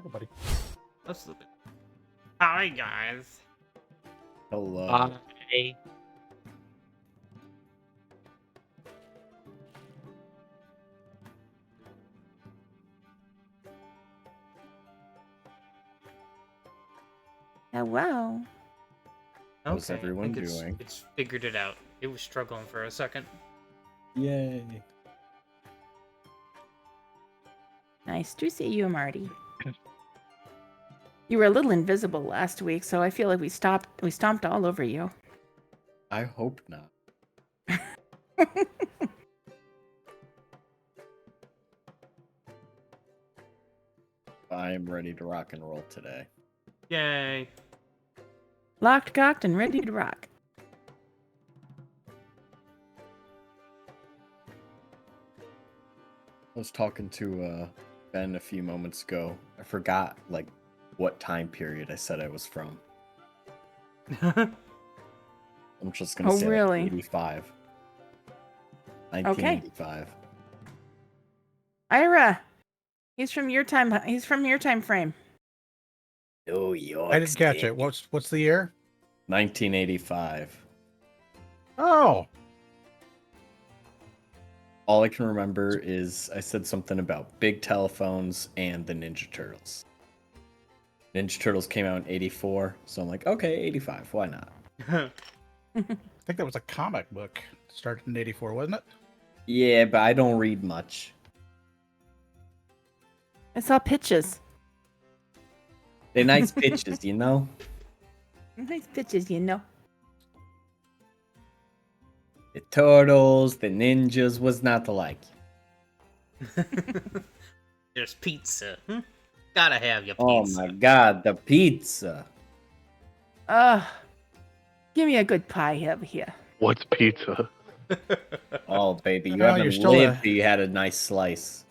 Everybody. Let's look at. Hi guys. Hello. Hi. Hello. How's everyone I think doing? It's figured it out. It was struggling for a second. Yay. Nice to see you, Marty. You were a little invisible last week, so I feel like we stomped all over you. I hope not. I am ready to rock and roll today. Yay. Locked, cocked, and ready to rock. I was talking to Ben a few moments ago. I forgot what time period I said I was from. I'm just gonna say really? 85. 1985. Ira, he's from your time. He's from your time frame. New York. I didn't catch State. it. What's the year? 1985. Oh, All I can remember is I said something about big telephones and the Ninja Turtles. Ninja Turtles came out in 84, so I'm like, okay, 85, why not? I think that was a comic book. Started in '84, wasn't it? Yeah, but I don't read much. I saw pitches. They're nice pictures, you know? Nice pitches, you know. The turtles, the ninjas was not alike. There's pizza. Gotta have your Oh pizza. my god, the pizza. Give me a good pie over here. What's pizza? Oh, baby, you Well, haven't you're still lived a- till you had a nice slice.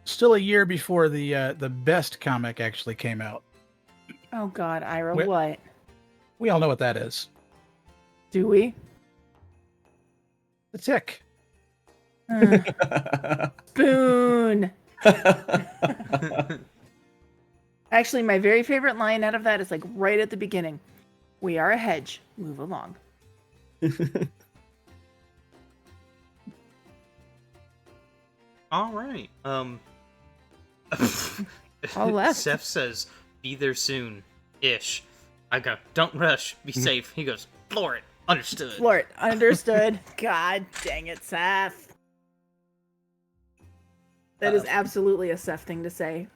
Still a year before the best comic actually came out. Oh God, Ira, Wh- what? We all know what that is. Do we? The Tick. Spoon. Actually, my very favorite line out of that is like right at the beginning. We are a hedge. Move along. All right. All left. Seth says, "Be there soon, ish." I go, "Don't rush. Be safe." He goes, "Floor it. Understood." Flirt. Understood. God dang it, Seth. That is absolutely a Seth thing to say.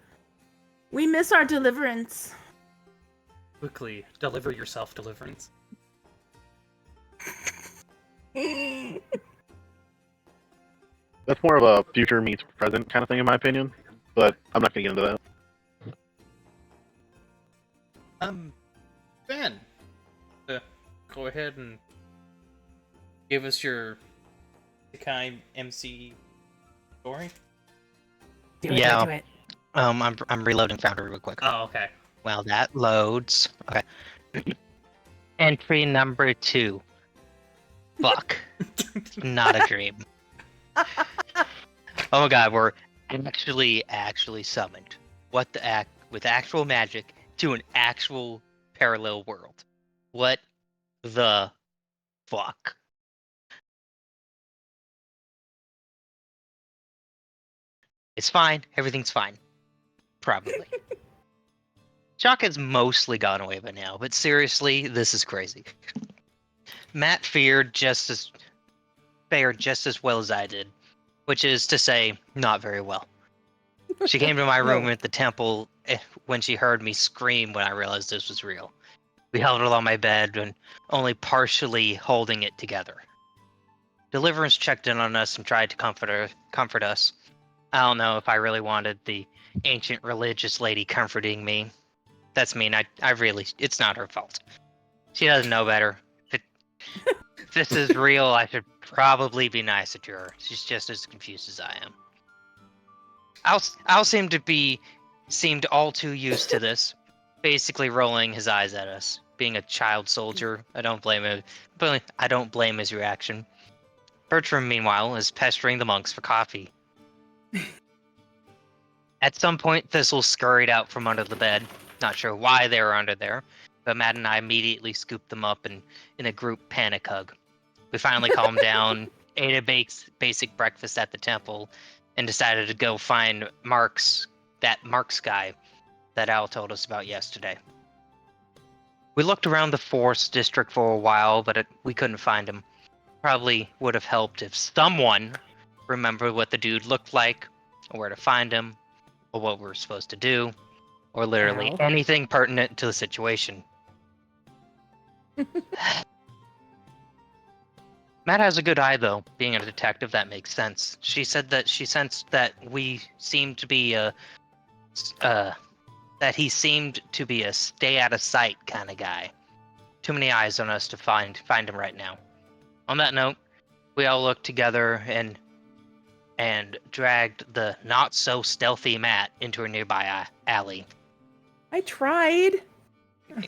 We miss our deliverance. Quickly deliver yourself, deliverance. That's more of a future meets present kind of thing, in my opinion. But I'm not gonna get into that. Ben, go ahead and give us your Ikai MC story. Do it, Yeah. do it. I'm reloading Foundry real quick. Oh, okay. While that loads. Okay. Entry number 2. Fuck. Not a dream. Oh my god, we're actually summoned. What the act with actual magic to an actual parallel world. What the fuck? It's fine. Everything's fine. Probably. Shock has mostly gone away by now, but seriously, this is crazy. Matt fared just as well as I did, which is to say, not very well. She came to my room No. at the temple when she heard me scream when I realized this was real. We held her on my bed and only partially holding it together. Deliverance checked in on us and tried to comfort us. I don't know if I really wanted the ancient religious lady comforting me. That's mean. I really, it's not her fault. She doesn't know better. If this is real, I should probably be nicer to her. She's just as confused as I am. Al seemed all too used to this, basically rolling his eyes at us. Being a child soldier, I don't blame him. But I don't blame his reaction. Bertram, meanwhile, is pestering the monks for coffee. At some point, Thistle scurried out from under the bed. Not sure why they were under there, but Matt and I immediately scooped them up and in a group panic hug. We finally calmed down, ate a basic breakfast at the temple, and decided to go find that Mark's guy that Al told us about yesterday. We looked around the forest district for a while, but we couldn't find him. Probably would have helped if someone remembered what the dude looked like, or where to find him, or what we were supposed to do, or literally Al. anything pertinent to the situation. Matt has a good eye, though. Being a detective, that makes sense. She said that she sensed that we seemed to be that he seemed to be a stay out of sight kind of guy. Too many eyes on us to find him right now. On that note, we all looked together and dragged the not so stealthy Matt into a nearby alley. I tried.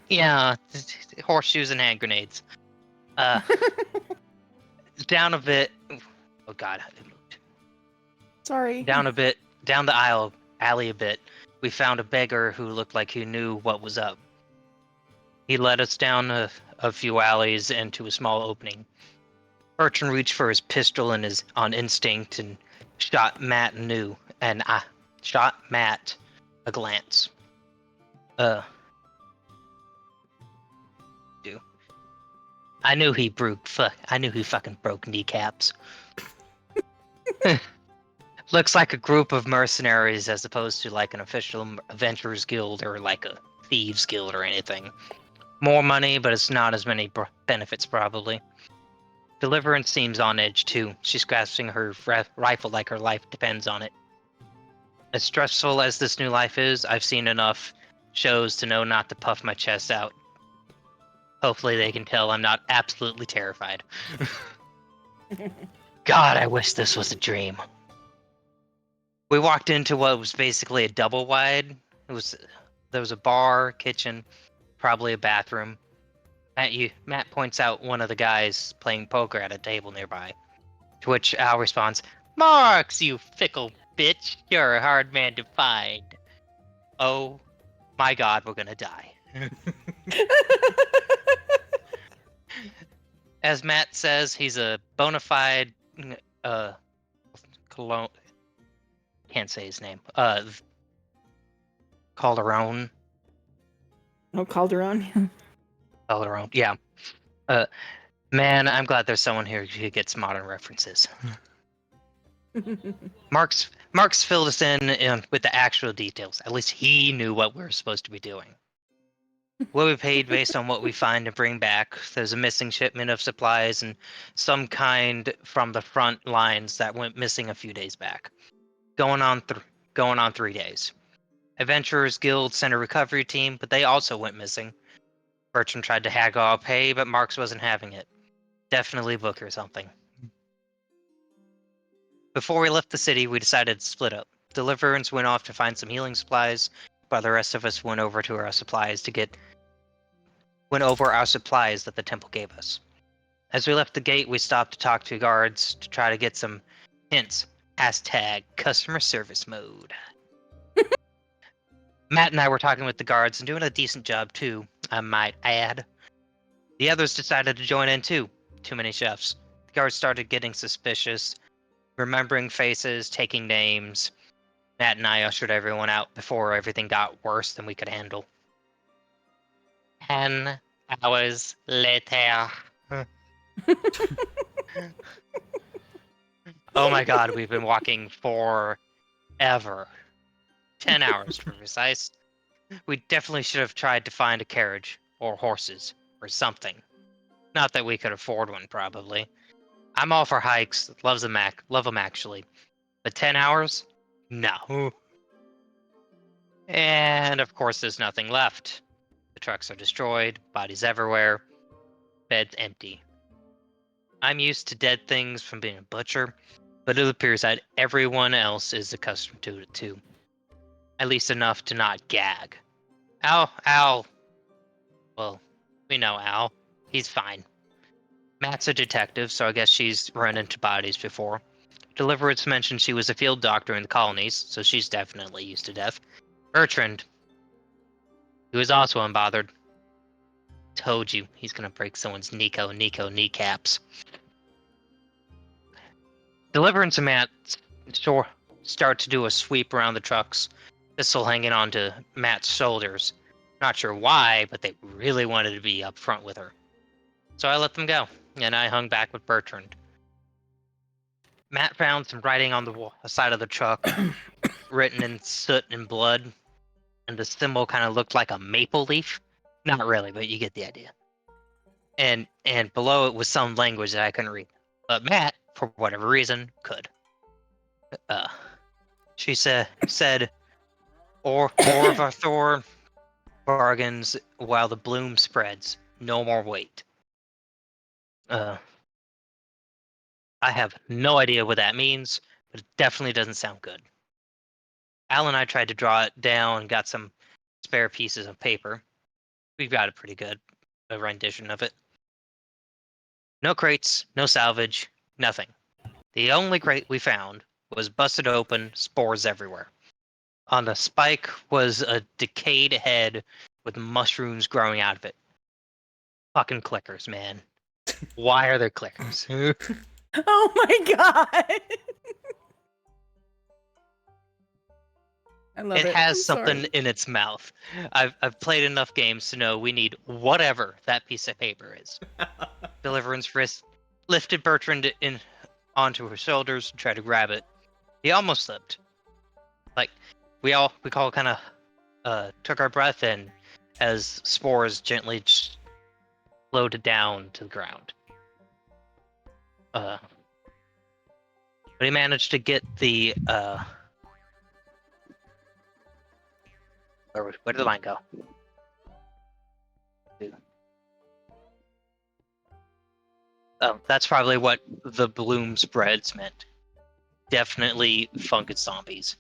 Yeah, horseshoes and hand grenades. Down a bit. Oh God, it moved. Sorry. Down the alley a bit. We found a beggar who looked like he knew what was up. He led us down a few alleys into a small opening. Bertrand reached for his pistol and on instinct and shot Matt a glance. I knew he fucking broke kneecaps. Looks like a group of mercenaries as opposed to like an official adventurers guild or like a thieves guild or anything. More money, but it's not as many benefits probably. Deliverance seems on edge too. She's grasping her rifle like her life depends on it. As stressful as this new life is, I've seen enough shows to know not to puff my chest out. Hopefully they can tell I'm not absolutely terrified. God, I wish this was a dream. We walked into what was basically a double wide. There was a bar, kitchen, probably a bathroom. Matt points out one of the guys playing poker at a table nearby. To which Al responds, "Marks, you fickle bitch! You're a hard man to find." Oh my God, we're gonna die. As Matt says, he's a bona fide Cologne. Can't say his name. Calderon. Oh, Calderon. Calderon. Yeah. Man, I'm glad there's someone here who gets modern references. Mark's filled us in with the actual details. At least he knew what we were supposed to be doing. We'll be paid based on what we find and bring back. There's a missing shipment of supplies and some kind from the front lines that went missing a few days back. Going on 3 days. Adventurers Guild sent a recovery team, but they also went missing. Bertram tried to haggle our pay, but Marks wasn't having it. Definitely book or something. Before we left the city, we decided to split up. Deliverance went off to find some healing supplies, while the rest of us went over our supplies that the temple gave us. As we left the gate, we stopped to talk to guards to try to get some hints. #customer service mode. Matt and I were talking with the guards and doing a decent job too, I might add. The others decided to join in too. Too many chefs. The guards started getting suspicious, remembering faces, taking names. Matt and I ushered everyone out before everything got worse than we could handle. 10 hours later. Oh my God, we've been walking forever. 10 hours to be precise. We definitely should have tried to find a carriage, or horses, or something. Not that we could afford one, probably. I'm all for hikes, love them actually. But 10 hours? No. And of course there's nothing left. The trucks are destroyed, bodies everywhere, beds empty. I'm used to dead things from being a butcher, but it appears that everyone else is accustomed to it too. At least enough to not gag. Al. Well, we know Al. He's fine. Matt's a detective, so I guess she's run into bodies before. Deliverance mentioned she was a field doctor in the colonies, so she's definitely used to death. Bertrand, who is also unbothered, told you he's gonna break someone's Nico kneecaps. Deliverance and Matt start to do a sweep around the trucks, pistol hanging onto Matt's shoulders. Not sure why, but they really wanted to be up front with her. So I let them go, and I hung back with Bertrand. Matt found some writing on the side of the truck, written in soot and blood, and the symbol kind of looked like a maple leaf. Not really, but you get the idea. And below it was some language that I couldn't read, but Matt, for whatever reason, could. She said, Orvathor bargains while the bloom spreads. No more wait. I have no idea what that means, but it definitely doesn't sound good. Al and I tried to draw it down and got some spare pieces of paper. We've got a pretty good rendition of it. No crates, no salvage, nothing. The only crate we found was busted open, spores everywhere. On the spike was a decayed head with mushrooms growing out of it. Fucking clickers, man. Why are there clickers? Oh my god! I love it. It has I'm something sorry. in its mouth. I've played enough games to know we need whatever that piece of paper is. Deliverance wrist lifted Bertrand in onto her shoulders and tried to grab it. He almost slipped. Like we all kind of took our breath in as spores gently floated down to the ground. But he managed to get the where did the line go? Oh, that's probably what the bloom spreads meant. Definitely fungus zombies.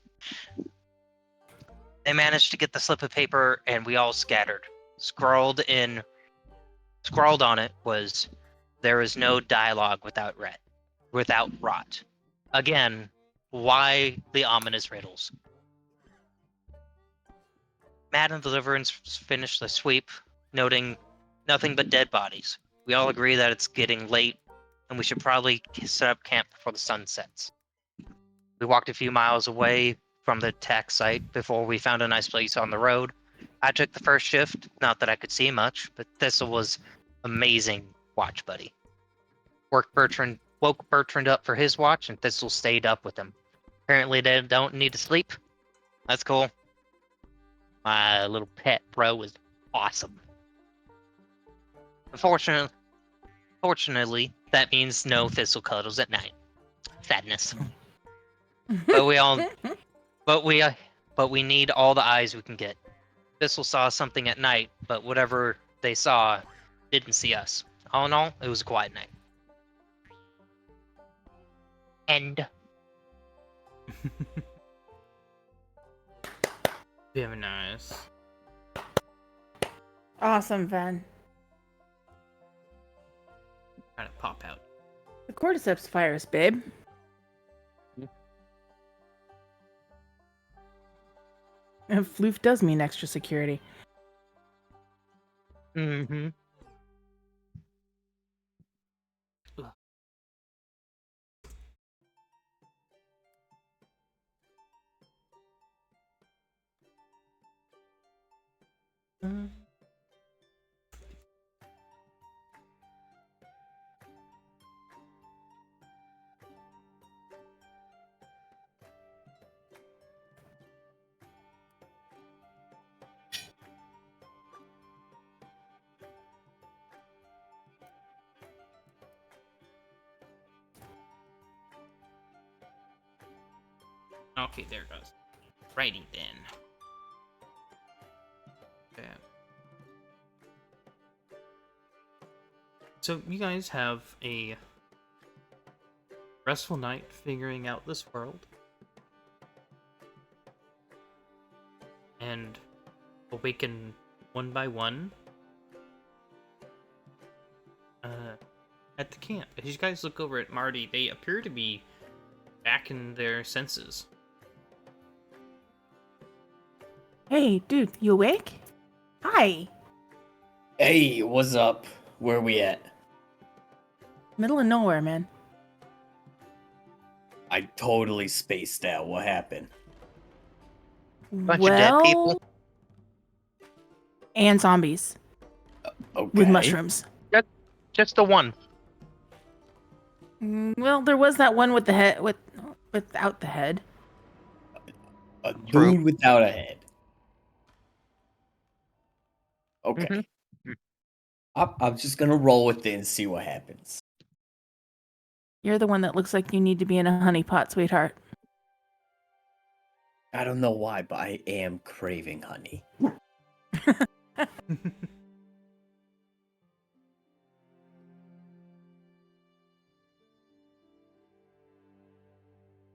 They managed to get the slip of paper, and we all scattered. Scrawled on it was, "There is no dialogue without rot." Again, why the ominous riddles? Matt and Deliverance finished the sweep, noting nothing but dead bodies. We all agree that it's getting late, and we should probably set up camp before the sun sets. We walked a few miles away from the tax site before we found a nice place on the road. I took the first shift, not that I could see much, but Thistle was amazing watch buddy. Woke Bertrand up for his watch, and Thistle stayed up with him. Apparently they don't need to sleep. That's cool. My little pet bro was awesome. Fortunately, that means no Thistle cuddles at night. Sadness. But we need all the eyes we can get. Thistle saw something at night, but whatever they saw didn't see us. All in all, it was a quiet night. End. Very nice. Awesome, Van. Trying to pop out. The cordyceps virus, babe. And floof does mean extra security. Mm-hmm. Okay, there it goes. Righty then. Okay. So you guys have a restful night figuring out this world. And awaken one by one at the camp. As you guys look over at Marty, they appear to be back in their senses. Hey, dude, you awake? Hi. Hey, what's up? Where we at? Middle of nowhere, man. I totally spaced out. What happened? Bunch of dead people? And zombies Okay. with mushrooms. Just the one. Well, there was that one with the head without the head. A True. dude without a head. Okay. Mhm. I'm just gonna roll with it and see what happens. You're the one that looks like you need to be in a honeypot, sweetheart. I don't know why, but I am craving honey.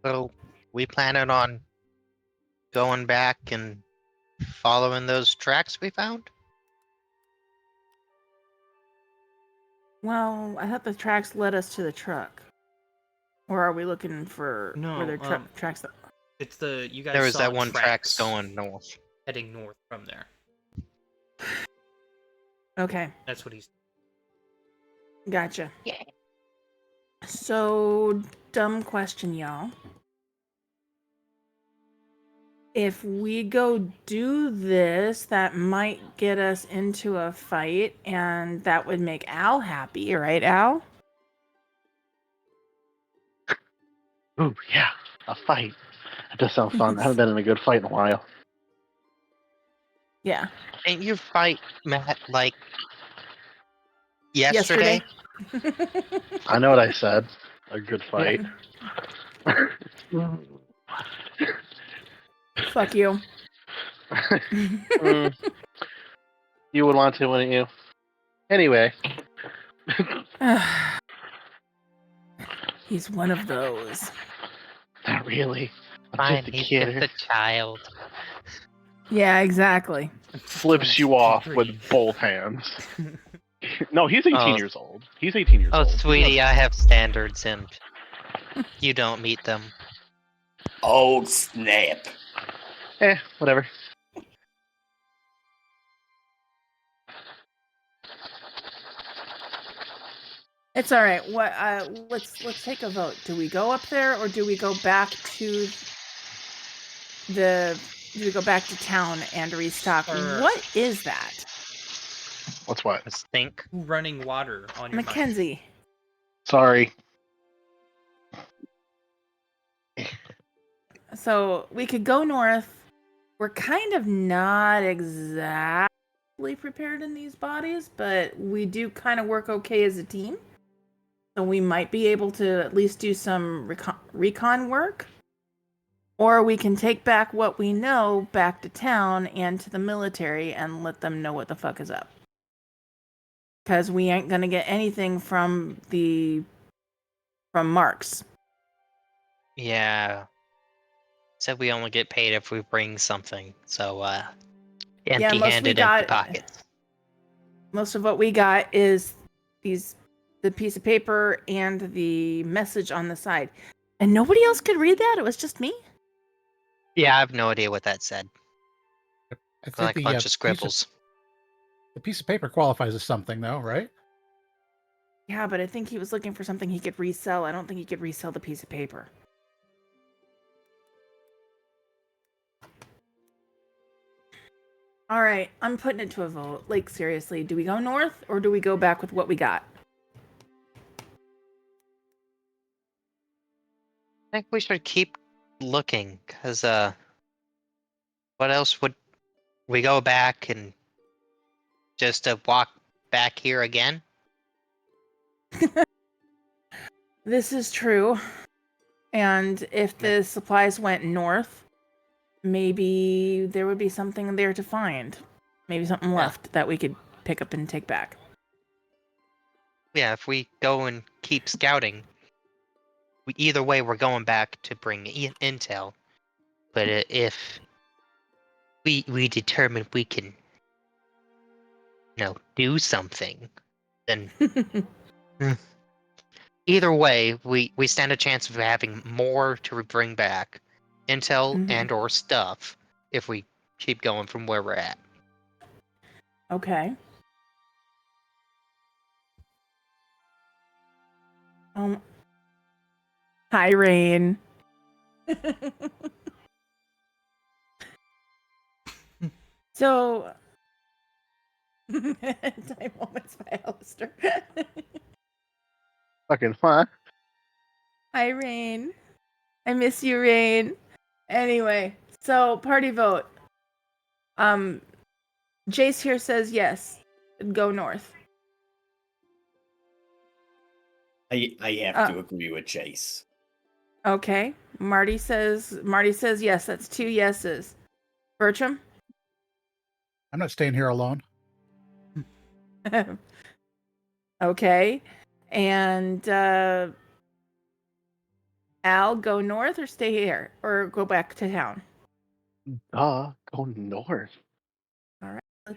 So we planning on going back and following those tracks we found? Well, I thought the tracks led us to the truck. Or are we looking for No, where their tracks? It's you guys There was saw that one tracks tracks going north. heading north from there. Okay, That's what he's. gotcha. Yeah. So, dumb question, y'all. If we go do this, that might get us into a fight, and that would make Al happy, right, Al? Ooh, yeah, a fight. That does sound fun. I haven't been in a good fight in a while. Yeah. Didn't you fight Matt like yesterday? I know what I said. A good fight. Fuck you. Mm, you would want to, wouldn't you? Anyway. He's one of those. Not really. I'm Fine, just a he's kid. just a child. Yeah, exactly. Flips you off with both hands. No, he's 18 years old. He's 18 years Oh, old. sweetie, I have standards and you don't meet them. Oh, snap. Whatever. It's all right. What? Let's take a vote. Do we go up there or do we go back to the? Do we go back to town and restock? What is that? What's what? I think. Running water on your mic. Mackenzie. Sorry. So we could go north. We're kind of not exactly prepared in these bodies, but we do kind of work okay as a team. So we might be able to at least do some recon work. Or we can take back what we know back to town and to the military and let them know what the fuck is up. Because we ain't going to get anything from Marks. Yeah. Said we only get paid if we bring something. So, empty-handed, empty pockets. Most of what we got is the piece of paper and the message on the side. And nobody else could read that? It was just me? Yeah, I have no idea what that said. I think Like a bunch of scribbles. The piece of paper qualifies as something, though, right? Yeah, but I think he was looking for something he could resell. I don't think he could resell the piece of paper. All right, I'm putting it to a vote. Like, seriously, do we go north or do we go back with what we got? I think we should keep looking, because, what else would we go back and just to walk back here again? This is true. And if the supplies went north, maybe there would be something there to find. Maybe something left that we could pick up and take back. Yeah, if we go and keep scouting, either way we're going back to bring intel. But if we determine we can, do something, then Either way, we stand a chance of having more to bring back, intel Mhm. and or stuff, if we keep going from where we're at. Okay. Hi, Rain. So, time moments by Alistair. Fucking fun. Hi, Rain. I miss you, Rain. Anyway, so party vote. Jace here says yes. Go north. I have to agree with Chase. Okay. Marty says yes. That's 2 yeses. Bertram? I'm not staying here alone. Okay. And Al, go north or stay here or go back to town? Go north. All right. I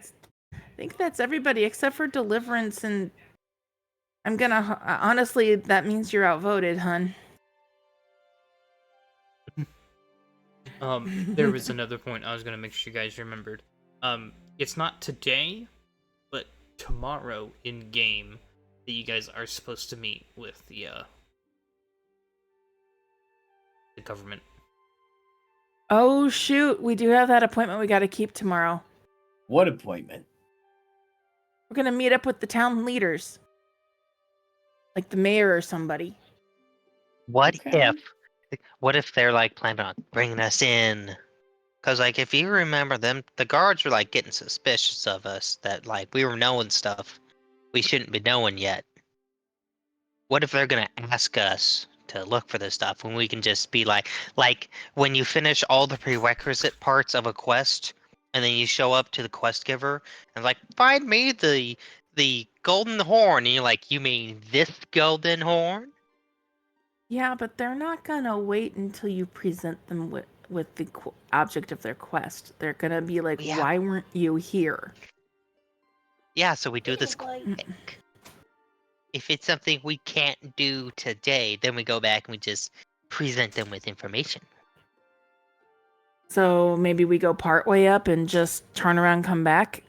think that's everybody except for Deliverance, and I'm gonna honestly, that means you're outvoted, hun. There was another point I was gonna make sure you guys remembered. It's not today, but tomorrow in game that you guys are supposed to meet with the government. Oh shoot, we do have that appointment we got to keep tomorrow. What appointment? We're gonna meet up with the town leaders, like the mayor or somebody. What Okay. if they're like planning on bringing us in? Because like if you remember them, the guards were like getting suspicious of us that like we were knowing stuff we shouldn't be knowing yet. What if they're gonna ask us to look for this stuff when we can just be like when you finish all the prerequisite parts of a quest and then you show up to the quest giver and like find me the golden horn and you're like, you mean this golden horn? Yeah, but they're not gonna wait until you present them with the object of their quest. They're gonna be like, Yeah. "Why weren't you here?" Yeah, so we do this quick. If it's something we can't do today, then we go back and we just present them with information. So maybe we go part way up and just turn around, come back.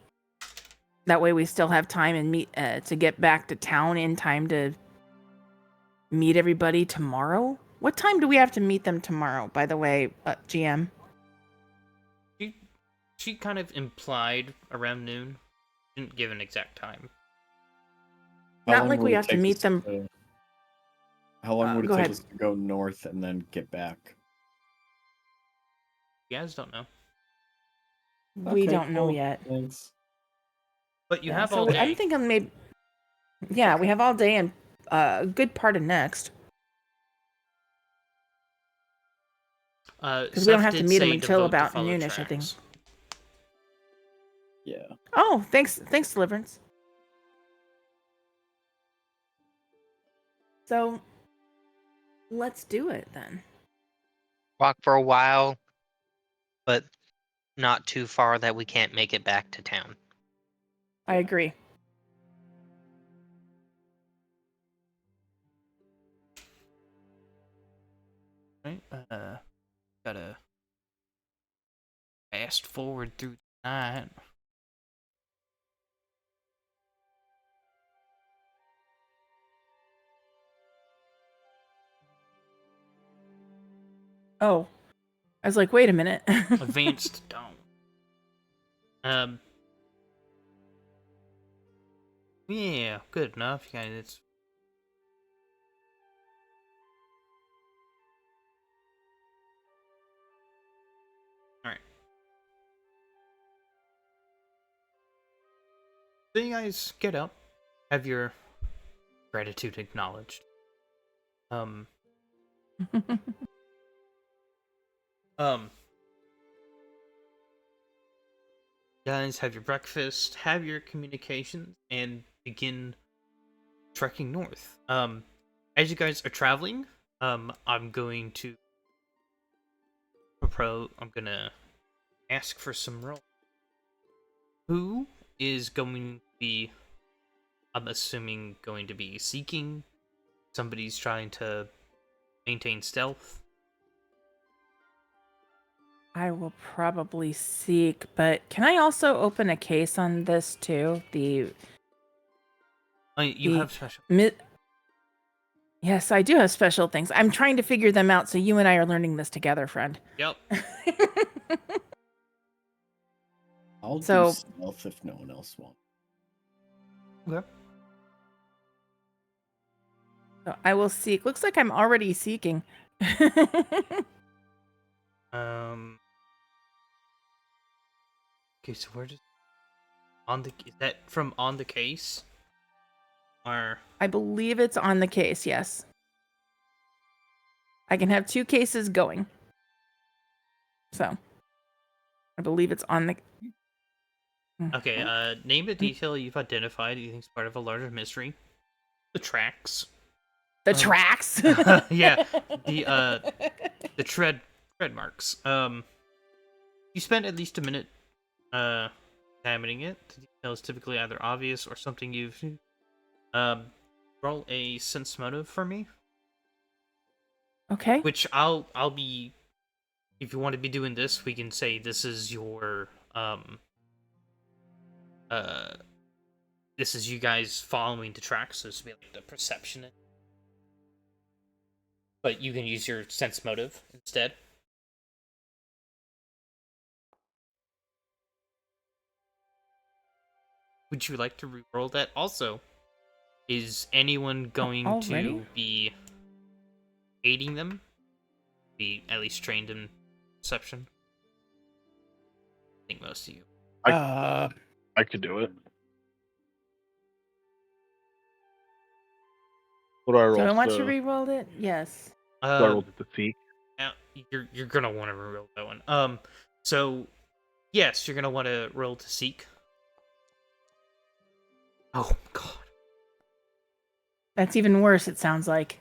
That way, we still have time and meet to get back to town in time to meet everybody tomorrow. What time do we have to meet them tomorrow? By the way, GM. She kind of implied around noon. Didn't give an exact time. How Not long like would we it have to take meet us them. How long would it Go take ahead. us to go north and then get back? You guys don't know. We Okay, don't know cool. yet. Thanks. But you Yeah, have so all day. I'm thinking maybe. Yeah, we have all day and a good part of next. Because we don't have to meet them until about noonish, I think. Yeah. Oh, thanks, Deliverance. So, let's do it then. Walk for a while, but not too far that we can't make it back to town. I agree. Right? Gotta fast forward through the night. Oh, I was like, wait a minute. Advanced dawn. Yeah, good enough. Yeah, it's all right. So you guys get up, have your gratitude acknowledged. Um, guys have your breakfast, have your communications, and begin trekking north. As you guys are traveling, I'm going to I'm gonna ask for some roll. Who is going to be, I'm assuming, going to be seeking somebody's trying to maintain stealth. I will probably seek, but can I also open a case on this too? You The- have special. Yes, I do have special things. I'm trying to figure them out, so you and I are learning this together, friend. Yep. I'll So- do stealth if no one else wants. Okay. So I will seek. Looks like I'm already seeking. Okay, so where does is that from on the case? Or I believe it's on the case, yes. I can have 2 cases going. So I believe it's on the okay, name a detail you've identified that you think is part of a larger mystery. The tracks. The tracks. Yeah, the tread marks. You spent at least a minute examining it. The detail is typically either obvious or something you've roll a sense motive for me. Okay. Which I'll be, if you want to be doing this, we can say this is your this is you guys following the tracks, so this would be like the perception. But you can use your sense motive instead. Would you like to re-roll that? Also, is anyone going Already? to be aiding them? Be at least trained in perception? I think most of you. I could do it. What do I roll? So I want to, you re-rolled it? Yes. do I roll to seek? Now, you're gonna want to roll that one. So yes, you're gonna want to roll to seek. Oh god. That's even worse, it sounds like.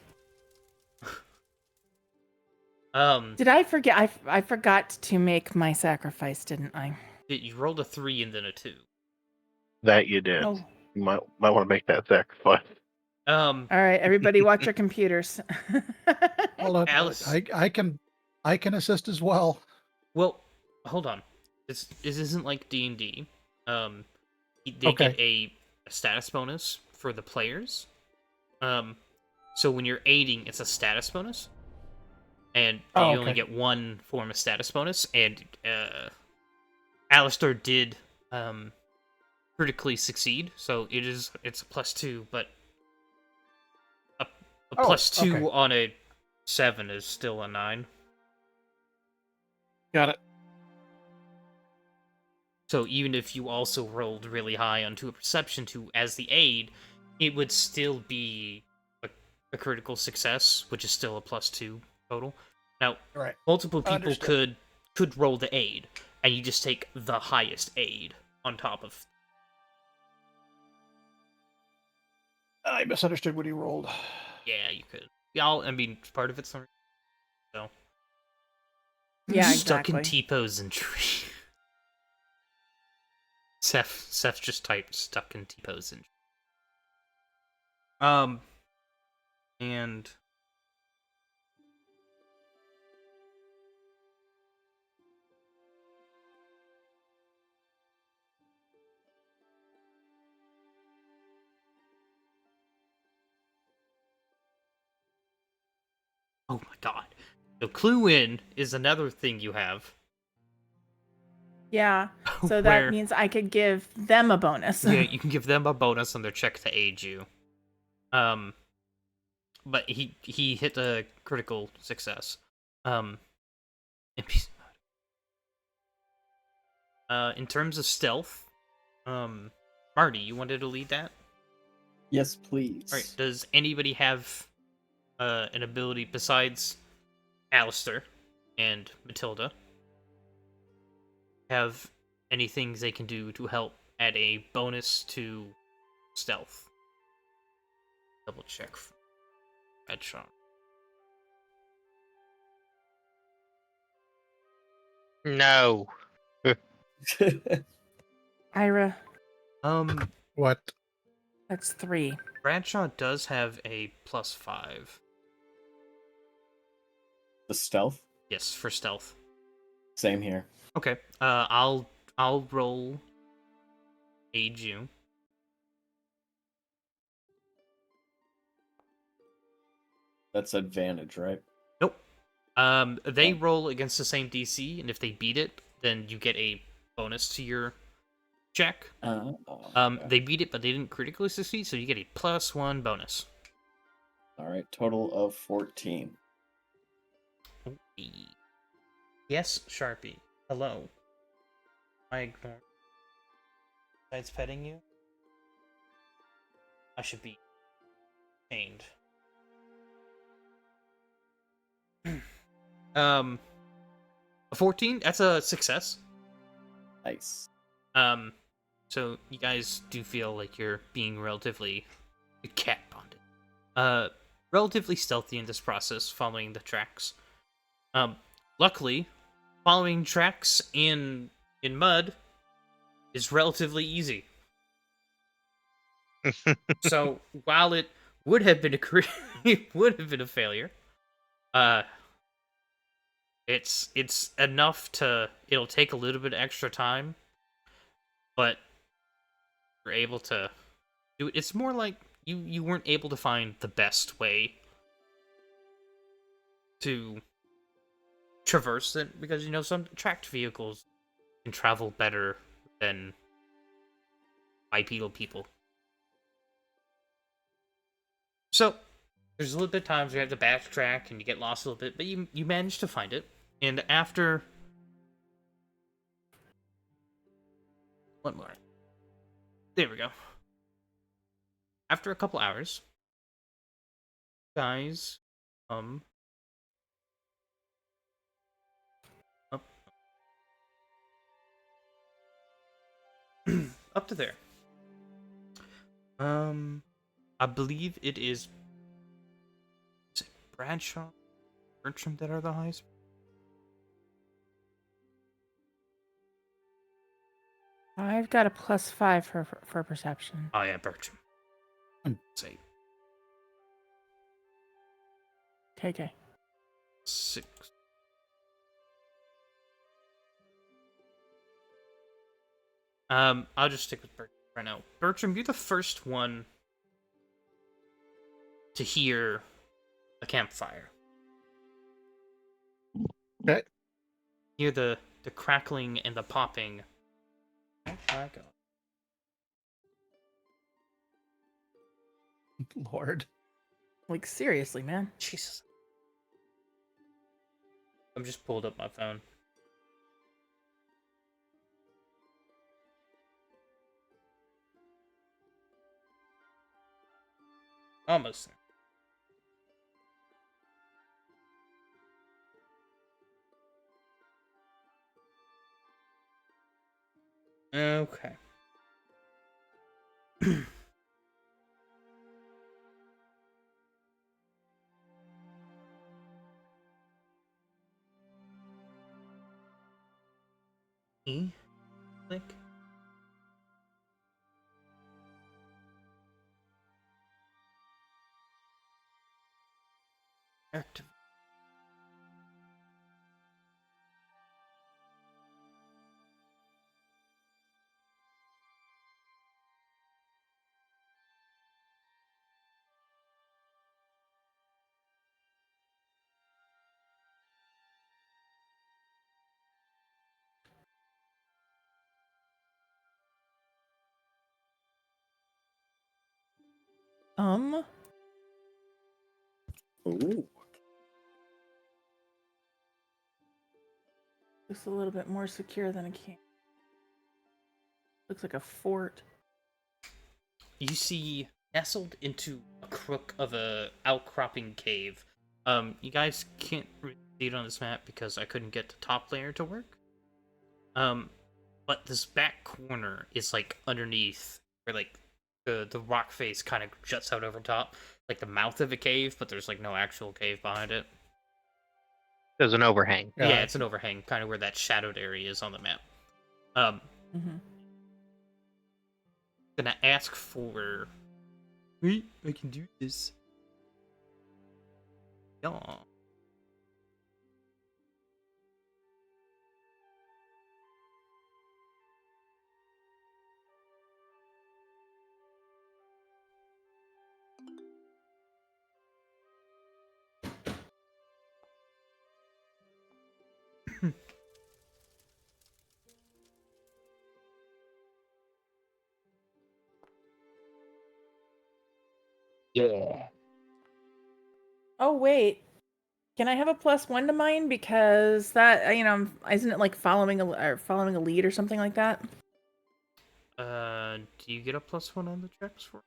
Did I forget? I forgot to make my sacrifice, didn't I? You rolled a 3 and then a 2. That you did. Oh. You might want to make that sacrifice. All right, everybody watch your computers. Hold on. Alice. I can assist as well. Well, hold on. This isn't like D&D. They Okay. get a status bonus for the players. So when you're aiding, it's a status bonus, and you only get one form of status bonus. And Alistair did critically succeed, so it's a +2, but a +2 okay. on a 7 is still a 9. Got it. So even if you also rolled really high onto a perception to as the aid, it would still be a critical success, which is still a +2 total. Now, Right. multiple people Understood. could roll the aid, and you just take the highest aid on top of. I misunderstood what he rolled. Yeah, you could. Yeah, I mean, part of it's so. Yeah, Stuck in exactly. T-pose and tree. Seth just typed stuck in T-pose and. And oh my god. So clue in is another thing you have. Yeah. So where- that means I could give them a bonus. Yeah, you can give them a bonus on their check to aid you. But he hit a critical success. In terms of stealth, Marty, you wanted to lead that? Yes, please. Alright, does anybody have an ability besides Alistair and Matilda? Have any things they can do to help add a bonus to stealth? Double check. Headshot. No. Ira, What? that's 3. Bradshaw does have a +5. The stealth? Yes, for stealth. Same here. Okay. I'll roll aid you. That's advantage, right? Nope. They roll against the same DC, and if they beat it, then you get a bonus to your check. Okay. They beat it, but they didn't critically succeed, so you get a +1 bonus. All right, total of 14. Yes, Sharpie. Hello. I ignore. Besides petting you, I should be chained. A 14. That's a success. Nice. So you guys do feel like you're being relatively cat bonded. Relatively stealthy in this process, following the tracks. Luckily, following tracks in mud is relatively easy. So while it would have been it would have been a failure, it's enough to it'll take a little bit extra time, but you're able to do it. It's more like you weren't able to find the best way to traverse it, because some tracked vehicles can travel better than bipedal people. So there's a little bit of times you have to backtrack and you get lost a little bit, but you manage to find it. And after one more, there we go. After a couple hours, guys, up up to there. I believe it is it Bradshaw, Bertram that are the highest? I've got a +5 for perception. Oh yeah, Bertram. Say Okay. 6. I'll just stick with Bertram right now. Bertram, you're the first one to hear a campfire. Okay. Hear the crackling and the popping. Oh my god. Lord. Like, seriously, man. Jesus. I'm just pulled up my phone. Almost there. Okay. Click. Active. Ooh. Looks a little bit more secure than a camp. Looks like a fort. You see, nestled into a crook of a outcropping cave. You guys can't really see it on this map because I couldn't get the top layer to work. But this back corner is like underneath, where like the rock face kind of juts out over top, like the mouth of a cave, but there's like no actual cave behind it. There's an overhang. Yeah, it's an overhang, kind of where that shadowed area is on the map. Mm-hmm. Gonna ask for Wait, I can do this. Yeah. Yeah. Oh wait, can I have a +1 to mine because that isn't it like following a lead or something like that? Do you get a +1 on the checks for?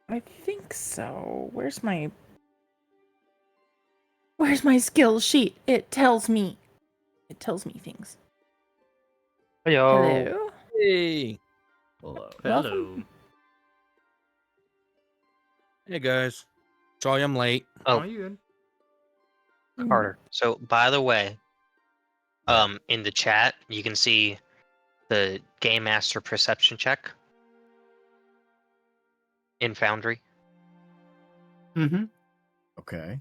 I think so. Where's my skill sheet? It tells me things. Hello. Hey. Hello. Hello. Welcome. Hey guys. Sorry I'm late. Oh, Oh, you good? Carter. So, by the way, in the chat, you can see the Game Master perception check in Foundry. Mm-hmm. Okay.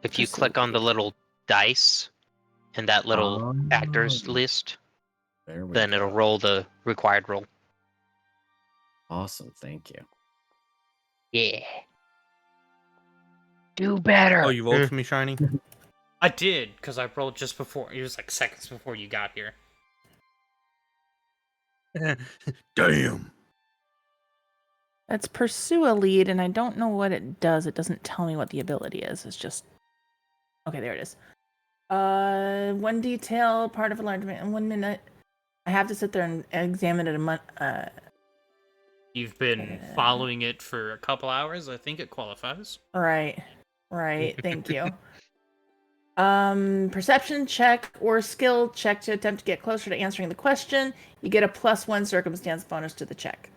If you click on the little dice in that little actors list, There we then go. it'll roll the required roll. Awesome. Thank you. Yeah. Do better. Oh, you rolled for me, Shiny? I did, because I rolled just before. It was like seconds before you got here. Damn. That's pursue a lead, and I don't know what it does. It doesn't tell me what the ability is. It's just okay. There it is. One detail, part of a large in 1 minute. I have to sit there and examine it a month. You've been following it for a couple hours. I think it qualifies. Right. Thank you. Perception check or skill check to attempt to get closer to answering the question. You get a +1 circumstance bonus to the check.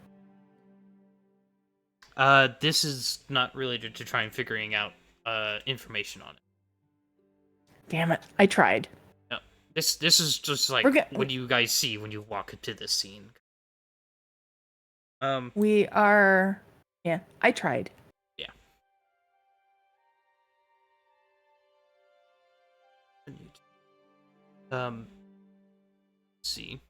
This is not related to try and figuring out information on it. Damn it! I tried. No, this is just like what you guys see when you walk into this scene. We are. Yeah, I tried. Yeah. Let's see.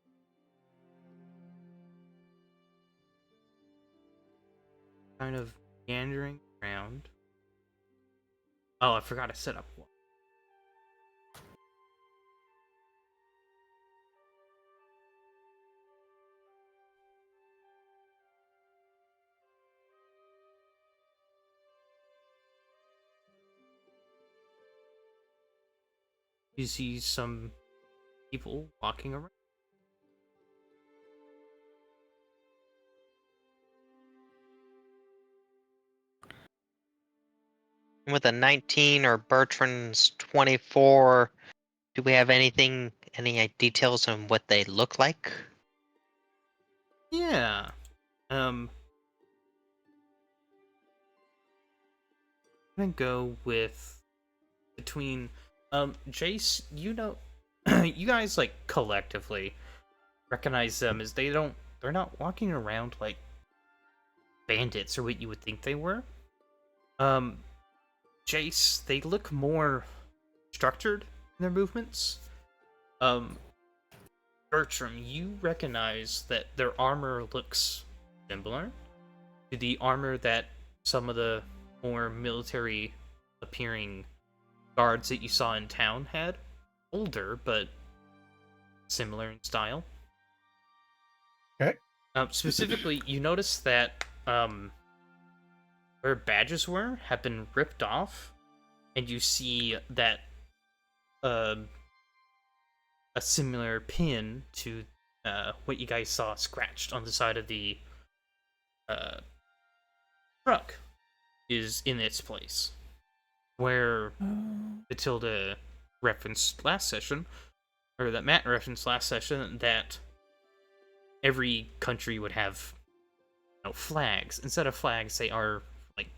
Kind of meandering around. Oh, I forgot to set up one. You see some people walking around. With a 19 or Bertrand's 24, do we have any details on what they look like? Yeah. I'm gonna go with between Jace, you guys like collectively recognize them as they're not walking around like bandits or what you would think they were. Jace, they look more structured in their movements. Bertram, you recognize that their armor looks similar to the armor that some of the more military appearing guards that you saw in town had. Older, but similar in style. Okay. Specifically, you notice that where badges were have been ripped off, and you see that a similar pin to what you guys saw scratched on the side of the truck is in its place. Where Matilda referenced last session, or that Matt referenced last session, that every country would have flags. Instead of flags, they are like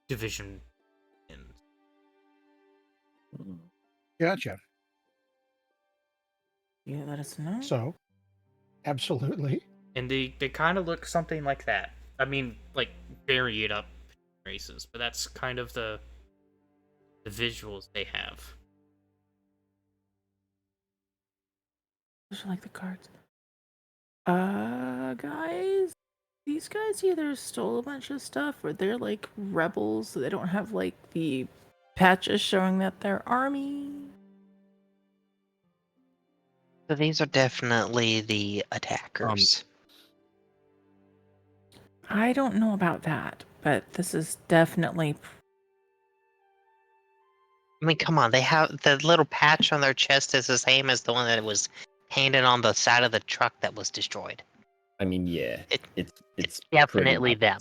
division pins. Gotcha. You let us know. So, absolutely. And they kind of look something like that. I mean, like, vary it up races, but that's kind of the visuals they have. Those are like the cards. Guys, these guys either stole a bunch of stuff or they're like rebels, so they don't have like the patches showing that they're army. So these are definitely the attackers. I don't know about that, but this is definitely. I mean, come on, they have the little patch on their chest is the same as the one that was painted on the side of the truck that was destroyed. I mean, yeah, It- it's It's pretty definitely much- them.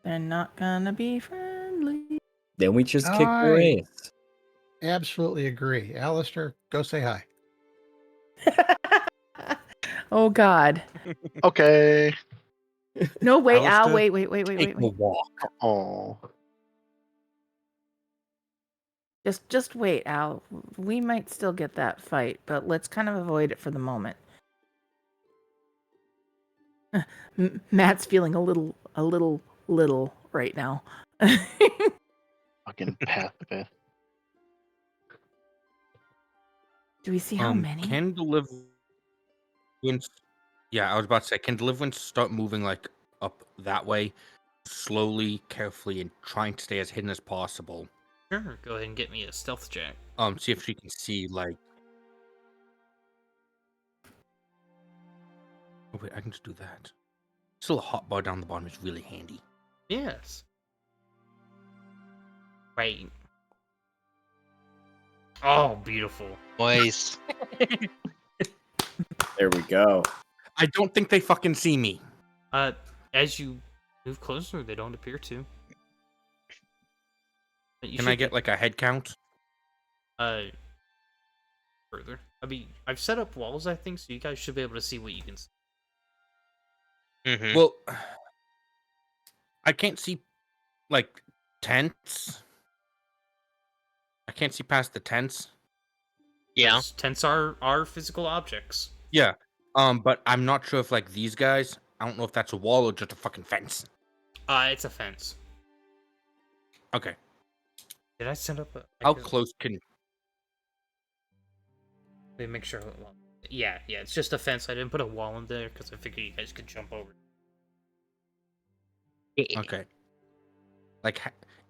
They're not gonna be friendly. Then we just kick their I- ass. Absolutely agree. Alistair, go say hi. Oh God! Okay. No, wait, Al. Alistair, Wait. Take a walk. Oh. Just wait, Al. We might still get that fight, but let's kind of avoid it for the moment. Matt's feeling a little right now. Fucking Pathfinder. Do we see how many? Can deliverance? Yeah, I was about to say, can deliverance start moving like up that way, slowly, carefully, and trying to stay as hidden as possible? Sure, go ahead and get me a stealth check. See if she can see like. Oh wait, I can just do that. Still, a hot bar down the bottom is really handy. Yes. Right. Oh, beautiful. Boys, There we go. I don't think they fucking see me. As you move closer, they don't appear to. But you Can I should get like a head count? further? I mean, I've set up walls, I think, so you guys should be able to see what you can see. mhm. Well, I can't see like tents. I can't see past the tents. Yeah. 'Cause tents are physical objects. Yeah. But I'm not sure if like these guys. I don't know if that's a wall or just a fucking fence. It's a fence. Okay. Did I set up a? How close can? Let me make sure. Yeah, it's just a fence. I didn't put a wall in there because I figured you guys could jump over. Okay. Like,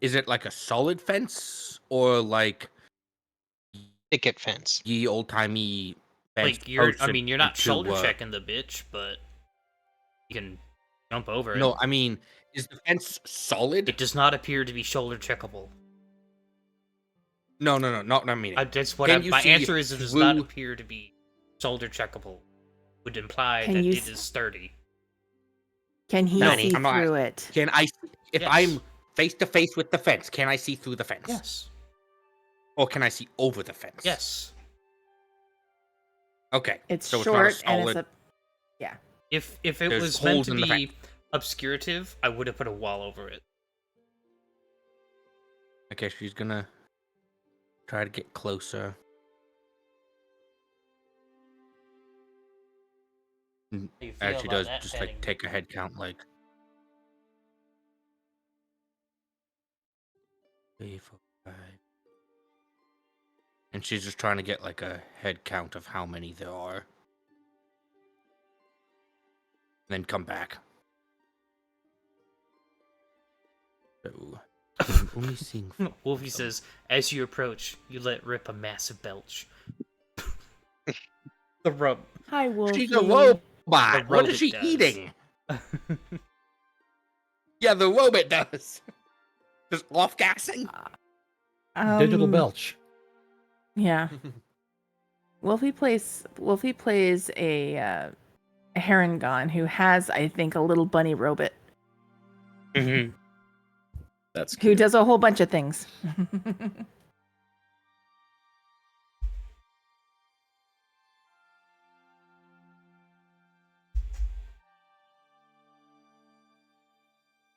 is it like a solid fence or like Picket fence. ye old timey fence? Like you're, I posted mean, you're not into, shoulder checking the bitch, but you can jump over it. No, I mean, is the fence solid? It does not appear to be shoulder checkable. No, not what I mean. That's what Can you my see answer is. It does not through- appear to be shoulder checkable. Would imply Can that you it s- is sturdy. Can he No, see I'm not- through it? Can I? If Yes. I'm face to face with the fence, can I see through the fence? Yes. Or can I see over the fence? Yes. Okay. It's so short it's not a and solid. it's a. If it There's was meant holes to in the be obscurative, I would have put a wall over it. Okay, she's gonna try to get closer. How do you feel As she about does, that just heading? like take a head count, like 3, 4, 5. And she's just trying to get like a head count of how many there are. Then come back. So I'm only seeing. Wolfie says, as you approach, you let rip a massive belch. The rub. Hi, Wolfie. She's a robot. What robot is she does. eating? Yeah, the robot does. Just off gassing. Digital belch. Yeah. Wolfie plays a Harangon who has, I think, a little bunny robot Mm-hmm. That's who cute. does a whole bunch of things.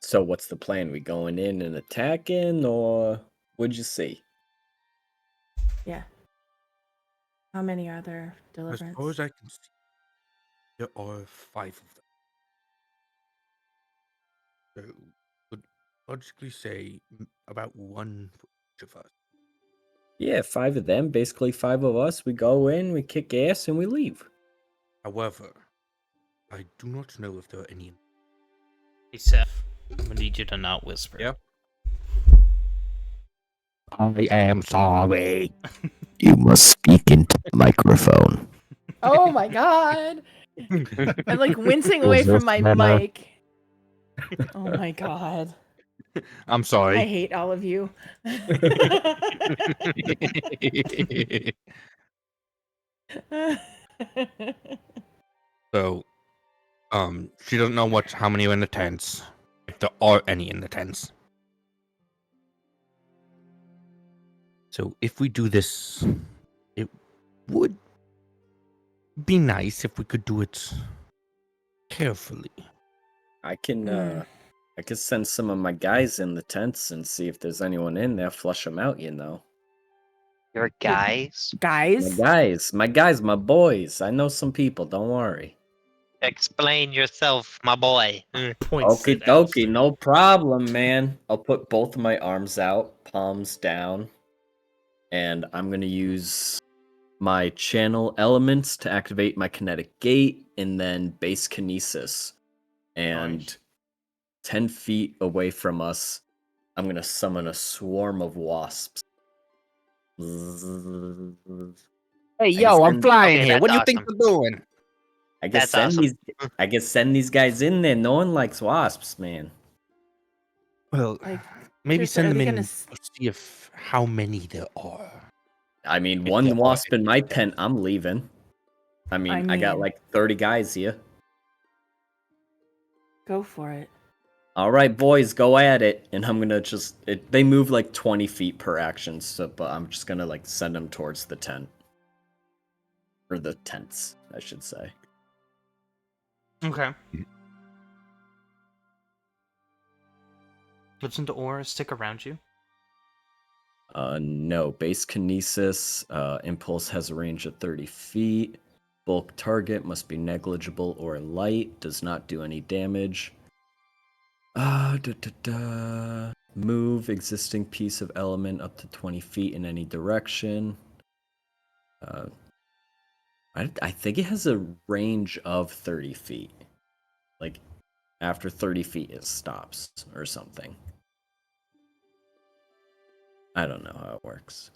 So what's the plan? We going in and attacking, or what'd you see? Yeah. How many are there? As far Deliverance. as I can see, there are 5 of them. So, would logically say about one for each of us. Yeah, 5 of them, basically 5 of us. We go in, we kick ass, and we leave. However, I do not know if there are any. Hey, Seth, I'm gonna need you to not whisper. Yeah. I am sorry. You must speak into the microphone. Oh my god. I'm like wincing away Was from this my meta? mic. Oh my god. I'm I sorry. hate all of you. So, she doesn't know how many are in the tents, if there are any in the tents. So, if we do this, it would be nice if we could do it carefully. I can Hmm. I could send some of my guys in the tents and see if there's anyone in there, flush them out, you know. Your guys? Guys, My guys, my boys. I know some people, don't worry. Explain yourself, my boy. Points Okie at dokie, Alistair. no problem, man. I'll put both of my arms out, palms down, and I'm gonna use my channel elements to activate my kinetic gate and then base kinesis. And Nice. 10 feet away from us, I'm gonna summon a swarm of wasps. Hey, yo, I'm flying Okay, here. that's What do you think awesome. we're doing? I can That's send awesome. these guys in there. No one likes wasps, man. Well, like, maybe seriously, send are them they in gonna to see how many there are. I mean, If one there are wasp in any my there. tent, I'm leaving. I got mean- like 30 guys here. go for it? All right, boys, go at it. And I'm gonna they move like 20 feet per action, so but I'm just gonna like send them towards the tent. Or the tents, I should say. Okay. Listen to aura stick around you. No, base kinesis, impulse has a range of 30 feet. Bulk target must be negligible or light, does not do any damage. Move existing piece of element up to 20 feet in any direction. I think it has a range of 30 feet. Like, after 30 feet, it stops or something. I don't know how it works.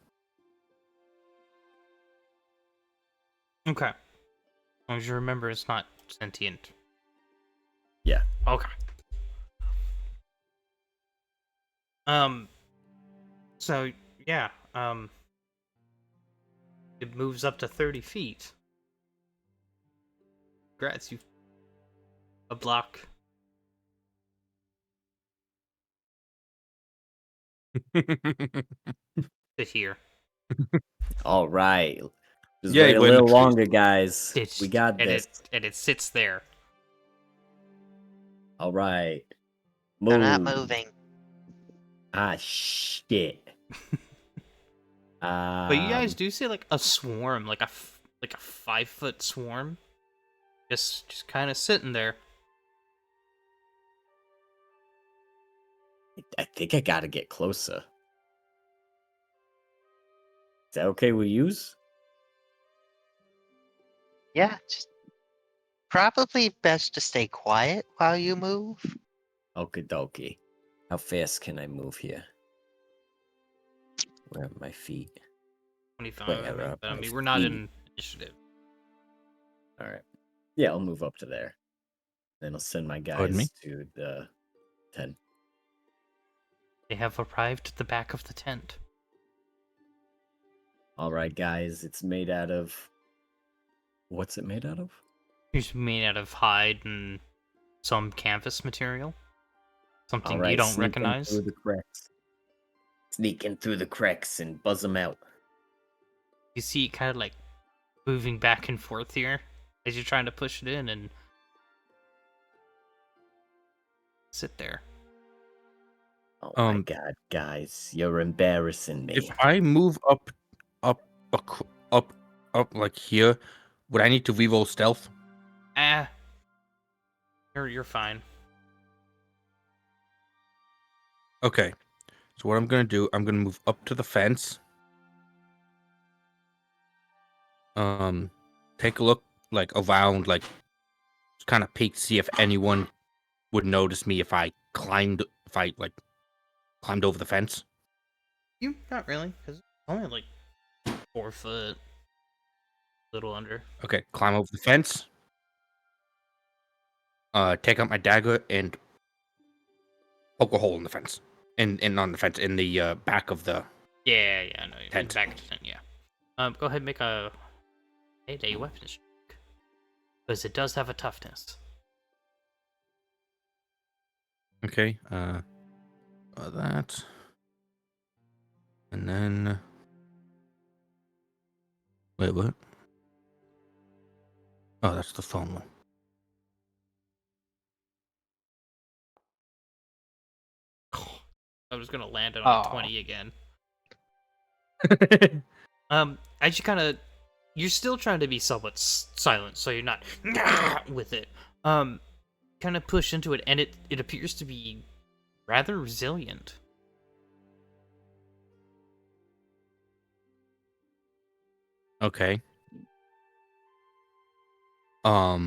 Okay. As long as you remember it's not sentient. Yeah. Okay. So, yeah, it moves up to 30 feet. Congrats, you a block. To here. All right. Just Yeah, wait a we're in the little trees. longer, guys. Stitched, We got and this. it sits there. All right. They're not Move. moving. Ah, shit. But you guys do see like a swarm, like a 5-foot swarm, just kind of sitting there. I think I gotta get closer. Is that okay with yous? Yeah, just probably best to stay quiet while you move. Okie dokie. How fast can I move here? Where are my feet? 25. Where I mean, are but I my mean, we're not feet? in initiative. All right. Yeah, I'll move up to there. Then I'll send my Pardon me? guys to the tent. They have arrived at the back of the tent. All right, guys. It's made out of. What's it made out of? It's made out of hide and some canvas material. Something All right, you don't sneak in recognize. through the cracks. Sneak in through the cracks and buzz them out. You see it kind of like moving back and forth here as you're trying to push it in and sit there. Oh my Um, god, guys, you're embarrassing me. If I move up, like here, would I need to reroll stealth? Ah, you're fine. Okay. So what I'm gonna do, I'm gonna move up to the fence. Take a look like around, like just kind of peek, see if anyone would notice me if I climbed over the fence. You not really, because it's only like 4 foot, little under. Okay, climb over the fence. Take out my dagger and poke a hole in the fence. And on the fence in the back of the Yeah, I know. In the tent. back of the tent, yeah. Go ahead and make a weapons check, because it does have a toughness. Okay, that. And then wait, what? Oh, that's the phone one. I was gonna land it on Aw. 20 again. As you kind of, you're still trying to be somewhat silent, so you're not with it. Kind of push into it, and it appears to be rather resilient. Okay. But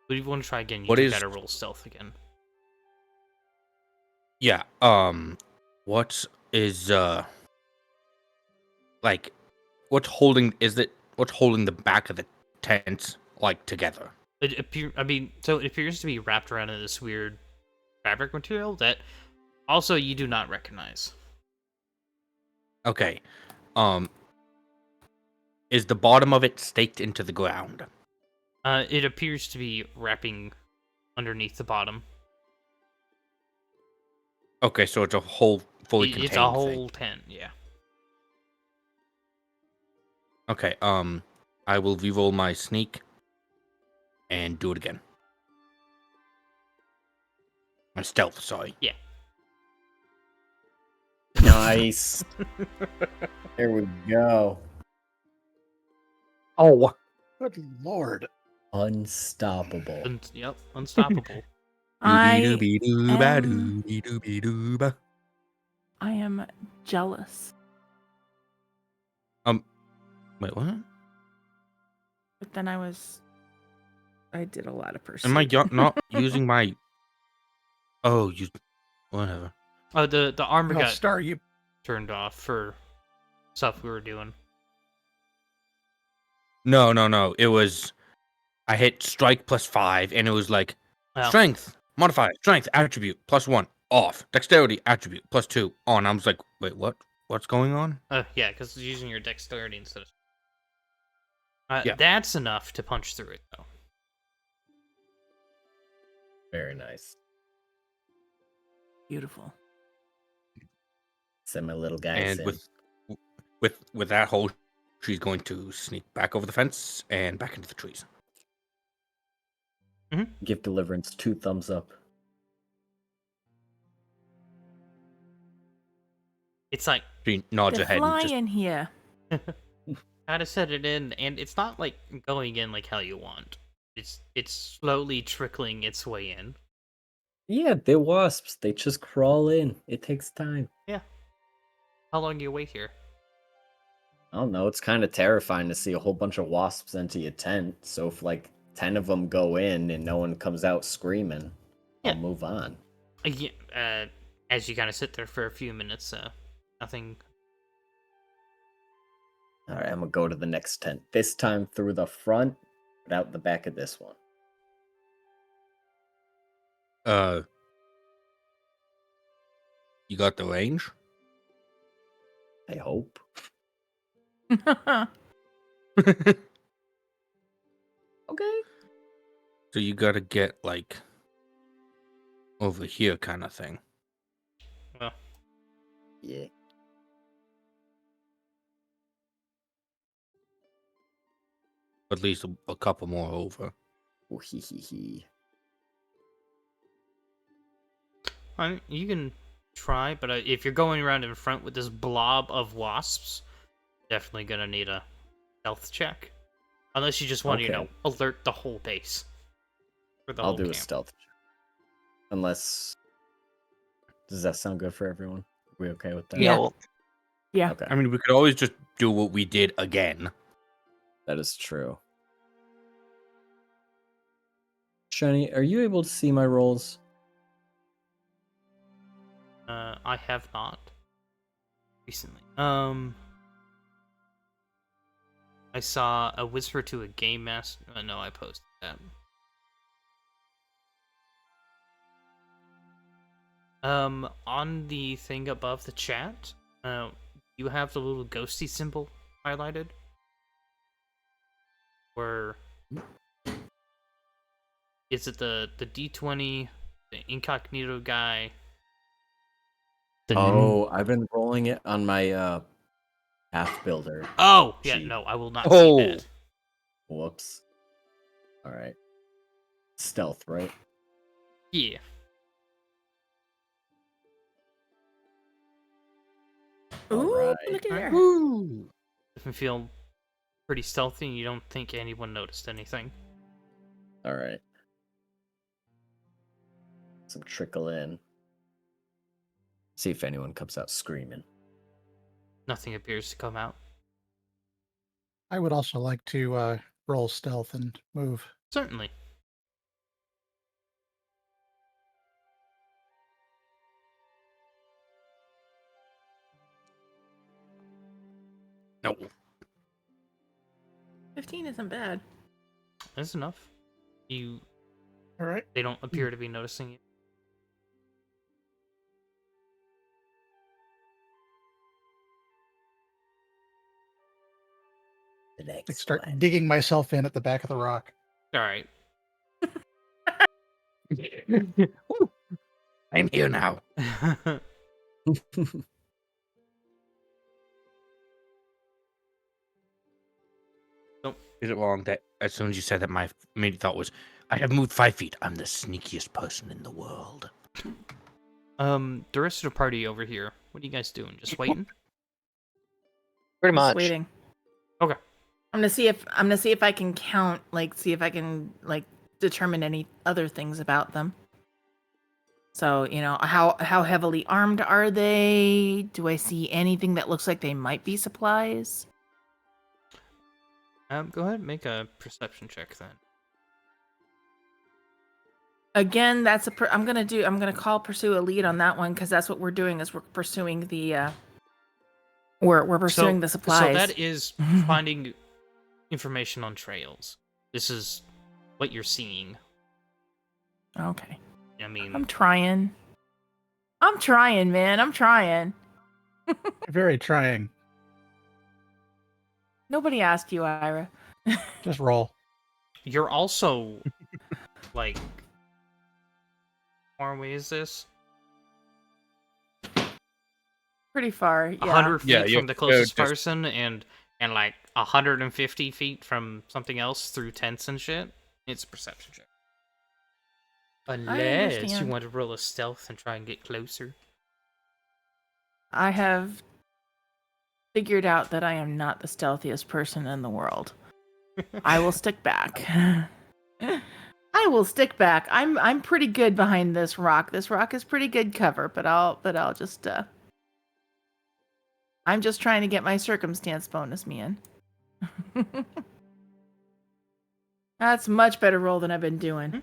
if you want to try again, you What do is- gotta roll stealth again. Yeah. What is like, what's holding? What's holding the back of the tent like together? So it appears to be wrapped around in this weird fabric material that also you do not recognize. Okay. Is the bottom of it staked into the ground? It appears to be wrapping underneath the bottom. Okay, so it's a whole fully contained It's a whole thing. tent, yeah. Okay. I will reroll my sneak and do it again. My stealth, sorry. Yeah. Nice. There we go. Oh. Good lord. Unstoppable. Yep, unstoppable. I Doobie-doo-ba-doo-be-doo-be-doo-ba. am jealous, Wait, what? but then I did a lot of pursuit. Am I not using my? Oh, you. Whatever. Oh, the armor Well, got Star, you turned off for stuff we were doing. No. It was. I hit strike +5, and it was like Well, strength modifier, strength attribute +1 off, dexterity attribute +2 on. I was like, wait, what? What's going on? yeah, because it's using your dexterity instead of. Yeah. That's enough to punch through it, though. Very nice. Beautiful. Send my little guys And in. with that hole, she's going to sneak back over the fence and back into the trees. Give Deliverance 2 thumbs up. It's like She nods The her head fly and just in here. gotta set it in, and it's not like going in like how you want. It's slowly trickling its way in. Yeah, they're wasps. They just crawl in. It takes time. How long do you wait here? I don't know. It's kind of terrifying to see a whole bunch of wasps into your tent. So if like 10 of them go in and no one comes out screaming, Yeah. I'll move on. As you kind of sit there for a few minutes, nothing. All right, I'm gonna go to the next tent. This time through the front, but out the back of this one. You got the range? I hope. Okay. So you gotta get like over here kind of thing. Well, Yeah. At least a couple more over. Ooh, hee hee hee. I mean, you can try, but if you're going around in front with this blob of wasps, definitely gonna need a stealth check. Unless you just want to, Okay. alert the whole base. For the I'll whole do a camp. stealth check. Unless Does that sound good for everyone? We okay with that? Yeah. Nope. Yeah. Okay. I mean, we could always just do what we did again. That is true. Shani, are you able to see my rolls? I have not recently. I saw a whisper to a game master. No, I posted that. On the thing above the chat, you have the little ghosty symbol highlighted. Where is it the D20, the incognito guy? Oh, I've been rolling it on my path builder. Oh, yeah, Sheet. no, I will not see that. Whoops. All right. Stealth, right? Yeah. Ooh, Alright. look at her. Doesn't feel pretty stealthy, and you don't think anyone noticed anything. All right. Some trickle in. See if anyone comes out screaming. Nothing appears to come out. I would also like to roll stealth and move. Certainly. No. 15 isn't bad. That's enough. They All right. don't appear to be noticing you. I start digging myself in at the back of the rock. Alright. I'm here now. Is it wrong that as soon as you said that, my immediate thought was, I have moved 5 feet. I'm the sneakiest person in the world. The rest of the party over here, what are you guys doing? Just waiting? Pretty Just much. waiting. Okay. I'm gonna see if I can count, see if I can determine any other things about them. So, how heavily armed are they? Do I see anything that looks like they might be supplies? Go ahead and make a perception check then. Again, I'm gonna call pursue a lead on that one because that's what we're doing is we're pursuing the we're pursuing the supplies. So that is finding information on trails. This is what you're seeing. Okay. I mean, I'm trying, man. I'm trying. Very trying. Nobody asked you, Ira. Just roll. you're also like, how far away is this? Pretty far, yeah. 100 feet Yeah, from you're the closest just- person, and like 150 feet from something else through tents and shit. It's a perception check. Unless you understand. want to roll a stealth and try and get closer. I have figured out that I am not the stealthiest person in the world. I will stick back. I will stick back. I'm pretty good behind this rock. This rock is pretty good cover, but I'll just I'm just trying to get my circumstance bonus, man. That's a much better roll than I've been doing.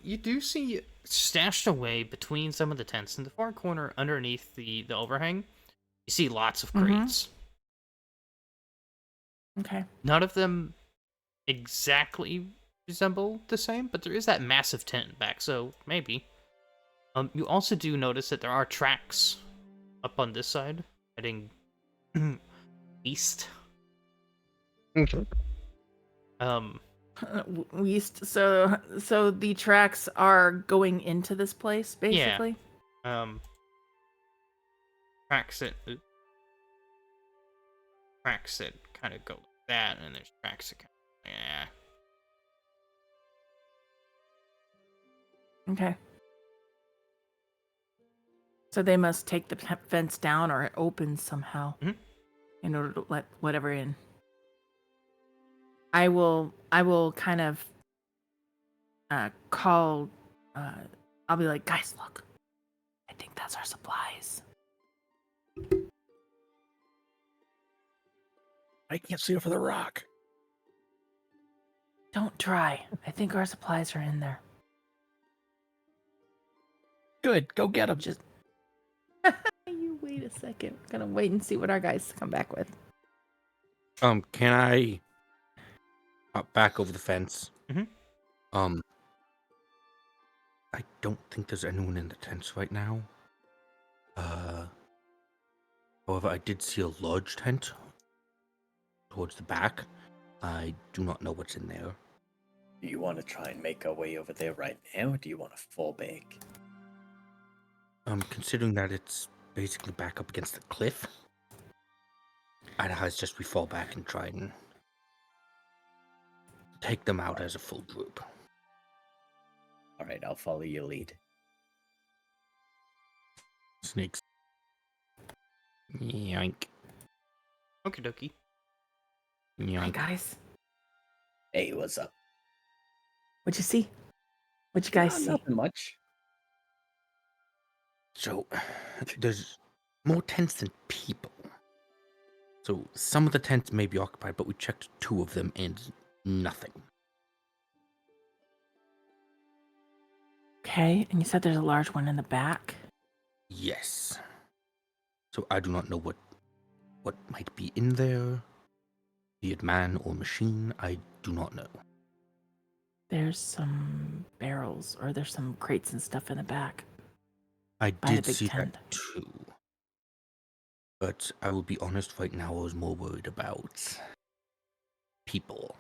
You do see stashed away between some of the tents in the far corner underneath the overhang. You see lots of crates. Okay. None of them exactly resemble the same, but there is that massive tent in back, so maybe. You also do notice that there are tracks up on this side heading east. Okay. East. So the tracks are going into this place, basically. Tracks that kind of go like that, and there's tracks that kind of, Okay. So they must take the fence down, or it opens somehow in order to let whatever in. I will kind of call. I'll be like, guys, look, think that's our supplies. I can't see over the rock. Don't try. I think our supplies are in there. Good, go get him. Just you wait a second. I'm gonna wait and see what our guys come back with. Can I back over the fence? Mhm. I don't think there's anyone in the tents right now. However, I did see a large tent towards the back. I do not know what's in there. Do you want to try and make our way over there right now, or do you want to fall back? Considering that it's basically back up against the cliff, I'd suggest we fall back and try and take them out as a full group. All right, I'll follow your lead. Sneaks. Yoink. Okie dokie. Hey Yoink. guys, Hey, what's up? what'd you see? What'd you guys see? Nothing much. So, there's more tents than people. So, some of the tents may be occupied, but we checked 2 of them and nothing. Okay, and you said there's a large one in the back. Yes. So, I do not know what might be in there, be it man or machine. I do not know. There's some barrels, or there's some crates and stuff in the back. I By the did big see tent. that too. But I will be honest, right now I was more worried about people.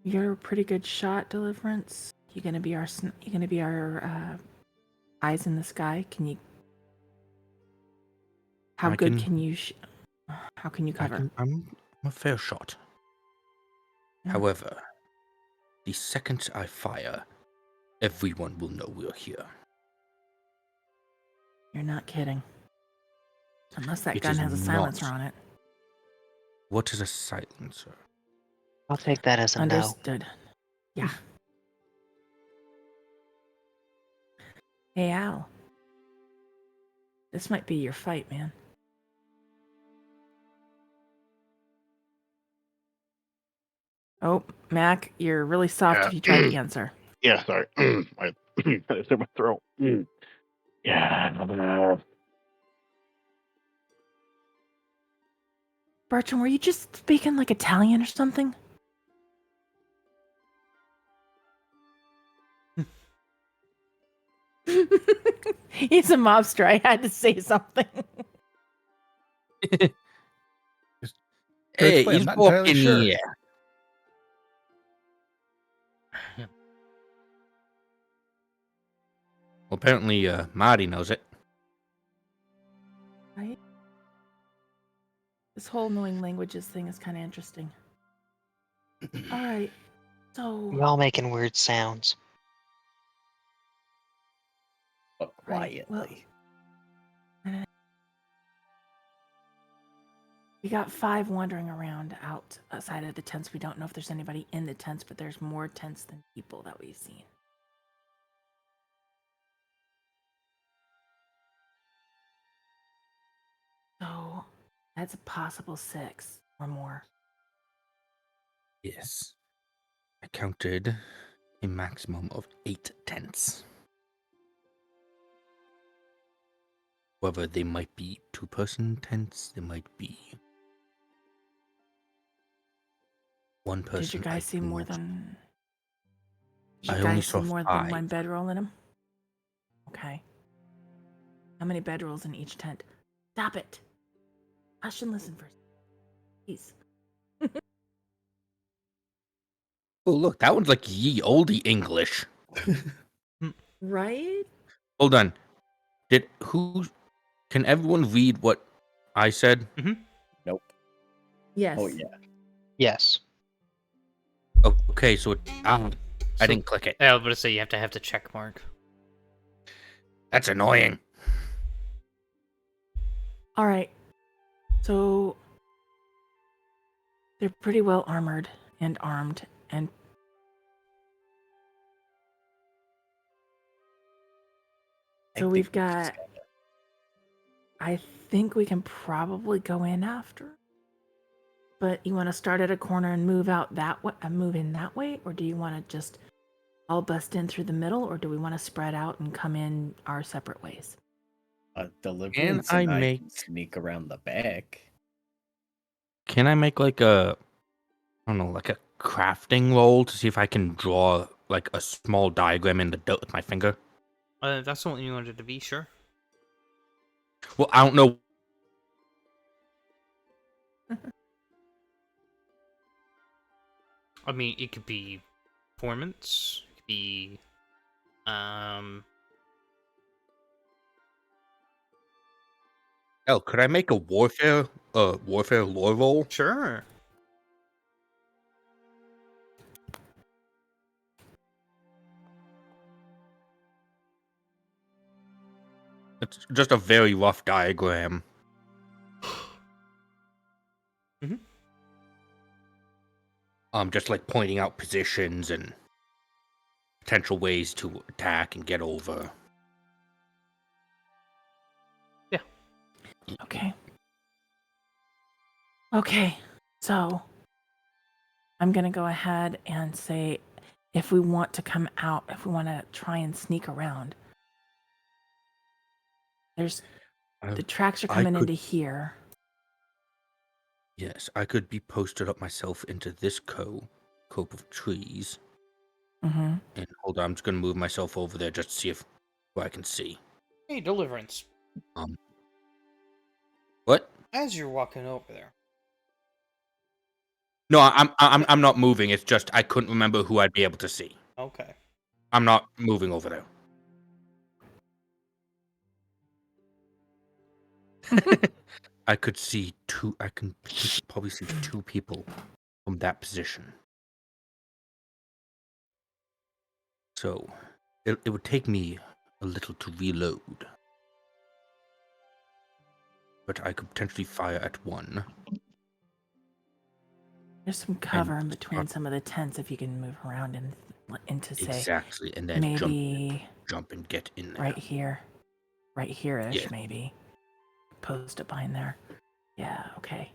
You're a pretty good shot, Deliverance. You gonna be our eyes in the sky? Can you? How I good can- can you? How can you cover? I'm a fair shot. Yeah. However, the second I fire, everyone will know we're here. You're not kidding. Unless that It gun is has a silencer not. on it. What is a silencer? I'll take that as a no. Understood. Yeah. Hey Al. This might be your fight, man. Oh, Mac, you're really soft Yeah. if you try to answer. Yeah, sorry. I it's in my throat. Yeah. Bertram, were you just speaking like Italian or something? He's a mobster. I had to say something. Hey, Truthfully, I'm he's not entirely walking sure. here. Well, apparently, Marty knows it. Right? This whole knowing languages thing is kind of interesting. All right. So, You're all making weird sounds. But Right, quietly. well- we got 5 wandering around outside of the tents. We don't know if there's anybody in the tents, but there's more tents than people that we've seen. So, that's a possible 6 or more. Yes. I counted a maximum of 8 tents. However, they might be 2-person tents, they might be 1 person. Did you guys see more than? Did I you only guys saw see more 5. than one bedroll in them? Okay. How many bedrolls in each tent? Stop it. Hush and listen first. Please. Oh, look, that one's like ye olde English. Right? Hold on. Can everyone read what I said? Nope. Yes. Oh, yeah. Yes. Okay, so I didn't click it. I was going to say you have to have the check mark. That's annoying. All right. So they're pretty well armored and armed and So we've got. I think we can probably go in after. But you want to start at a corner and move out that way, move in that way, or do you want to just all bust in through the middle, or do we want to spread out and come in our separate ways? Deliverance I and I make- can sneak around the back. Can I make like a, I don't know, like a crafting roll to see if I can draw like a small diagram in the dirt with my finger? That's the one you wanted to be, sure. Well, I don't know. I mean, it could be performance. It could be, Oh, could I make a warfare lore roll? sure. It's just a very rough diagram. Mhm. Just like pointing out positions and potential ways to attack and get over. Okay. Okay. So I'm going to go ahead and say if we want to come out, if we want to try and sneak around, there's the tracks are I coming could- into here. Yes, I could be posted up myself into this cope of trees. Mm-hmm. And hold on, I'm just gonna move myself over there just to see if what I can see. Hey, Deliverance. What? As you're walking over there. No, I'm not moving. It's just I couldn't remember who I'd be able to see. Okay. I'm not moving over there. I could see two. I can probably see two people from that position. So it would take me a little to reload, but I could potentially fire at one. There's some cover in between some of the tents if you can move around and into say Exactly, and then maybe jump and get in there. right here-ish, Yeah. maybe. Post it behind there. Yeah, okay.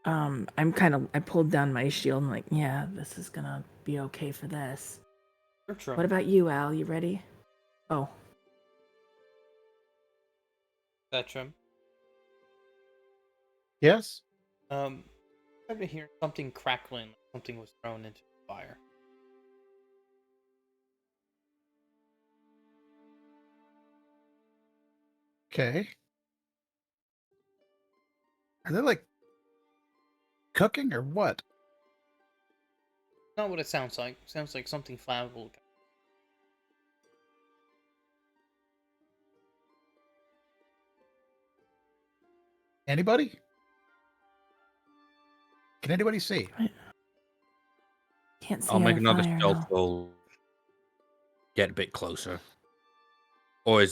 I pulled down my shield and like, yeah, this is gonna be okay for this. What about you, Al? You ready? Oh, Spectrum. Yes. I to hear something crackling, like something was thrown into the fire. Okay. Are they like cooking or what? Not what it sounds like. Sounds like something flammable. Anybody? Can anybody see? can't see I'll make our another fire, stealth no. roll. Get a bit closer. Or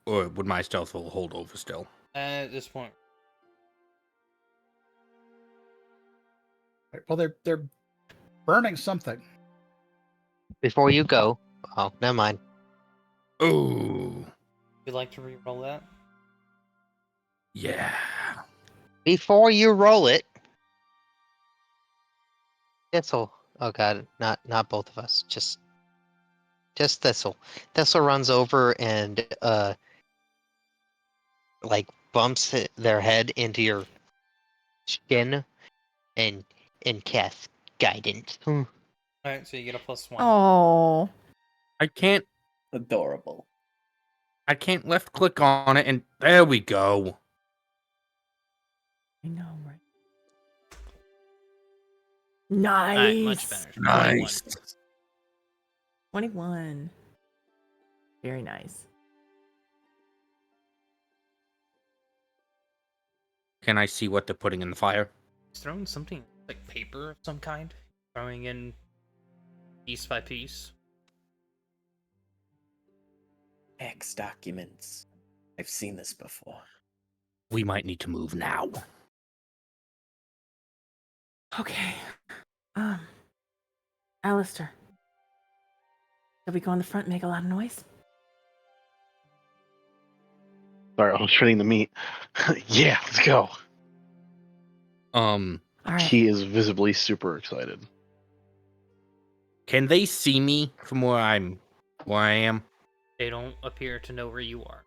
would my stealth roll hold over still? At this point, Well, they're burning something. Before you go, oh, never mind. Oh, you'd like to re-roll that? yeah. Before you roll it, Thistle. Oh god, not both of us. Just Thistle. Thistle runs over and like bumps their head into your skin and casts guidance. Alright, so you get a +1. Oh, I can't Adorable. left click on it, and there we go. I know, right? Alright, Nice. much better. Nice. 21. Very nice. Can I see what they're putting in the fire? He's throwing something like paper of some kind. Throwing in piece by piece. X documents. I've seen this before. We might need to move now. Okay. Alistair. Shall we go in the front and make a lot of noise? Sorry, I was shredding the meat. Yeah, let's go. All right. He is visibly super excited. Can they see me from where I am? They don't appear to know where you are.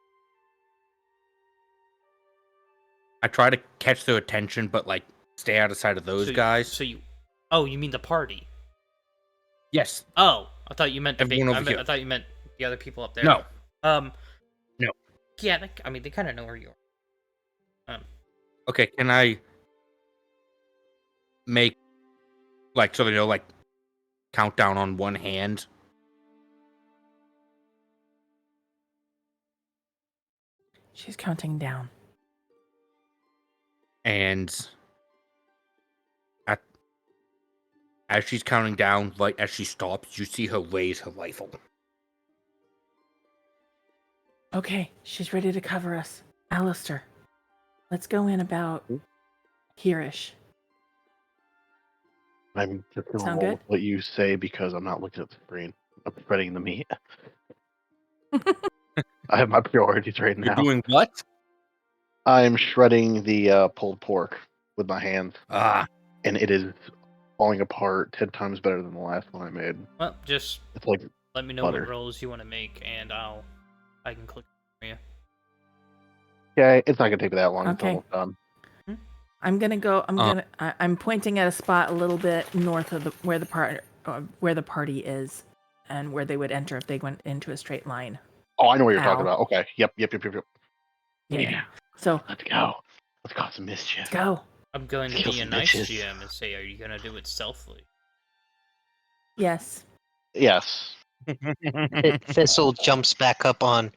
I try to catch their attention, but like stay out of sight of those guys. So you... Oh, you mean the party? Yes. Oh, I thought you meant the Everyone over I here. thought you meant the other people up there. No. No. Yeah, they kind of know where you are. Okay, can I make like so they know like countdown on one hand? She's counting down. And as she's counting down, right as she stops, you see her raise her rifle. Okay, she's ready to cover us. Alistair, let's go in about here-ish. I'm just going to Sound roll good? with what you say because I'm not looking at the screen. I'm shredding the meat. I have my priorities right You're now. doing what? I'm shredding the pulled pork with my hands, Ah, and it is falling apart 10 times better than the last one I made. Well, just It's like let me know butter. what rolls you want to make, and I can click for you. Okay, it's not gonna take me that long. It's Okay. almost done. I'm gonna go. I'm pointing at a spot a little bit north of where the party is, and where they would enter if they went into a straight line. Oh, I know what you're talking Ow. about. Okay. Yep. Yeah. So Let's go. Let's cause some mischief. let's go. I'm going to Kill be a some nice bitches. GM and say, are you going to do it stealthily? Yes. Yes. Thistle jumps back up on,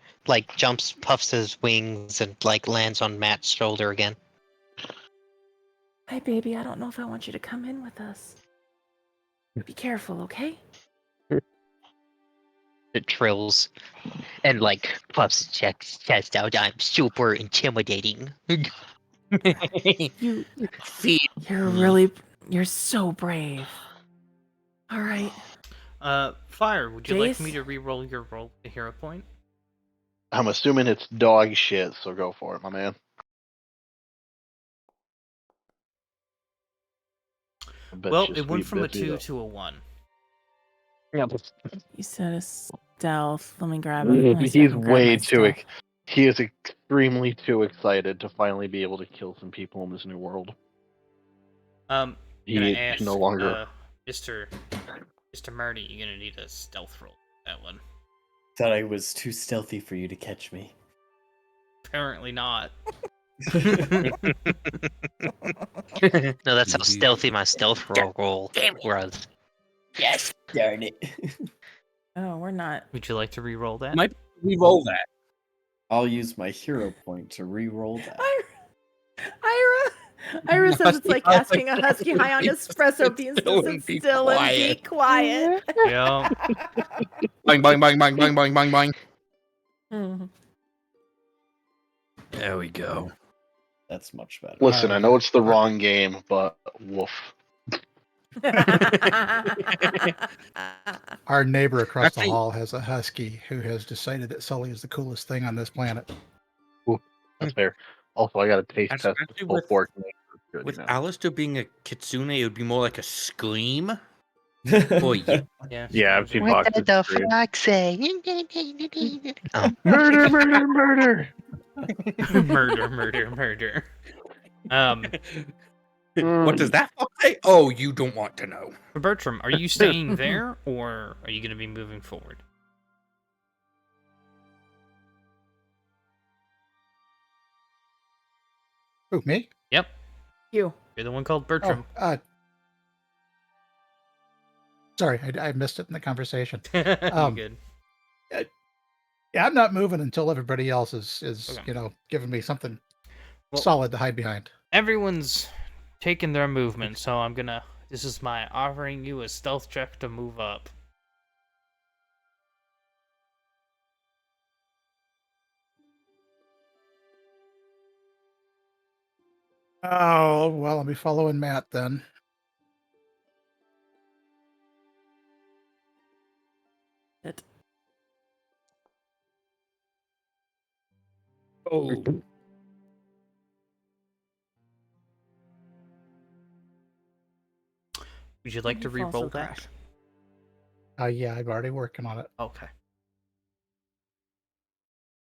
puffs his wings and, lands on Matt's shoulder again. Hi, baby. I don't know if I want you to come in with us. Be careful, okay? It trills and, puffs his chest out. I'm super intimidating. You, feed you're you're so brave. All right. Fire, would you like me Jace? to re-roll your roll to hero point? I'm assuming it's dog shit, so go for it, my man. I bet Well, you it went sweet from a Biffy 2 though. to a 1. You said a stealth. Let me grab it. Let me see if I He's can grab my way too. stealth. He is extremely too excited to finally be able to kill some people in this new world. I'm He gonna can ask, no longer. Mr. Marty, you're gonna need a stealth roll for that one. Thought I was too stealthy for you to catch me. Apparently not. No, that's how stealthy my stealth roll was. Yes, darn it. Oh, we're not. Would you like to re-roll that? Might re-roll that. I'll use my hero point to re-roll that. Ira says it's like asking a husky high on espresso beans to sit still and be quiet. Yeah. Bang, bang, bang, bang, bang, bang, bang, bang. Mhm. There we go. That's much better. Listen, I know it's the wrong game, but woof. Our neighbor across the Actually- hall has a husky who has decided that Sully is the coolest thing on this planet. That's fair. Also, I got a taste test Especially with pulled with- pork. With Now. Alistair being a kitsune, it would be more like a scream. Oh, yeah. Yeah. Yeah, I've seen What boxes. did the Scream. fuck say? Oh. Murder, murder, murder. Murder. What does that fuck say? Oh, you don't want to know. Bertram, are you staying there, or are you going to be moving forward? Who, me? Yep. You. You're the one called Bertram. Sorry, I missed it in the conversation. You Um, good. Yeah, I'm not moving until everybody else is Okay. giving me something Well- solid to hide behind. Everyone's taking their movement, so I'm gonna... This is my offering you a stealth check to move up. Oh, well, I'll be following Matt then. It. Oh. Would you like to You fall so re-roll that? crash. Yeah, I'm already working on it. Okay.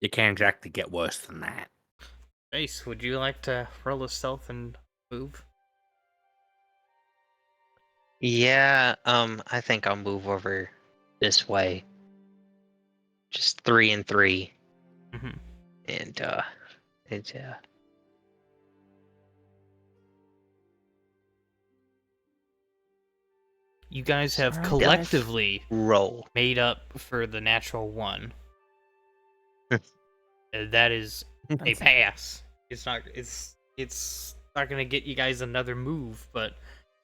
You can't exactly get worse than that. Ace, would you like to roll a stealth and move? Yeah, I think I'll move over this way. Just 3 and 3. Mm-hmm. And You guys have Alright, guys. collectively roll. made up for the natural one. That is a That's- pass. It's not gonna get you guys another move, but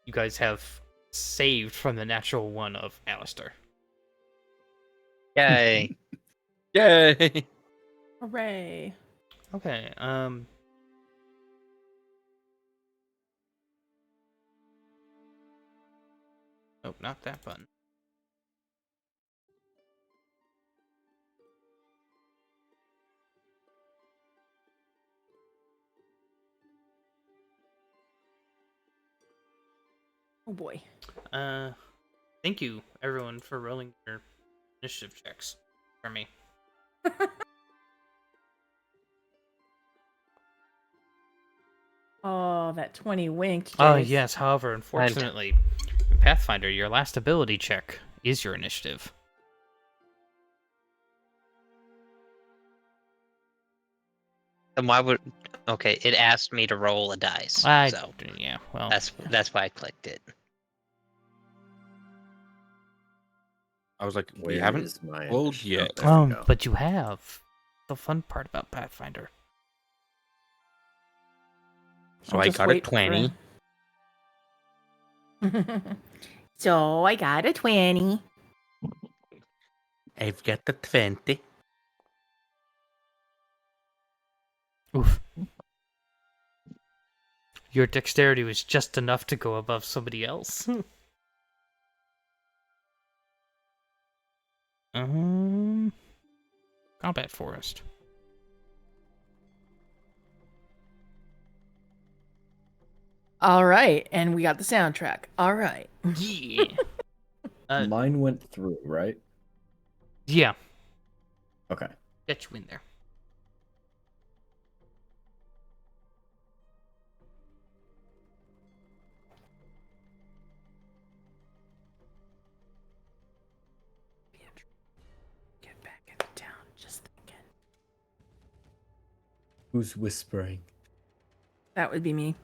you guys have saved from the natural one of Alistair. Yay. Yay! Hooray. Okay, Nope, not that button. Oh boy. Thank you everyone for rolling your initiative checks for me. Oh, that 20 winked. Oh Jace. yes, however, unfortunately, in Pathfinder, your last ability check is your initiative. And why would? Okay, it asked me to roll a dice. So Yeah, well, that's why I clicked it. I was like, we Where haven't is my rolled initiative? yet. There we go. but you have the fun part about Pathfinder. So I'll I just got a wait for 20. So I got a 20. I've got the 20. Oof. Your dexterity was just enough to go above somebody else. Combat Forest. All right, and we got the soundtrack. All right. Yeah. Mine went through, right? Yeah. Okay. Get you in there. Get back into town. Just thinking. Who's whispering? That would be me.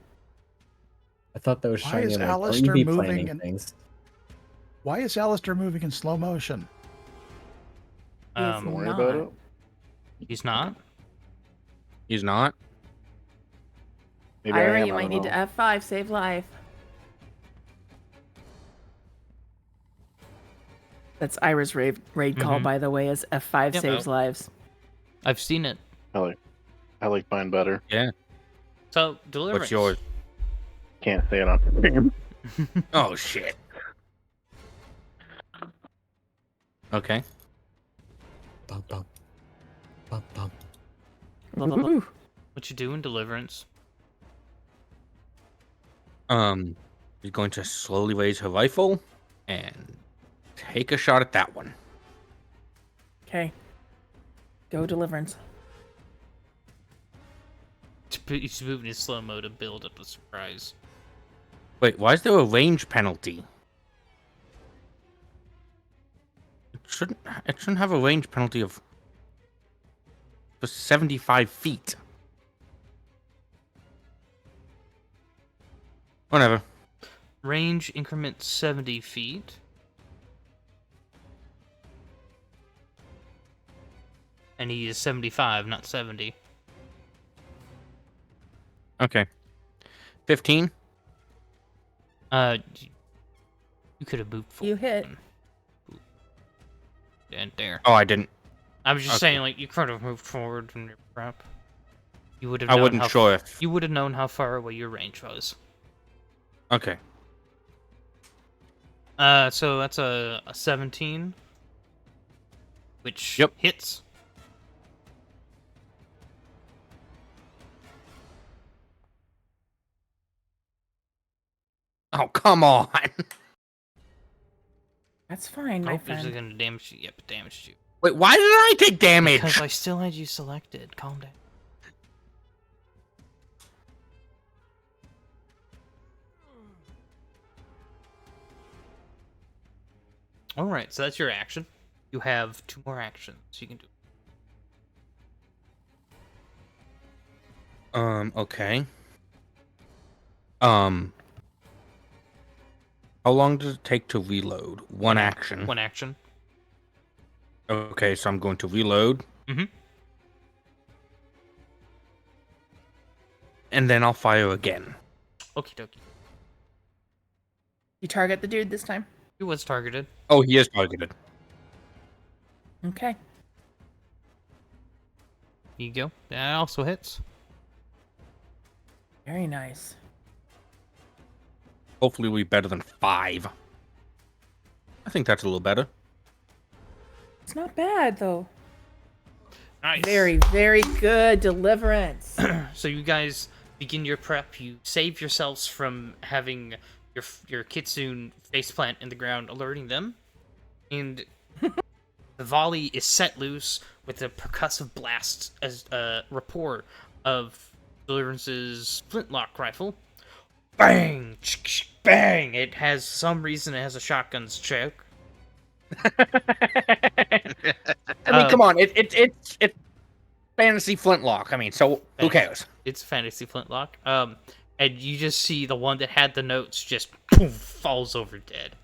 I thought that was Why shiny. is Like, don't you Alistair be moving planning and- things? Why is Alistair moving in slow motion? Don't He's worry about not. it. He's not? He's not? Maybe I Ira, am. you I might don't need to know. F5, save life. That's Ira's raid call, Mhm. by the way, is F5 Yep. saves lives. I've seen it. I like mine better. So, Deliverance. What's yours? Can't say it on. Oh, shit. Okay. Bum, bum. Bum, bum. Ooh. What you do in Deliverance? He's going to slowly raise her rifle and take a shot at that one. Okay. Go Deliverance. He's moving in slow mo to build up a surprise. Wait, why is there a range penalty? It shouldn't have a range penalty of for 75 feet. Whatever. Range increment 70 feet. And he is 75, not 70. Okay. 15? You could have moved forward. You hit. And there. Oh, I didn't. I was just Okay. saying, like, you could have moved forward from your prep. You would have. I known wasn't how sure if... You would have known how far away your range was. Okay. So that's a 17, which Yep. hits. Oh, come on. That's fine, my Nope, this is friend. gonna damage you. Yep, it damaged you. Wait, why did I take damage? Because I still had you selected. Calm down. Alright, so that's your action. You have 2 more actions you can do. Okay. How long does it take to reload? One action. 1 action. Okay, so I'm going to reload. Mm-hmm. And then I'll fire again. Okie dokie. You target the dude this time? He was targeted. Oh, he is targeted. Okay. Here you go. That also hits. Very nice. Hopefully we'll be better than 5. I think that's a little better. It's not bad, though. Nice. Very, very good deliverance. So you guys begin your prep. You save yourselves from having your kitsune faceplant in the ground, alerting them. And the volley is set loose with a percussive blast as a report of Deliverance's flintlock rifle. Bang! Bang! It has some reason it has a shotgun's choke. I mean, come on, it's fantasy flintlock. I mean, so who cares? It's fantasy flintlock. And you just see the one that had the notes just poof, falls over dead.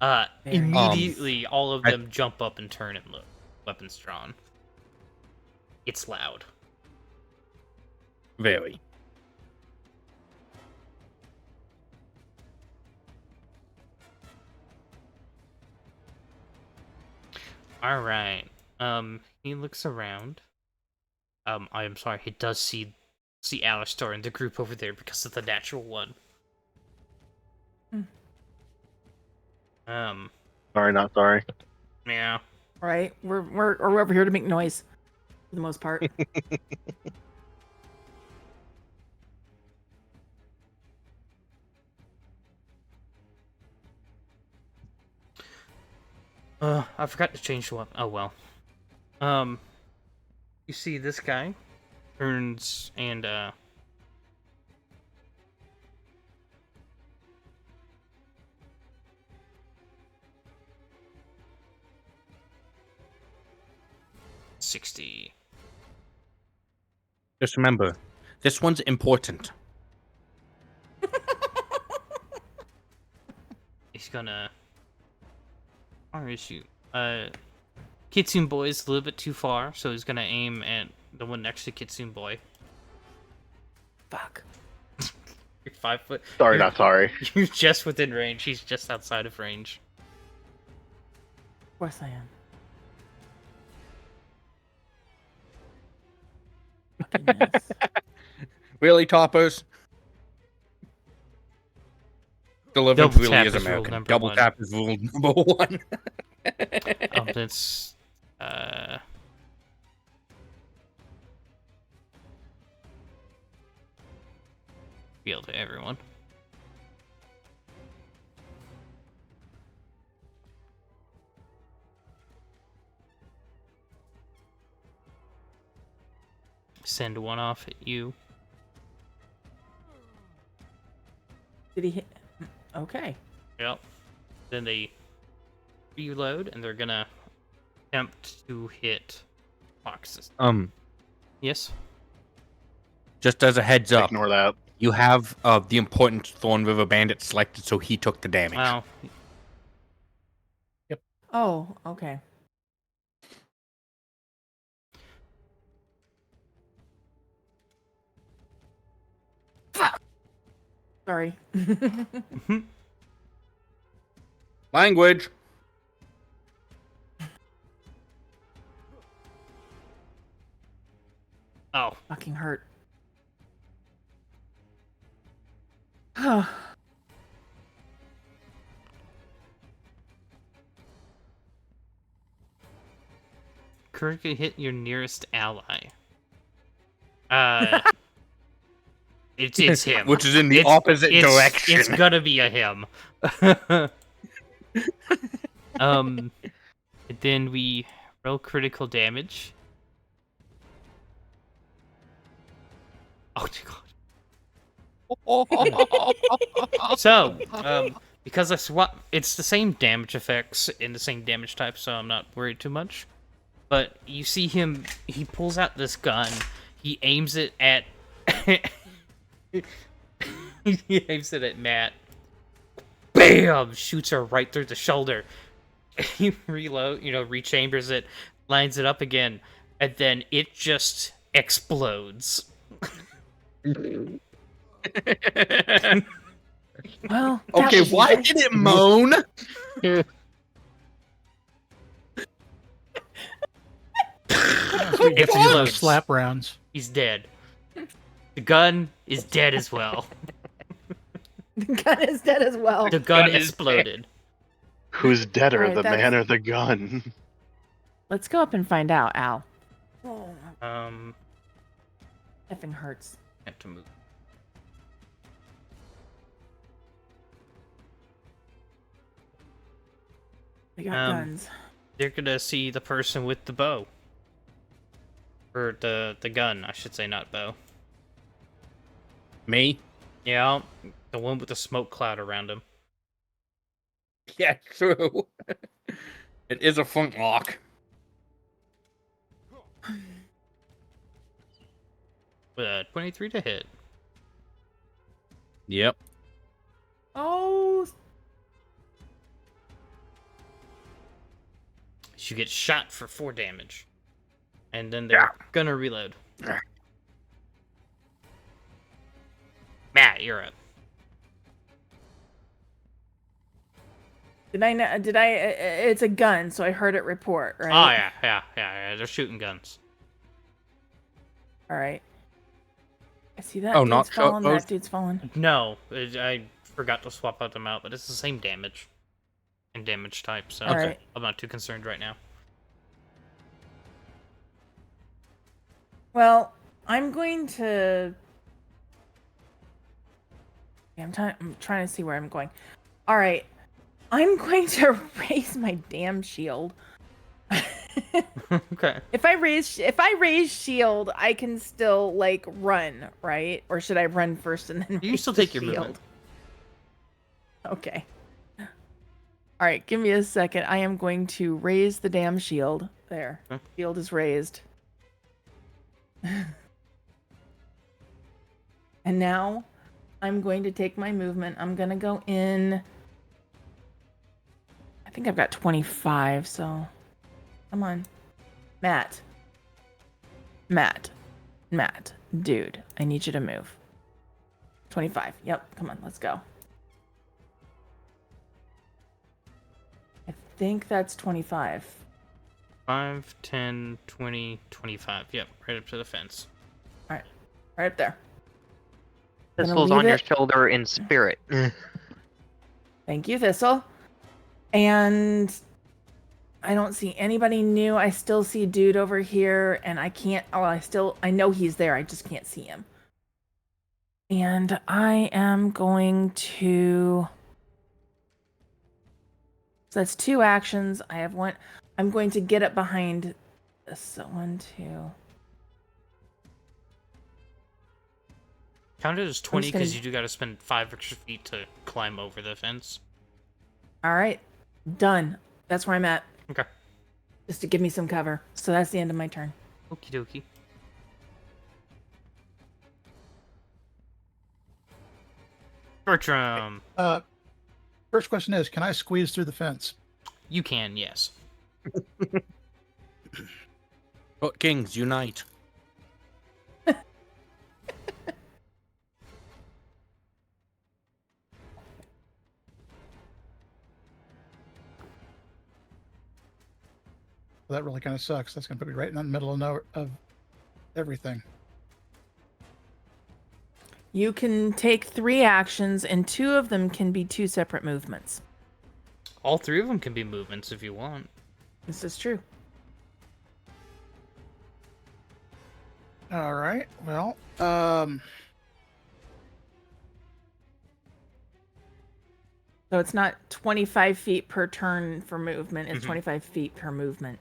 Very Immediately, all of them jump up and turn and look. Weapons drawn. It's loud. Very. All right. He looks around. I am sorry. He does see Alistar in the group over there because of the natural one. Sorry, not sorry. Yeah. Right? We're over here to make noise, for the most part. I forgot to change the weapon. Oh well. You see this guy turns and $60. Just remember, this one's important. He's gonna. Or is you? Kitsune Boy's a little bit too far, so he's gonna aim at the one next to Kitsune Boy. Fuck. You're 5 foot. Sorry, you're- not sorry. You're just within range. He's just outside of range. Of course I am. Fucking yes. Really, toppers? Deliverance Double really tap is is rule American. number Double 1. tap is rule number 1. That's appeal to everyone. Send one off at you. Did he hit? Okay. Yep. Then they reload, and they're gonna attempt to hit boxes. Yes. Just as a heads up, Ignore that. you have the important Thorn River Bandit selected, so he took the damage. Wow. Oh, okay. Fuck. Sorry. Language. Oh. Fucking hurt. Oh. Critically hit your nearest ally. It's him. Which is in the opposite direction. It's gonna be a him. And then we roll critical damage. Oh god. So, because I swap, it's the same damage effects in the same damage type, so I'm not worried too much. But you see him, he pulls out this gun, he aims it at he aims it at Matt. Bam! Shoots her right through the shoulder. He rechambers it, lines it up again, and then it just explodes. Well, Okay, why did it moan? Explodes. Slap rounds. He's dead. The gun is dead as well. The gun is dead as well. The gun exploded. Who's deader, Alright, the that's- man or the gun? Let's go up and find out, Al. Effing hurts. Have to move. We got guns. They're gonna see the person with the bow. Or the gun, I should say, not bow. Me? Yeah, the one with the smoke cloud around him. Yeah, true. It is a flintlock. With a 23 to hit. Yep. Oh, You get shot for 4 damage. And then they're gonna reload. Matt, you're up. did I? It's a gun, so I heard it report, right? Oh, yeah. They're shooting guns. All right. I see that. Oh, dude's not falling. both? That dude's falling. No, I forgot to swap out them out, but it's the same damage. And damage type, so Alright. I'm not too concerned right now. Well, I'm going to. I'm trying to see where I'm going. All right, I'm going to raise my damn shield. Okay. If I raise shield, I can still like run, right? Or should I run first and then? You can raise still the take your shield? movement. Okay. All right, give me a second. I am going to raise the damn shield. There, Okay. shield is raised. And now I'm going to take my movement. I'm going to go in. I think I've got 25, so come on. Matt. Dude, I need you to move. 25. Yep, come on, let's go. I think that's 25. 5, 10, 20, 25. Yep, right up to the fence. Right up there. Thistle's leave on your it. shoulder in spirit. Thank you, Thistle. And I don't see anybody new. I still see dude over here, and I can't. Oh, I know he's there. I just can't see him. And I am going to. So that's 2 actions. I have 1. I'm going to get up behind this. So 1, 2. Count it as 20 just gonna- because you do got to spend 5 extra feet to climb over the fence. All right, done. That's where I'm at. Okay. Just to give me some cover. So that's the end of my turn. Okie dokie. Bertram, First question is, can I squeeze through the fence? you can, yes. But kings unite. Well, that really kind of sucks. That's going to put me right in the middle of everything. You can take 3 actions, and 2 of them can be 2 separate movements. All 3 of them can be movements if you want. This is true. All right. Well, So it's not 25 feet per turn for movement. It's Mhm. 25 feet per movement.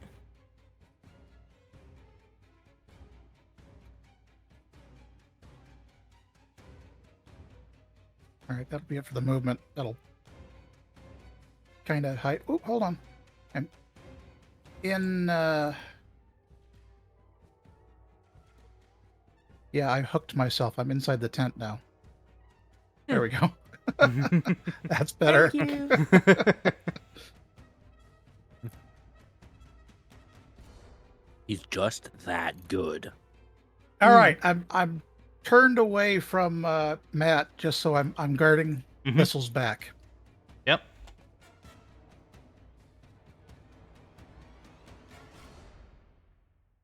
All right, that'll be it for the movement. That'll kind of hide. Oh, hold on. I'm in. Yeah, I hooked myself. I'm inside the tent now. There we go. That's better. Thank you. He's just that good. All right, I'm turned away from Matt just so I'm guarding Mhm. missiles back. Yep.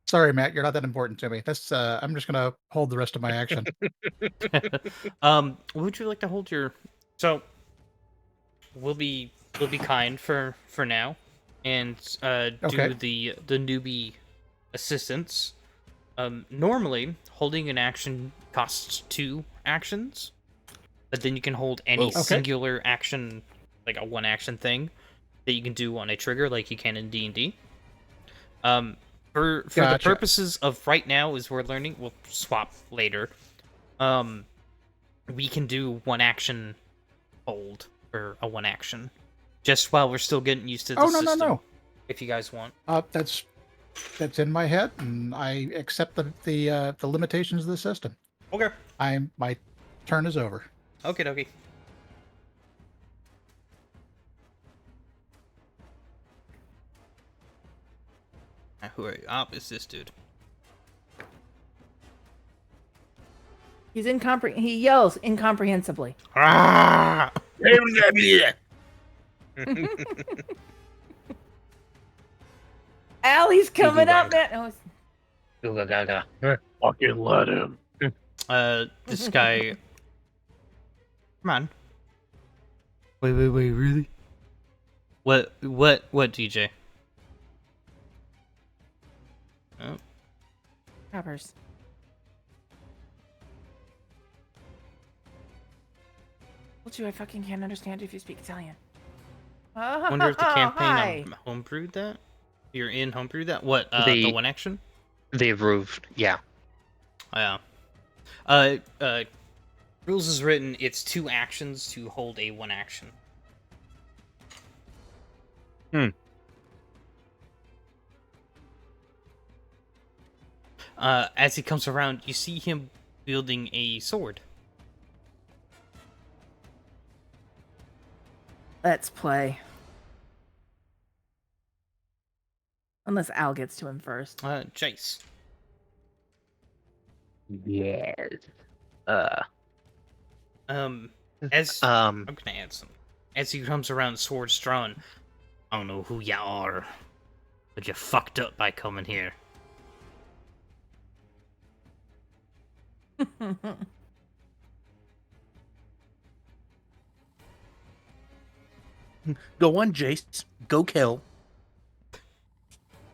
Sorry, Matt, you're not that important to me. That's I'm just gonna hold the rest of my action. What would you like to hold your? So, we'll be kind for now, and Okay. do the newbie assistance. Normally, holding an action costs 2 actions, but then you can hold any Whoa. Okay. singular action, like a 1 action thing, that you can do on a trigger, like you can in D&D. For the Gotcha. purposes of right now, as we're learning, we'll swap later. We can do 1 action hold or a 1 action, just while we're still getting used to the Oh no system. no If you guys want. no. That's in my head, and I accept the limitations of the system. Okay. My turn is over. Okay. Who are you? Oh, it's this dude. He yells incomprehensibly. Ah! Allie's coming up, man. Oh, Fucking let him. This guy. Come on. Wait, really? What, DJ? Oh, Covers. Told you I fucking can't understand if you speak Italian. wonder if the Hi. campaign homebrewed that? You're in homebrewed that? What, the The- 1 action? The roof, yeah. Yeah. Rules is written, it's 2 actions to hold a 1 action. As he comes around, you see him wielding a sword. Let's play. Unless Al gets to him first. Jace. Yes. As Um, I'm gonna add some. As he comes around, swords drawn. I don't know who ya are, but you fucked up by coming here. Go on, Jace. Go kill.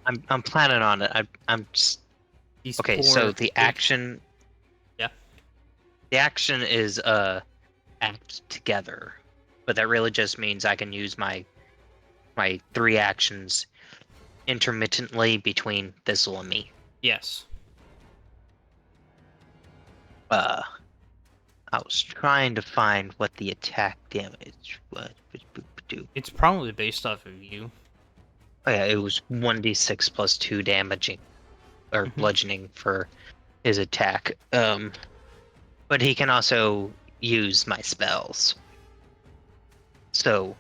I'm planning on it. I'm just These okay. So poor the big- action. Yeah. The action is act together, but that really just means I can use my 3 actions intermittently between Thistle and me. Yes. I was trying to find what the attack damage was. It's probably based off of you. Oh yeah, it was 1d6 plus 2 damaging or Mhm. bludgeoning for his attack. But he can also use my spells. So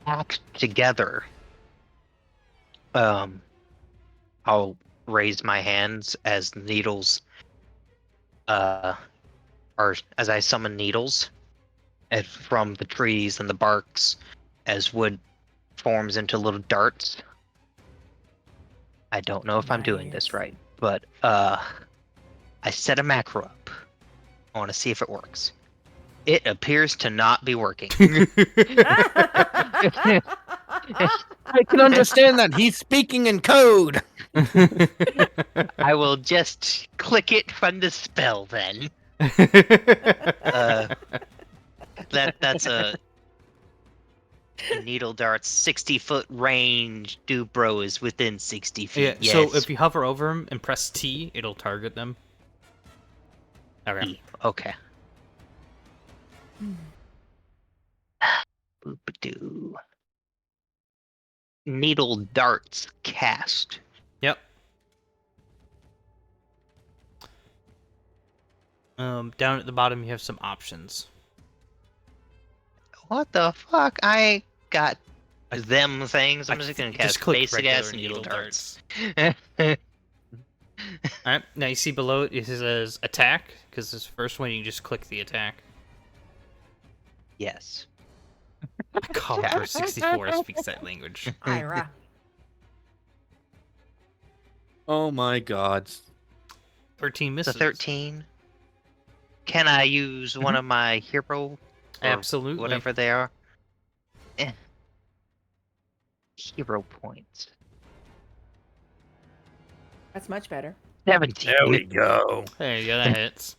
act together. I'll raise my hands as needles or as I summon needles from the trees and the barks as wood forms into little darts. I don't know if I'm doing this Nice. right, but I set a macro up. I want to see if it works. It appears to not be working. I can understand that. He's speaking in code. I will just click it from the spell then. That's a Needle darts, 60-foot range. Dubro is within 60 feet. Yeah. Yes. So if you hover over them and press T, it'll target them. Okay. Okay. Boop-a-doo. Needle darts cast. Yep. Down at the bottom, you have some options. What the fuck? I got them things. I'm I just gonna think you cast click basic regular ass needle darts. All right. Now you see below it says attack, because this first one you just click the attack. Yes. Caliber 64 speaks that language. Ira. Oh my god. 13 misses. The 13. Can I use one of my hero? or Absolutely. Whatever they are. Hero points. That's much better. 17. There we go. There you go. That hits.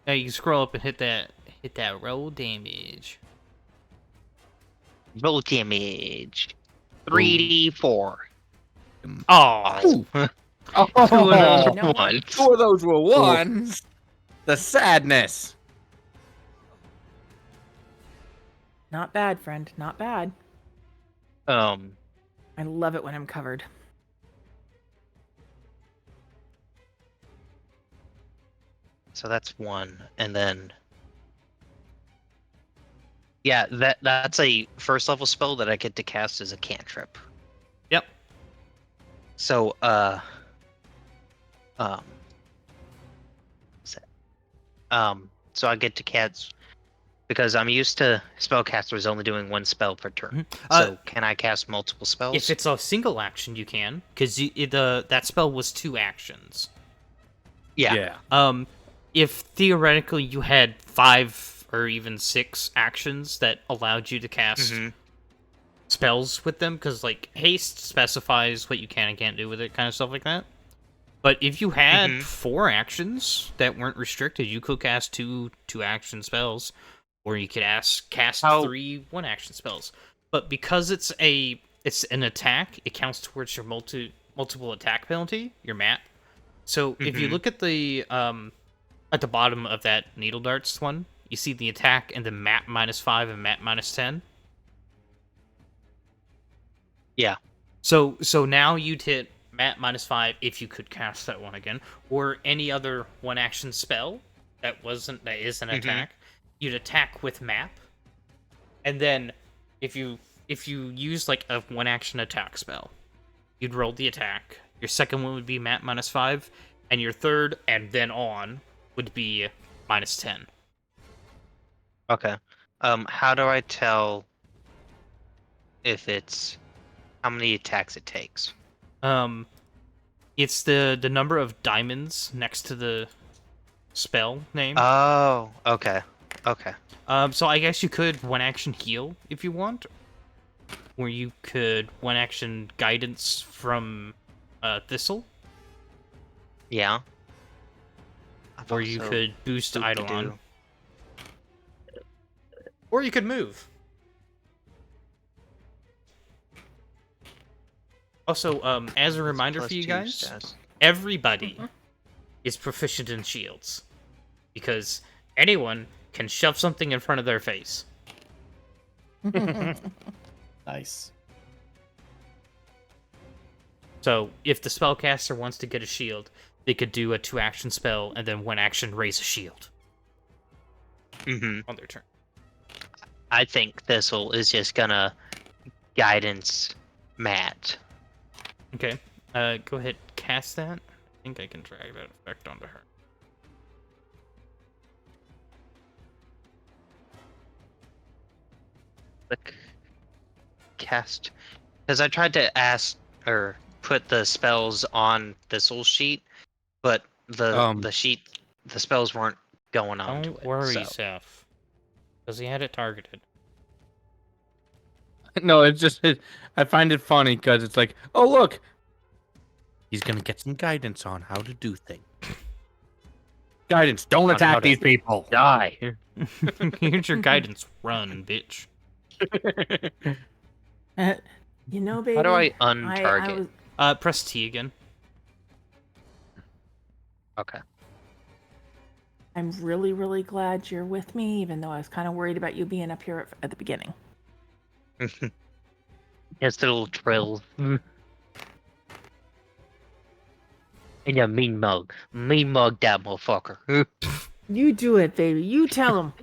Now you can scroll up and hit that roll damage. Roll damage. 3d4. Oh. Oh, Two of those You know are what? ones. 2 of those were ones. The sadness. Not bad, friend. Not bad. I love it when I'm covered. So that's one, and then yeah, that's a first level spell that I get to cast as a cantrip. Yep. So so I get to cast because I'm used to spellcasters only doing one spell per turn. So can I cast multiple spells? If it's a single action, you can, because that spell was 2 actions. yeah. If theoretically you had 5 or even 6 actions that allowed you to cast spells with them, because like haste specifies what you can and can't do with it, kind of stuff like that. But if you had 4 actions that weren't restricted, you could cast 2 action spells, or you could cast 3 1-action spells. But because it's an attack, it counts towards your multiple attack penalty, your MAP. So if you look at the bottom of that needle darts one, you see the attack and the MAP -5 and MAP -10. Yeah. So now you'd hit MAP -5 if you could cast that one again, or any other 1-action spell that is an attack. You'd attack with MAP, and then if you use like a 1-action attack spell, you'd roll the attack. Your second one would be MAP -5, and your third and then on would be -10. Okay. How do I tell if it's how many attacks it takes? It's the number of diamonds next to the spell name. Oh, okay. Okay. So I guess you could 1-action heal if you want, or you could 1-action guidance from Thistle, Yeah. or you could boost Eidolon, or you could move. Also, as a reminder for you guys, everybody is proficient in shields, because anyone can shove something in front of their face. Nice. So if the spellcaster wants to get a shield, they could do a 2-action spell and then 1-action raise a shield on their turn. I think Thistle is just gonna guidance Matt. Okay, go ahead, cast that. I think I can drag that effect onto her. Click. Cast. Because I tried to ask or put the spells on Thistle sheet, but the spells weren't going on. Don't worry, so. Seth, because he had it targeted. No, it's just I find it funny because it's like, oh look, he's gonna get some guidance on how to do things. Guidance, don't On how attack to these people. Die. Here's your guidance. Run, bitch. You know, baby. How do I I untarget? was Press T again. Okay. I'm really, really glad you're with me, even though I was kind of worried about you being up here at the beginning. Just the little trills. And a mean mug. Mean mug that motherfucker. You do it, baby. You tell him.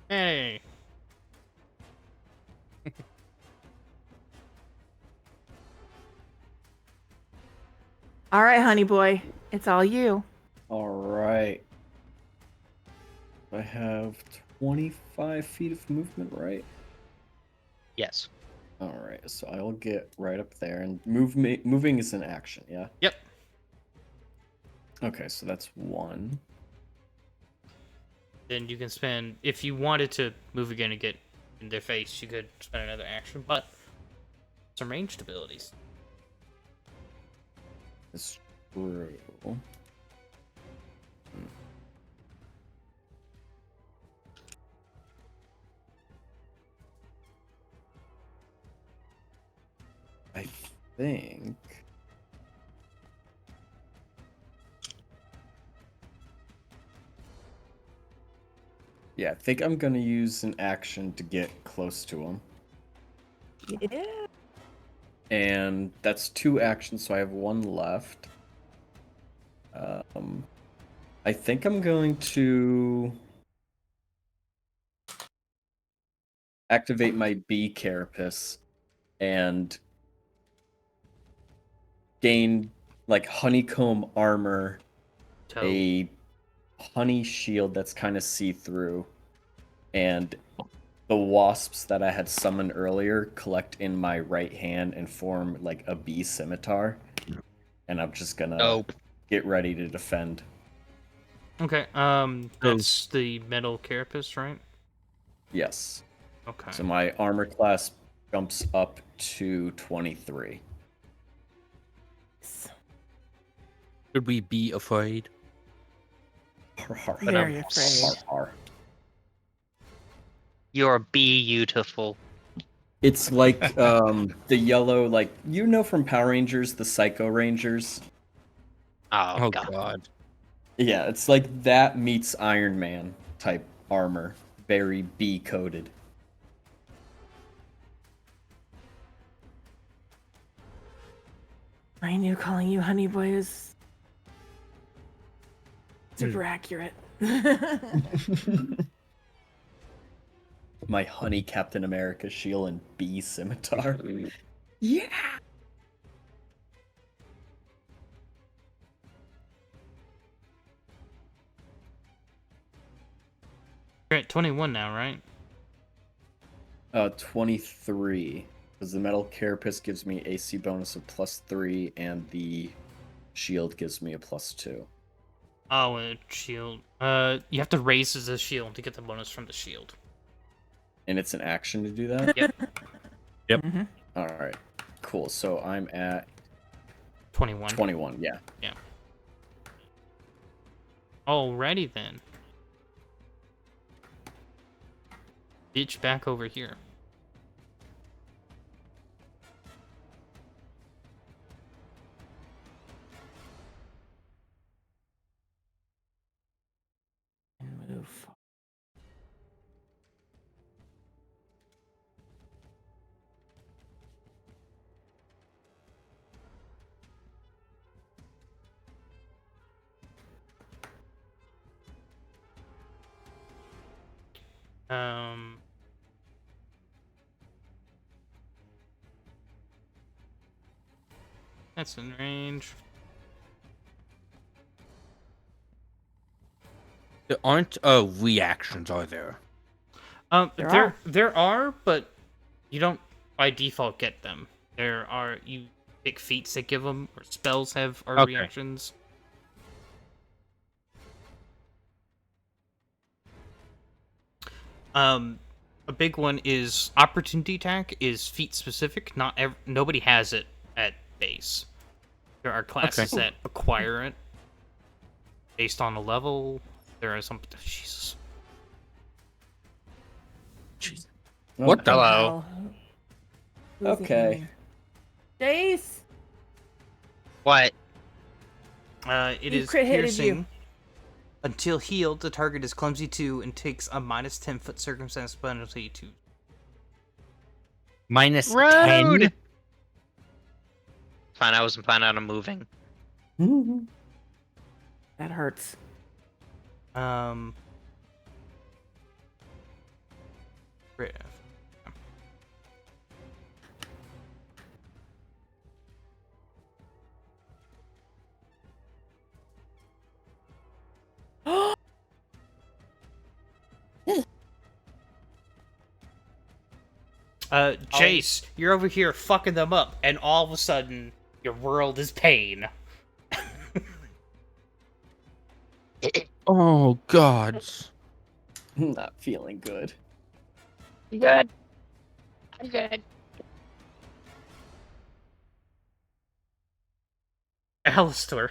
Hey. All right, honey boy. It's all you. All right. I have 25 feet of movement, right? Yes. All right, so I'll get right up there, and moving is an action, yeah? Yep. Okay, so that's 1. Then you can spend, if you wanted to move again and get in their face, you could spend another action, but some ranged abilities. It's true. I think. Yeah, I think I'm gonna use an action to get close to him. Yeah. And that's 2 actions, so I have 1 left. I think I'm going to activate my bee carapace and gain like honeycomb armor, Toe. a honey shield that's kind of see-through, and the wasps that I had summoned earlier collect in my right hand and form like a bee scimitar. And I'm just gonna get ready to defend. Okay, that's the metal carapace, right? Yes. Okay. So my armor class jumps up to 23. Should we be afraid? Very afraid. You're beautiful. It's like the yellow, like, you know from Power Rangers, the Psycho Rangers? Oh, Oh God. god. Yeah, it's like that meets Iron Man type armor. Very B-coded. I knew calling you honey boy was super accurate. My honey Captain America shield and bee scimitar. Yeah! You're at 21 now, right? 23. Because the metal carapace gives me AC bonus of +3, and the shield gives me a +2. Oh, and a shield. You have to raise the shield to get the bonus from the shield. And it's an action to do that? Yep. Yep. Mhm. Alright. Cool. So I'm at 21. 21, yeah. Yeah. Alrighty then. Bitch, back over here. Move. That's in range. There aren't reactions, are there? There are, but you don't by default get them. There are, you pick feats that give them, or spells have are Okay. reactions. A big one is opportunity attack is feat specific. Nobody has it at base. There are classes that acquire it. based on a level. There are some. Jesus. Jeez. Oh, What the? Hello. Who's Okay. aiming? Jace. What? It He is crit hitted you. piercing. Until healed, the target is clumsy 2 and takes a minus 10-foot circumstance penalty to. Minus Road! 10? Fine, I wasn't planning on moving. That hurts. Crit. Jace, you're over here fucking them up, and all of a sudden, your world is pain. Oh, God. Not feeling good. You good? I'm good. Alistair,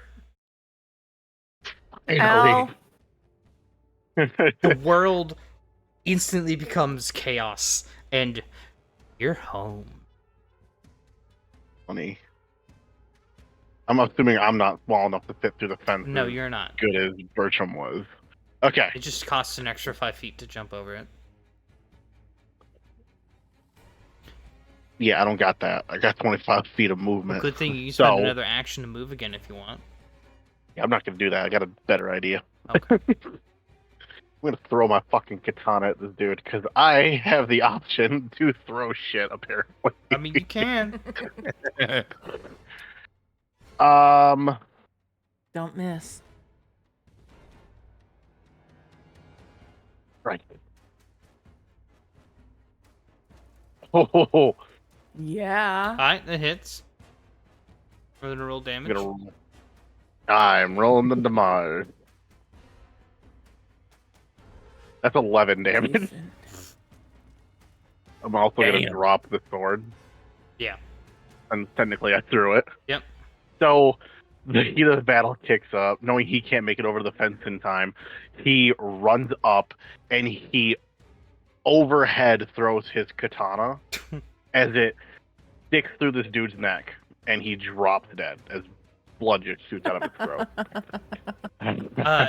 Al. the world instantly becomes chaos, and you're home. Funny. I'm assuming I'm not small enough to fit through the fence. No, as you're not. good as Bertram was. Okay. It just costs an extra 5 feet to jump over it. Yeah, I don't got that. I got 25 feet of movement. Good thing you can spend So- another action to move again if you want. Yeah, I'm not gonna do that. I got a better idea. Okay. I'm gonna throw my fucking katana at this dude because I have the option to throw shit. Apparently. I mean, you can. Don't miss. Right. Oh, Yeah. Alright, that hits. We're gonna roll damage. I'm rolling the damage. That's 11 damage. Decent. I'm also gonna Damn. drop the sword. Yeah. And technically, I threw it. Yep. So the heat of the battle kicks up. Knowing he can't make it over the fence in time, he runs up and he overhead throws his katana as it sticks through this dude's neck, and he drops dead as blood just shoots out of his throat.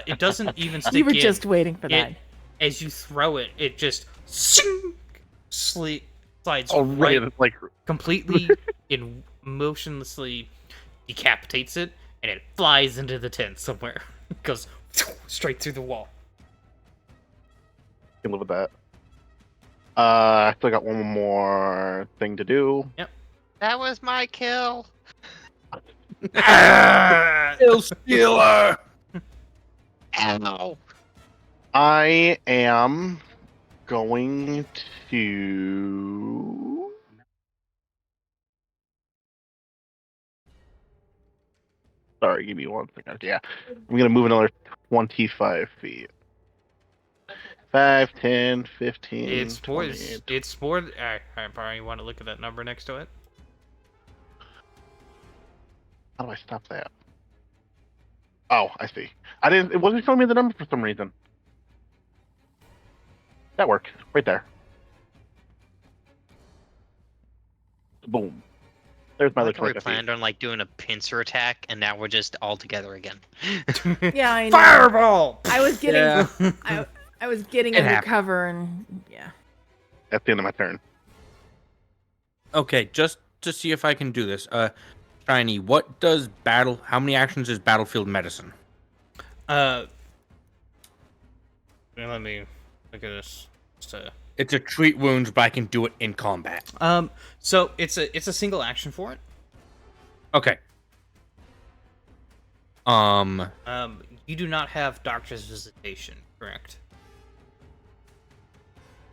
It doesn't even stick You were in. just waiting for that. As you throw it, it just slides Oh, right, right. Like, completely and motionlessly decapitates it, and it flies into the tent somewhere. It goes straight through the wall. can live with that. I still got one more thing to do. That was my kill. Kill stealer! Ow. I am going to. Sorry, give me 1 second. Yeah, I'm gonna move another 25 feet. 5, 10, 15. It's more. 20. It's more. I probably want to look at that number next to it. How do I stop that? Oh, I see. I didn't. It wasn't showing me the number for some reason. That works. Right there. Boom. There's my I other like how we 25 feet. planned on like doing a pincer attack, and now we're just all together again. Yeah, I know. Fireball. I was getting Yeah. I was getting It under happens. cover and yeah. That's the end of my turn. Okay, just to see if I can do this. Shiny, what does how many actions is battlefield medicine? Let me look at this. Just, It's a treat wounds, but I can do it in combat. so it's a single action for it. Okay. You do not have doctor's visitation, correct?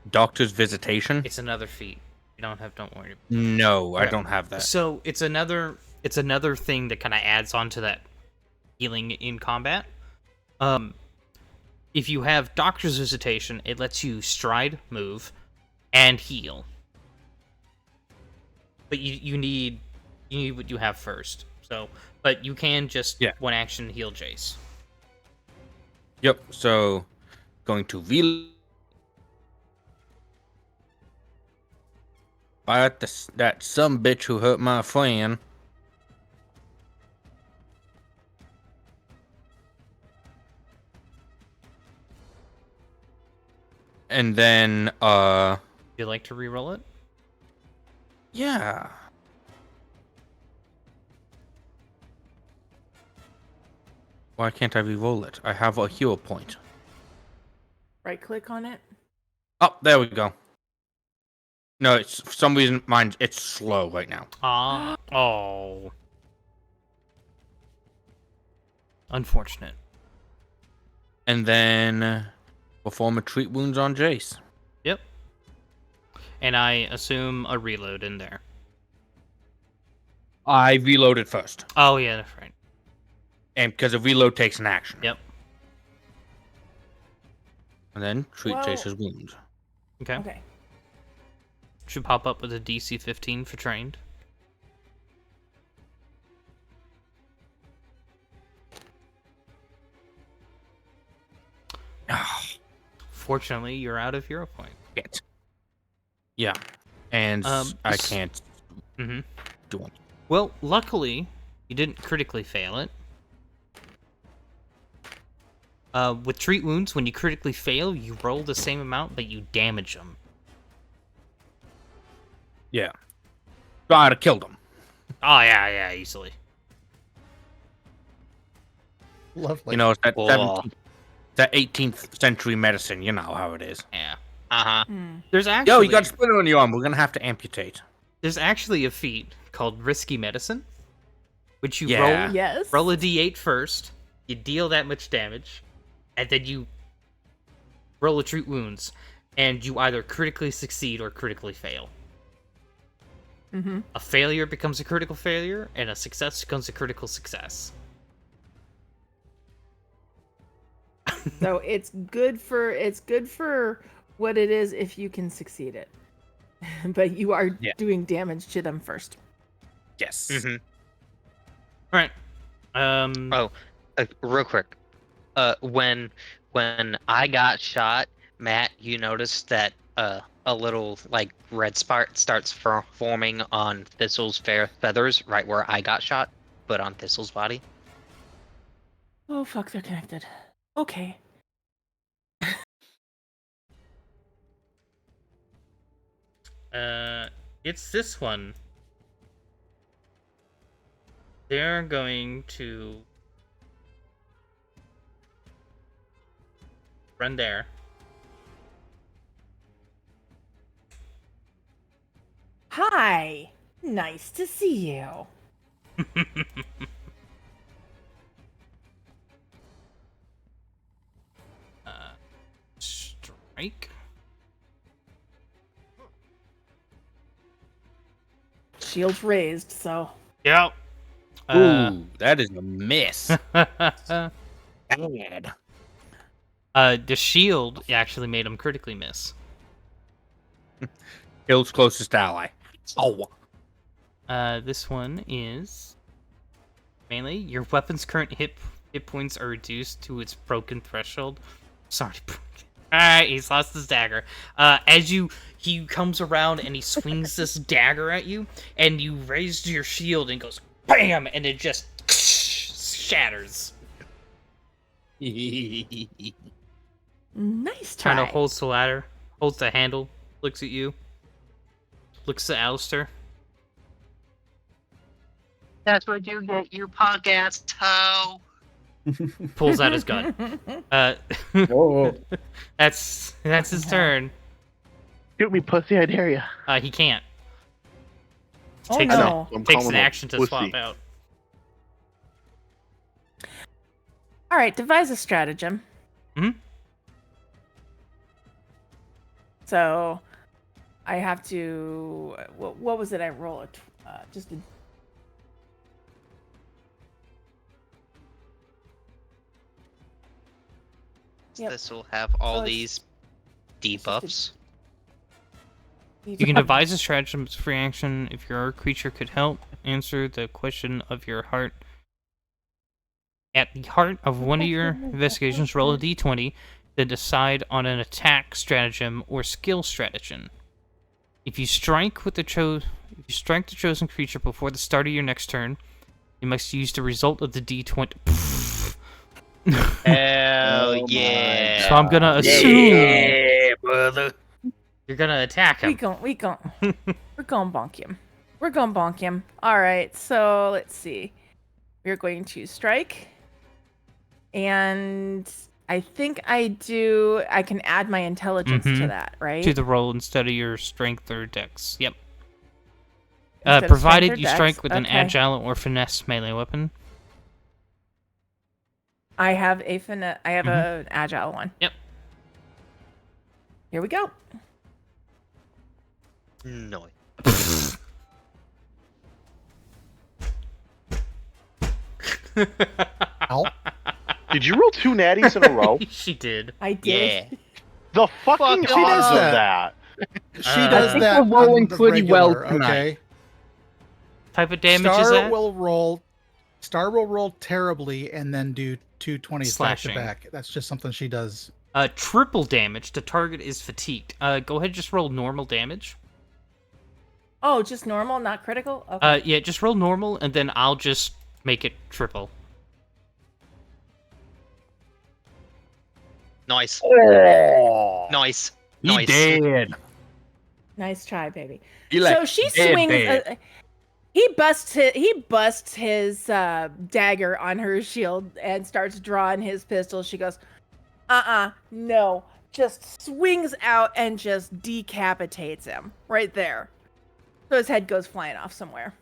Doctor's visitation? It's another feat. You don't have. Don't worry. No, I Okay. don't have that. So it's another thing that kind of adds on to that healing in combat. If you have doctor's visitation, it lets you stride, move, and heal. But you need what you have first. So, but you can just 1 action heal Jace. Yep. So, going to fight that some bitch who hurt my friend. And then, Would you like to re-roll it? yeah. Why can't I re-roll it? I have a hero point. Right click on it. Oh, there we go. No, it's for some reason it's slow right now. Oh. Unfortunate. And then perform a treat wounds on Jace. Yep. And I assume a reload in there. I reloaded first, Oh yeah, that's right. and because a reload takes an action. Yep. And then treat Well- Jace's wounds. Okay. Okay. Should pop up with a DC 15 for trained. Ah, Fortunately, you're out of hero point. shit. Yeah, and I can't Mm-hmm. do it. Well, luckily, you didn't critically fail it. With treat wounds, when you critically fail, you roll the same amount, but you damage them. Yeah, so I'd have killed him. Oh yeah, easily. Lovely. You know, it's that Oh. that 18th century medicine. You know how it is. Yeah. Uh-huh. There's actually Yo, you got a splinter on your arm. We're gonna have to amputate. there's actually a feat called Risky Medicine, which you Yeah. Yes. roll a d8 first, you deal that much damage, and then you roll a treat wounds, and you either critically succeed or critically fail. Mm-hmm. A failure becomes a critical failure, and a success becomes a critical success. So it's good for what it is if you can succeed it. But you are Yeah. doing damage to them first. Yes. Mm-hmm. All right. Oh, real quick. When I got shot, Matt, you noticed that a little like red spot starts forming on Thistle's feathers right where I got shot, but on Thistle's body. Oh fuck, they're connected. Okay. It's this one. They're going to run there. Hi. Nice to see you. Strike. Shields raised, so Yep. Ooh, that is a miss. Bad. The shield actually made him critically miss. Kill's closest ally. Oh. This one is mainly your weapon's current hit points are reduced to its broken threshold. Sorry. Alright, he's lost his dagger. He comes around and he swings this dagger at you, and you raise your shield and goes BAM! And it just shatters. nice try. Kind of holds the ladder, holds the handle, looks at you, looks at Alistair. That's what you get, you punk ass toe. Pulls out his gun. Whoa. That's his turn. Shoot me, pussy! I dare ya. He can't. Oh Takes, no. I'm takes calling an him action to pussy. swap out. All right, devise a stratagem. Mhm. So, I have to. What was it? I roll it. Just a. Yep. This will have all So it's- these just a- debuffs. You can devise a stratagem as free action if your creature could help answer the question of your heart At the heart of one of your investigations, roll a d20, then decide on an attack stratagem or skill stratagem. If you strike the chosen creature before the start of your next turn, you must use the result of the d20. Hell Oh my yeah. So I'm gonna assume Yeah, brother. you're gonna attack him. We're gonna bonk him. We're gonna bonk him. All right. So let's see. We're going to strike, and I think I can add my intelligence to Mhm. that, right? To the roll instead of your strength or dex. Yep. Instead of Provided strength or you dex, strike with an okay. agile or finesse melee weapon. I have a Mhm. an agile one. Yep. Here we go. No. Ow. Did you roll 2 natties in a row? She did. I did. Yeah. The fucking She does odds of that. that. She does think that we're rolling on the pretty well regular, tonight. okay? Type of damage Star is that? will roll terribly and then do 220s back Slashing. to back. That's just something she does. Triple damage. The target is fatigued. Go ahead and just roll normal damage. Oh, just normal, not critical? Okay. Yeah, just roll normal, and then I'll just make it triple. Nice. Oh, Nice. he Nice. dead. Nice try, baby. He like So she dead, swings. dead. He busts his dagger on her shield and starts drawing his pistol. She goes, no. Just swings out and just decapitates him right there. So his head goes flying off somewhere.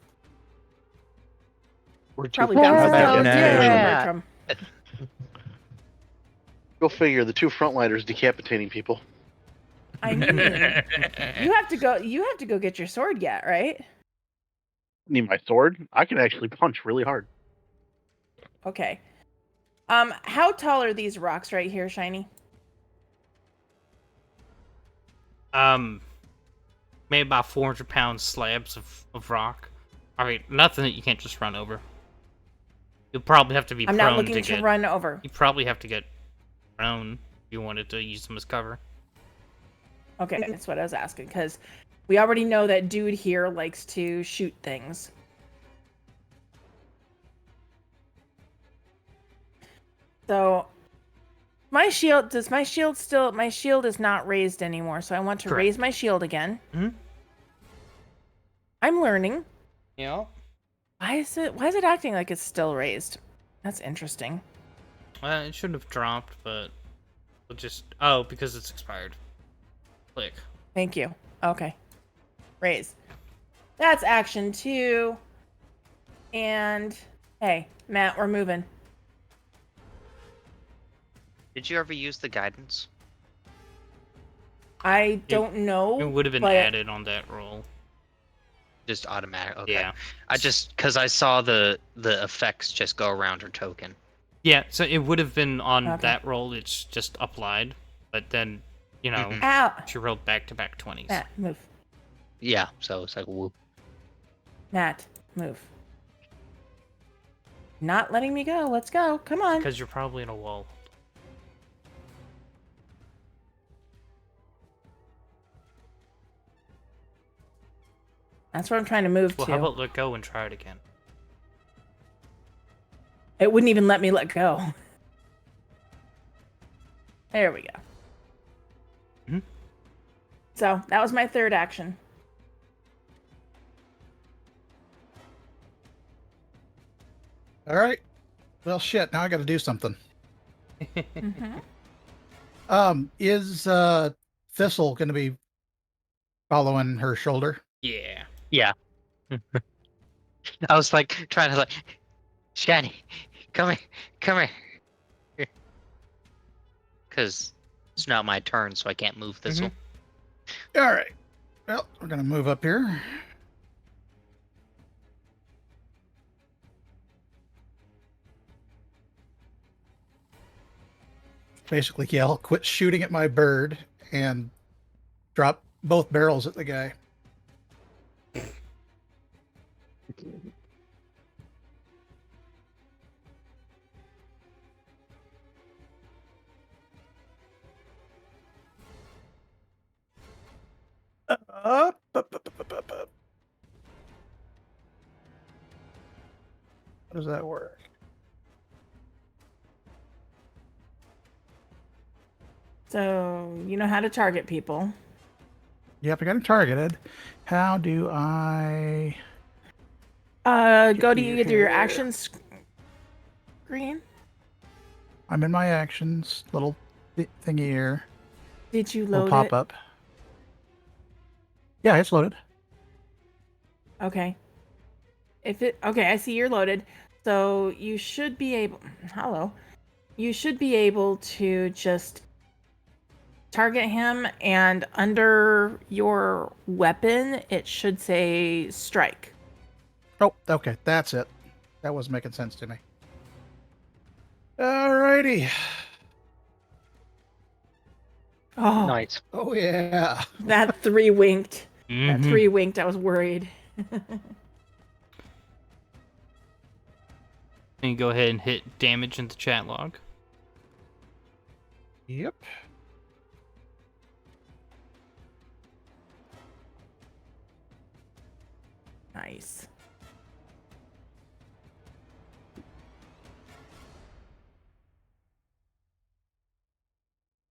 We're too Probably far bounces back down in the the stairs division. from Bertram. Go figure. The 2 frontliners decapitating people. I mean, you have to go get your sword yet, right? Need my sword? I can actually punch really hard. Okay. How tall are these rocks right here, Shiny? Maybe about 400-pound slabs of rock. I mean, nothing that you can't just run over. You'll probably have to be I'm prone not looking to get. run over. You probably have to get prone if you wanted to use them as cover. Okay, that's what I was asking, because we already know that dude here likes to shoot things. So, my shield is not raised anymore, so I want to Correct. raise my shield again. Mhm. I'm learning. Yeah. Why is it acting like it's still raised? That's interesting. It shouldn't have dropped, but we'll just... Oh, because it's expired. Click. Thank you. Okay. Raise. That's action 2. And hey, Matt, we're moving. Did you ever use the guidance? I don't know. It would have been but added on that roll. Just automatic. Okay. Yeah. I just because I saw the effects just go around her token. Yeah, so it would have been on Okay. that roll. It's just applied. But then, you know, Mhm. Ow! she rolled back-to-back 20s. Matt, move. Yeah. So it's like whoop. Matt, move. Not letting me go. Let's go. Come on. Because you're probably in a wall. That's where I'm trying to move Well, to. how about let go and try it again? It wouldn't even let me let go. There we go. Mhm. So that was my third action. All right. Well, shit. Now I got to do something. Mhm. Is Thistle going to be following her shoulder? Yeah. Yeah. I was like trying to Shani, come here. Because it's not my turn, so I can't move Thistle. All right. Well, we're going to move up here. Basically yell, quit shooting at my bird, and drop both barrels at the guy. does that work? So you know how to target people. Yep, I got him targeted. How do I... Go to you either your here. actions screen. I'm in my actions. Little thingy here. Did you Will load pop it? up. Yeah, it's loaded. Okay. Okay, I see you're loaded. So you should be able. Hello. You should be able to just target him, and under your weapon, it should say strike. Oh, okay, that's it. That was making sense to me. Alrighty. Oh, Nice. Oh yeah. that 3 winked. That Mhm. 3 winked. I was worried. And you go ahead and hit damage in the chat log. Yep. Nice.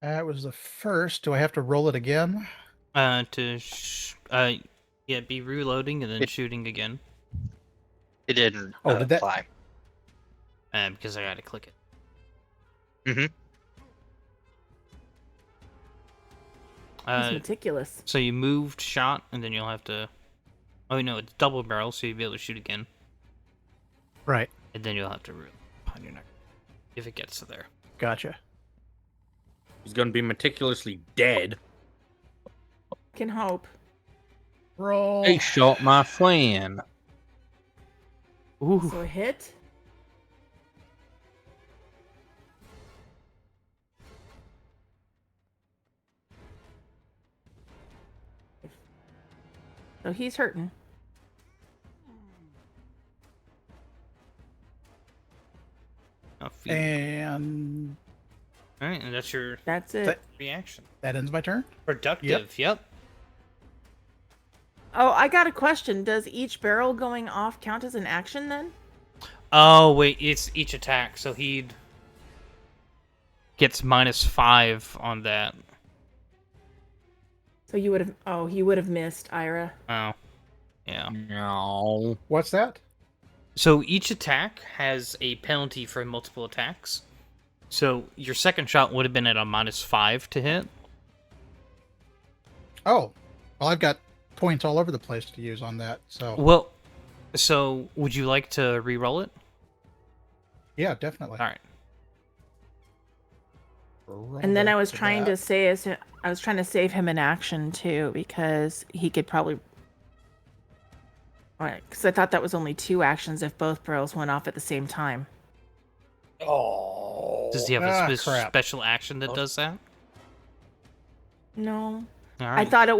That was the first. Do I have to roll it again? Yeah, be reloading and then It- shooting again. It didn't Oh, did that- fly. Because I gotta click it. He's Uh, meticulous. so you moved, shot, and then you'll have to. Oh no, it's double barrel, so you'll be able to shoot again, Right. and then you'll have to reload on your neck if it gets to there. Gotcha. He's gonna be meticulously dead. Can hope. Roll. They shot my friend. Ooh. So a hit. So he's hurting. Oh, feet. And All right, and that's your That's it. That- reaction. that ends my turn. Productive. Yep. Oh, I got a question. Does each barrel going off count as an action then? Oh wait, it's each attack, so he gets -5 on that. So you would have. Oh, he would have missed Ira. Oh, yeah. No. What's that? So each attack has a penalty for multiple attacks. So your second shot would have been at a -5 to hit. Oh, well, I've got points all over the place to use on that. So Well, so would you like to re-roll it? yeah, definitely. All right. Roll And then I that was to trying that. to save him an action too, because he could probably. Because I thought that was only 2 actions if both barrels went off at the same time. Oh. Does he have a crap. special action that does that? No, All I right. thought it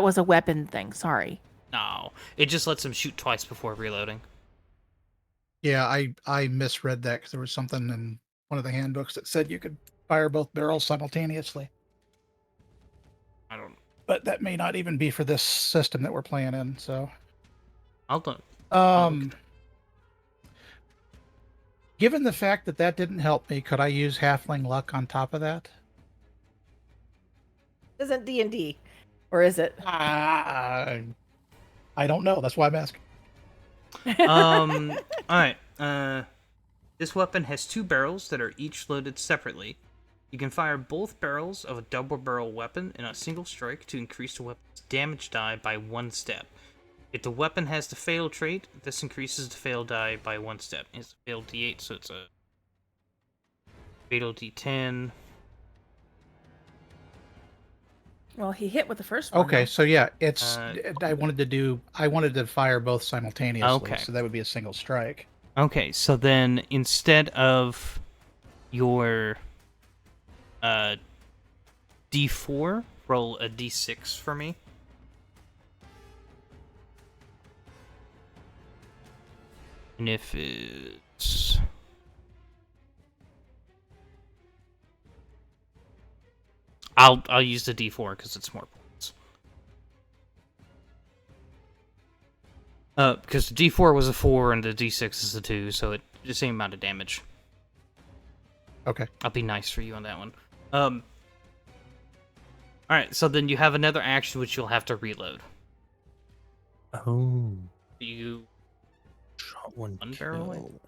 was a weapon thing. Sorry. No, it just lets him shoot twice before reloading. Yeah, I misread that because there was something in one of the handbooks that said you could fire both barrels simultaneously. I don't. But that may not even be for this system that we're playing in. So, I'll do. given the fact that that didn't help me, could I use halfling luck on top of that? Isn't D&D, or is it? I don't know. That's why I'm asking. All right. This weapon has 2 barrels that are each loaded separately. You can fire both barrels of a double barrel weapon in a single strike to increase the weapon's damage die by 1 step. If the weapon has the fatal trait, this increases the fatal die by 1 step. It's a fatal D8, so it's a fatal D10. Well, he hit with the first one. Okay, though. so yeah, it's. Uh, I wanted to fire both simultaneously. Okay. So that would be a single strike. Okay, so then instead of your D4, roll a D6 for me. And if it's... I'll use the D4 because it's more points. Because the D4 was a 4 and the D6 is a 2, so it's the same amount of damage. Okay. I'll be nice for you on that one. Alright, so then you have another action which you'll have to reload. Oh. You Shot one barrel it? kill.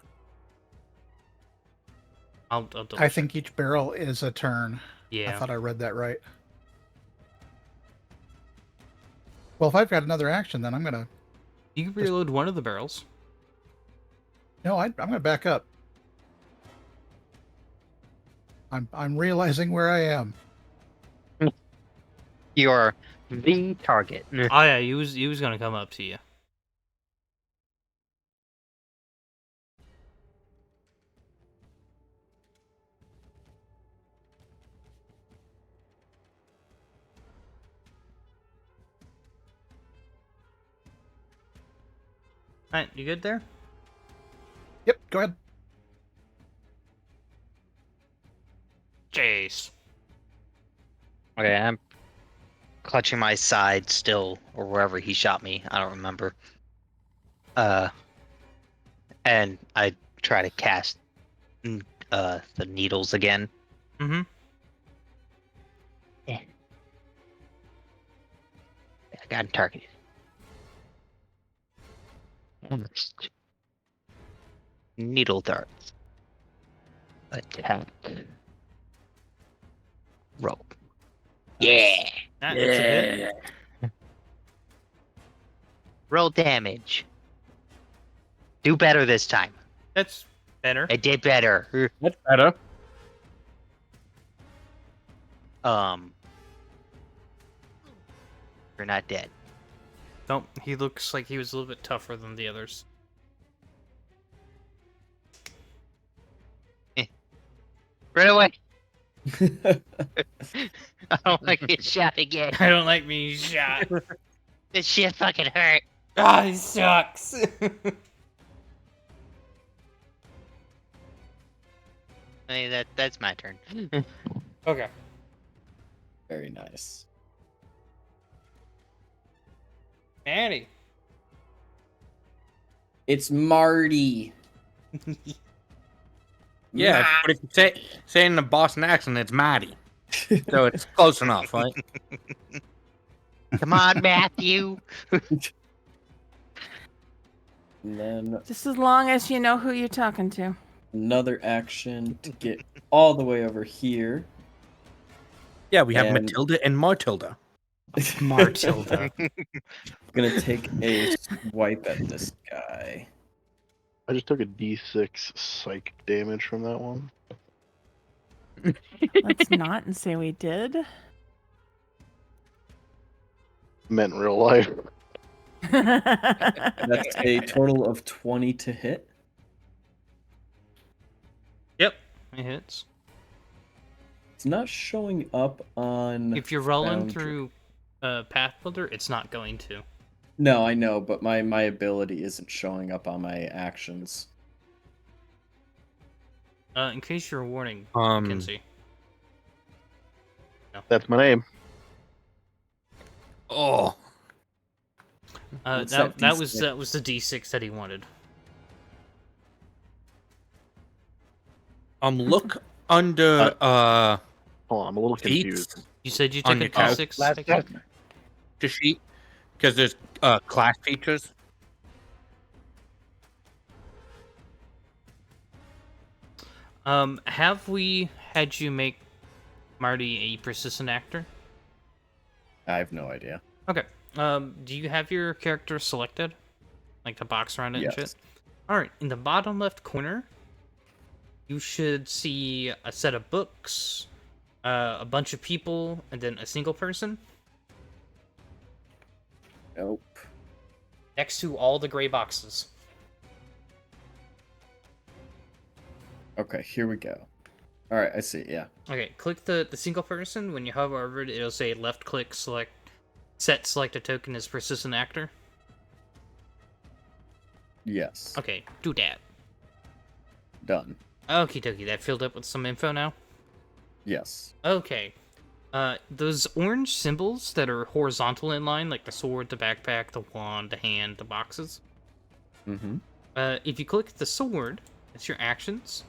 I'll double I think each barrel is a turn. Yeah. I thought I read that right. Well, if I've got another action, then I'm gonna. You can reload one of the barrels. No, I'm gonna back up. I'm realizing where I am. You're the target. Oh yeah, he was gonna come up to you. Alright, you good there? Yep, go ahead. Jace. Okay, I'm clutching my side still, or wherever he shot me. I don't remember. And I try to cast the needles again. Mm-hmm. I got him targeted. Almost. Needle darts. Attack. Rope. Yeah! That's a hit. Roll damage. Do better this time. That's better. I did better. Much better. You're not dead. Nope, he looks like he was a little bit tougher than the others. Run away! I don't like get shot again. I don't like being shot. This shit fucking hurt. Ah, he sucks. Hey, that's my turn. Okay. Very nice. Annie. It's Marty. Yeah, but if you say it in a Boston accent, it's Maddie. So it's close enough, right? Come on, Matthew. And then Just as long as you know who you're talking to. another action to get all the way over here. Yeah, we have And- Matilda and Martilda. Martilda. Gonna take a swipe at this guy. I just took a D6 psych damage from that one. Let's not and say we did. Meant in real life. That's a total of 20 to hit. Yep, it hits. It's not showing up on. If you're rolling Boundary. through Pathfinder, it's not going to. No, I know, but my ability isn't showing up on my actions. In case you're warning, Um, Kinsey. That's my name. Oh, What's That that was D6? the D6 that he wanted. look under Hold on, I'm a little sheets confused. You said you On took a your couch. D6. Becky? the sheet because there's class features. Have we had you make Marty a persistent actor? I have no idea. Okay. Do you have your character selected? Like the box around it and Yes. shit? Alright, in the bottom left corner, you should see a set of books, a bunch of people, and then a single person Nope. next to all the gray boxes. Okay, here we go. All right, I see. Yeah. Okay, click the single person. When you hover over it, it'll say left click select a token as persistent actor. Yes. Okay, do that. Done. Okie dokie, that filled up with some info now. Yes. Okay. Those orange symbols that are horizontal in line, like the sword, the backpack, the wand, the hand, the boxes, Mm-hmm. If you click the sword, it's your actions.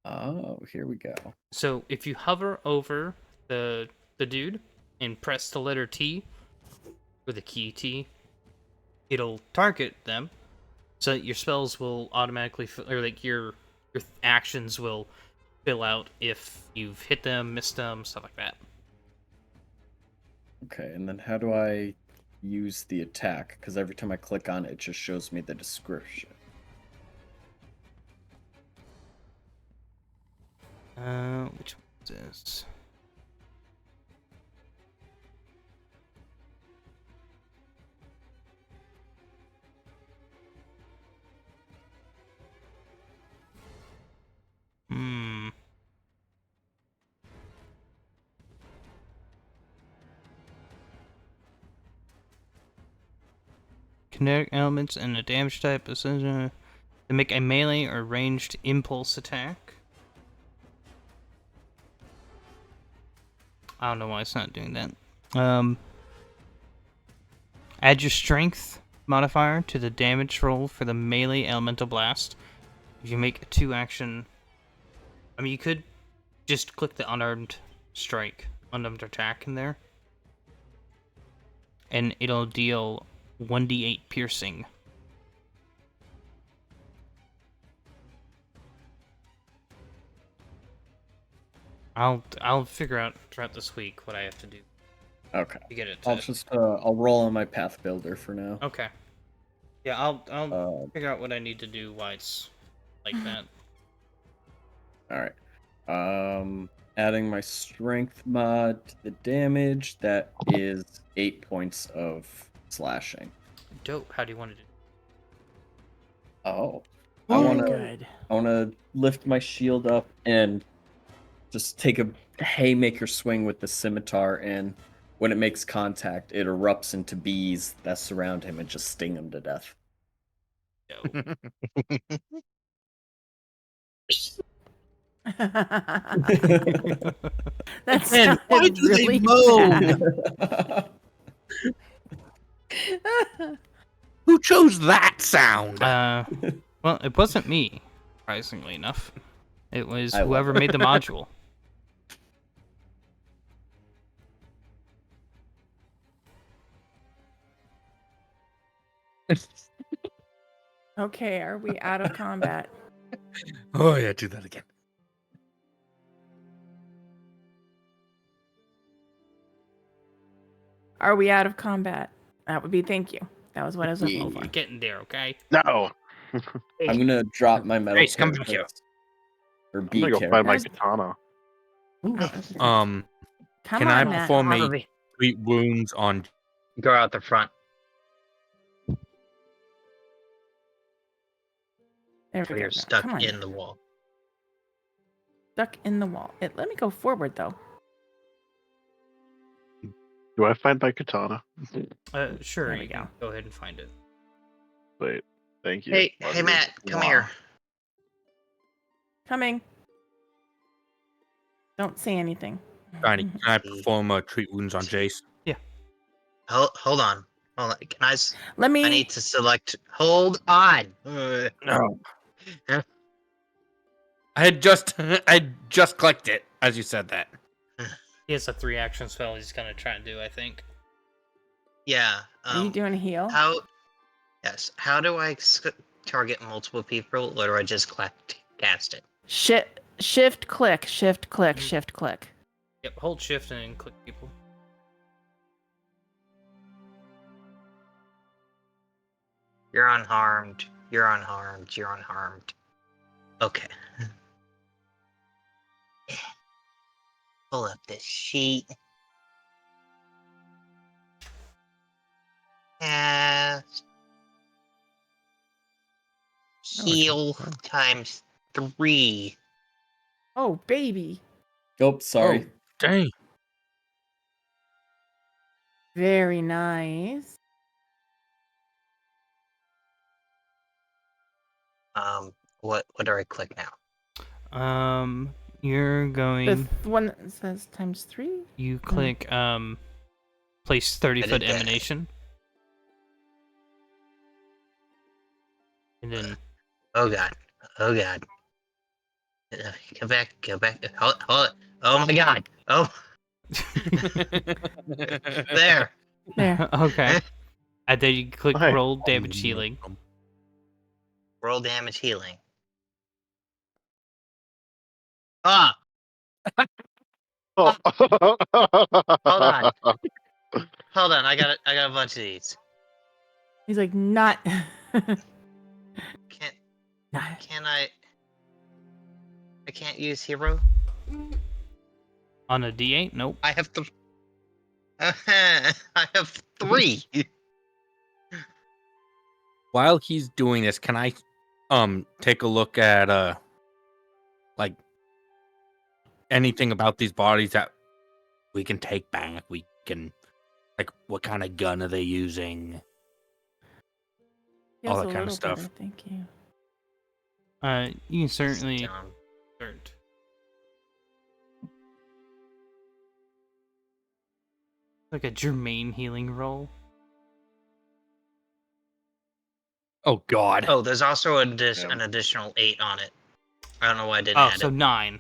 Oh, here we go. So if you hover over the dude and press the letter T or the key T, it'll target them. So that your spells will automatically, or like your actions will fill out if you've hit them, missed them, stuff like that. Okay, and then how do I use the attack? Because every time I click on it, it just shows me the description. Which one is this? Hmm. Kinetic elements and a damage type to make a melee or ranged impulse attack. I don't know why it's not doing that. Add your strength modifier to the damage roll for the melee elemental blast. If you make a 2-action... I mean, you could just click the unarmed strike, unarmed attack in there. And it'll deal 1d8 piercing. I'll figure out throughout this week what I have to do Okay. to get it I'll to... just I'll roll on my path builder for now. Okay. Yeah, I'll figure out what I need to do why it's like that. All right. Adding my strength mod to the damage. That is 8 points of slashing. Dope. How do you want to do? Oh. Good. I wanna lift my shield up and just take a haymaker swing with the scimitar, and when it makes contact, it erupts into bees that surround him and just sting him to death. Dope. That's Man, why do they really moan? bad. Who chose that sound? Well, it wasn't me, surprisingly enough. It was I love whoever it. made the module. Okay, are we out of combat? Oh yeah, do that again. Are we out of combat? That would be thank you. That was what I was looking for. We're getting there, okay? No. I'm gonna drop my metal Grace, come back here. carapace. Or I'm B gonna go find my carapace. katana. Come Can on, I Matt. perform a Probably sweet wounds on? go out the front. There So we go. you're Now, stuck come on. in the wall. Stuck in the wall. Let me go forward though. Do I find my katana? Sure. There we You can go. go ahead and find it. Wait. Thank you. Hey, Matt, come here. Coming. Don't say anything. Tiny, can I perform a treat wounds on Jace? Hold on. Hold on. Let me. I need to select. Hold on. No. I just clicked it as you said that. He has a 3-action spell he's gonna try and do, I think. Yeah. Are you doing a heal? How? Yes. How do I target multiple people, or do I just cast it? Shift click. Shift click. Shift click. Yep, hold shift and then click people. You're unharmed. You're unharmed. You're unharmed. Okay. Pull up this sheet. Cast. Heal times 3. Oh baby. Oh, sorry. Dang. Very nice. What do I click now? You're The going. one that says times 3. You click place 30-foot did that. emanation. And then Oh god. Oh god. Come back. Come back. Hold it. Oh my god. Oh, there. There. okay. And then you click Hi. roll damage healing. Roll damage healing. Ah, Oh. hold on. Hold on. I got a bunch of these. He's like, not. Can't not. can I can't use hero? On a D8? Nope. I have I have 3. While he's doing this, can I take a look at like anything about these bodies that we can take back? We can, like, what kind of gun are they using? Yes, All that a kind of little stuff. better, thank you. You can certainly Dumb. start. Like a germane healing roll. Oh God! Oh, there's also an Yeah. additional 8 on it. I don't know why I didn't Oh, add so it. 9.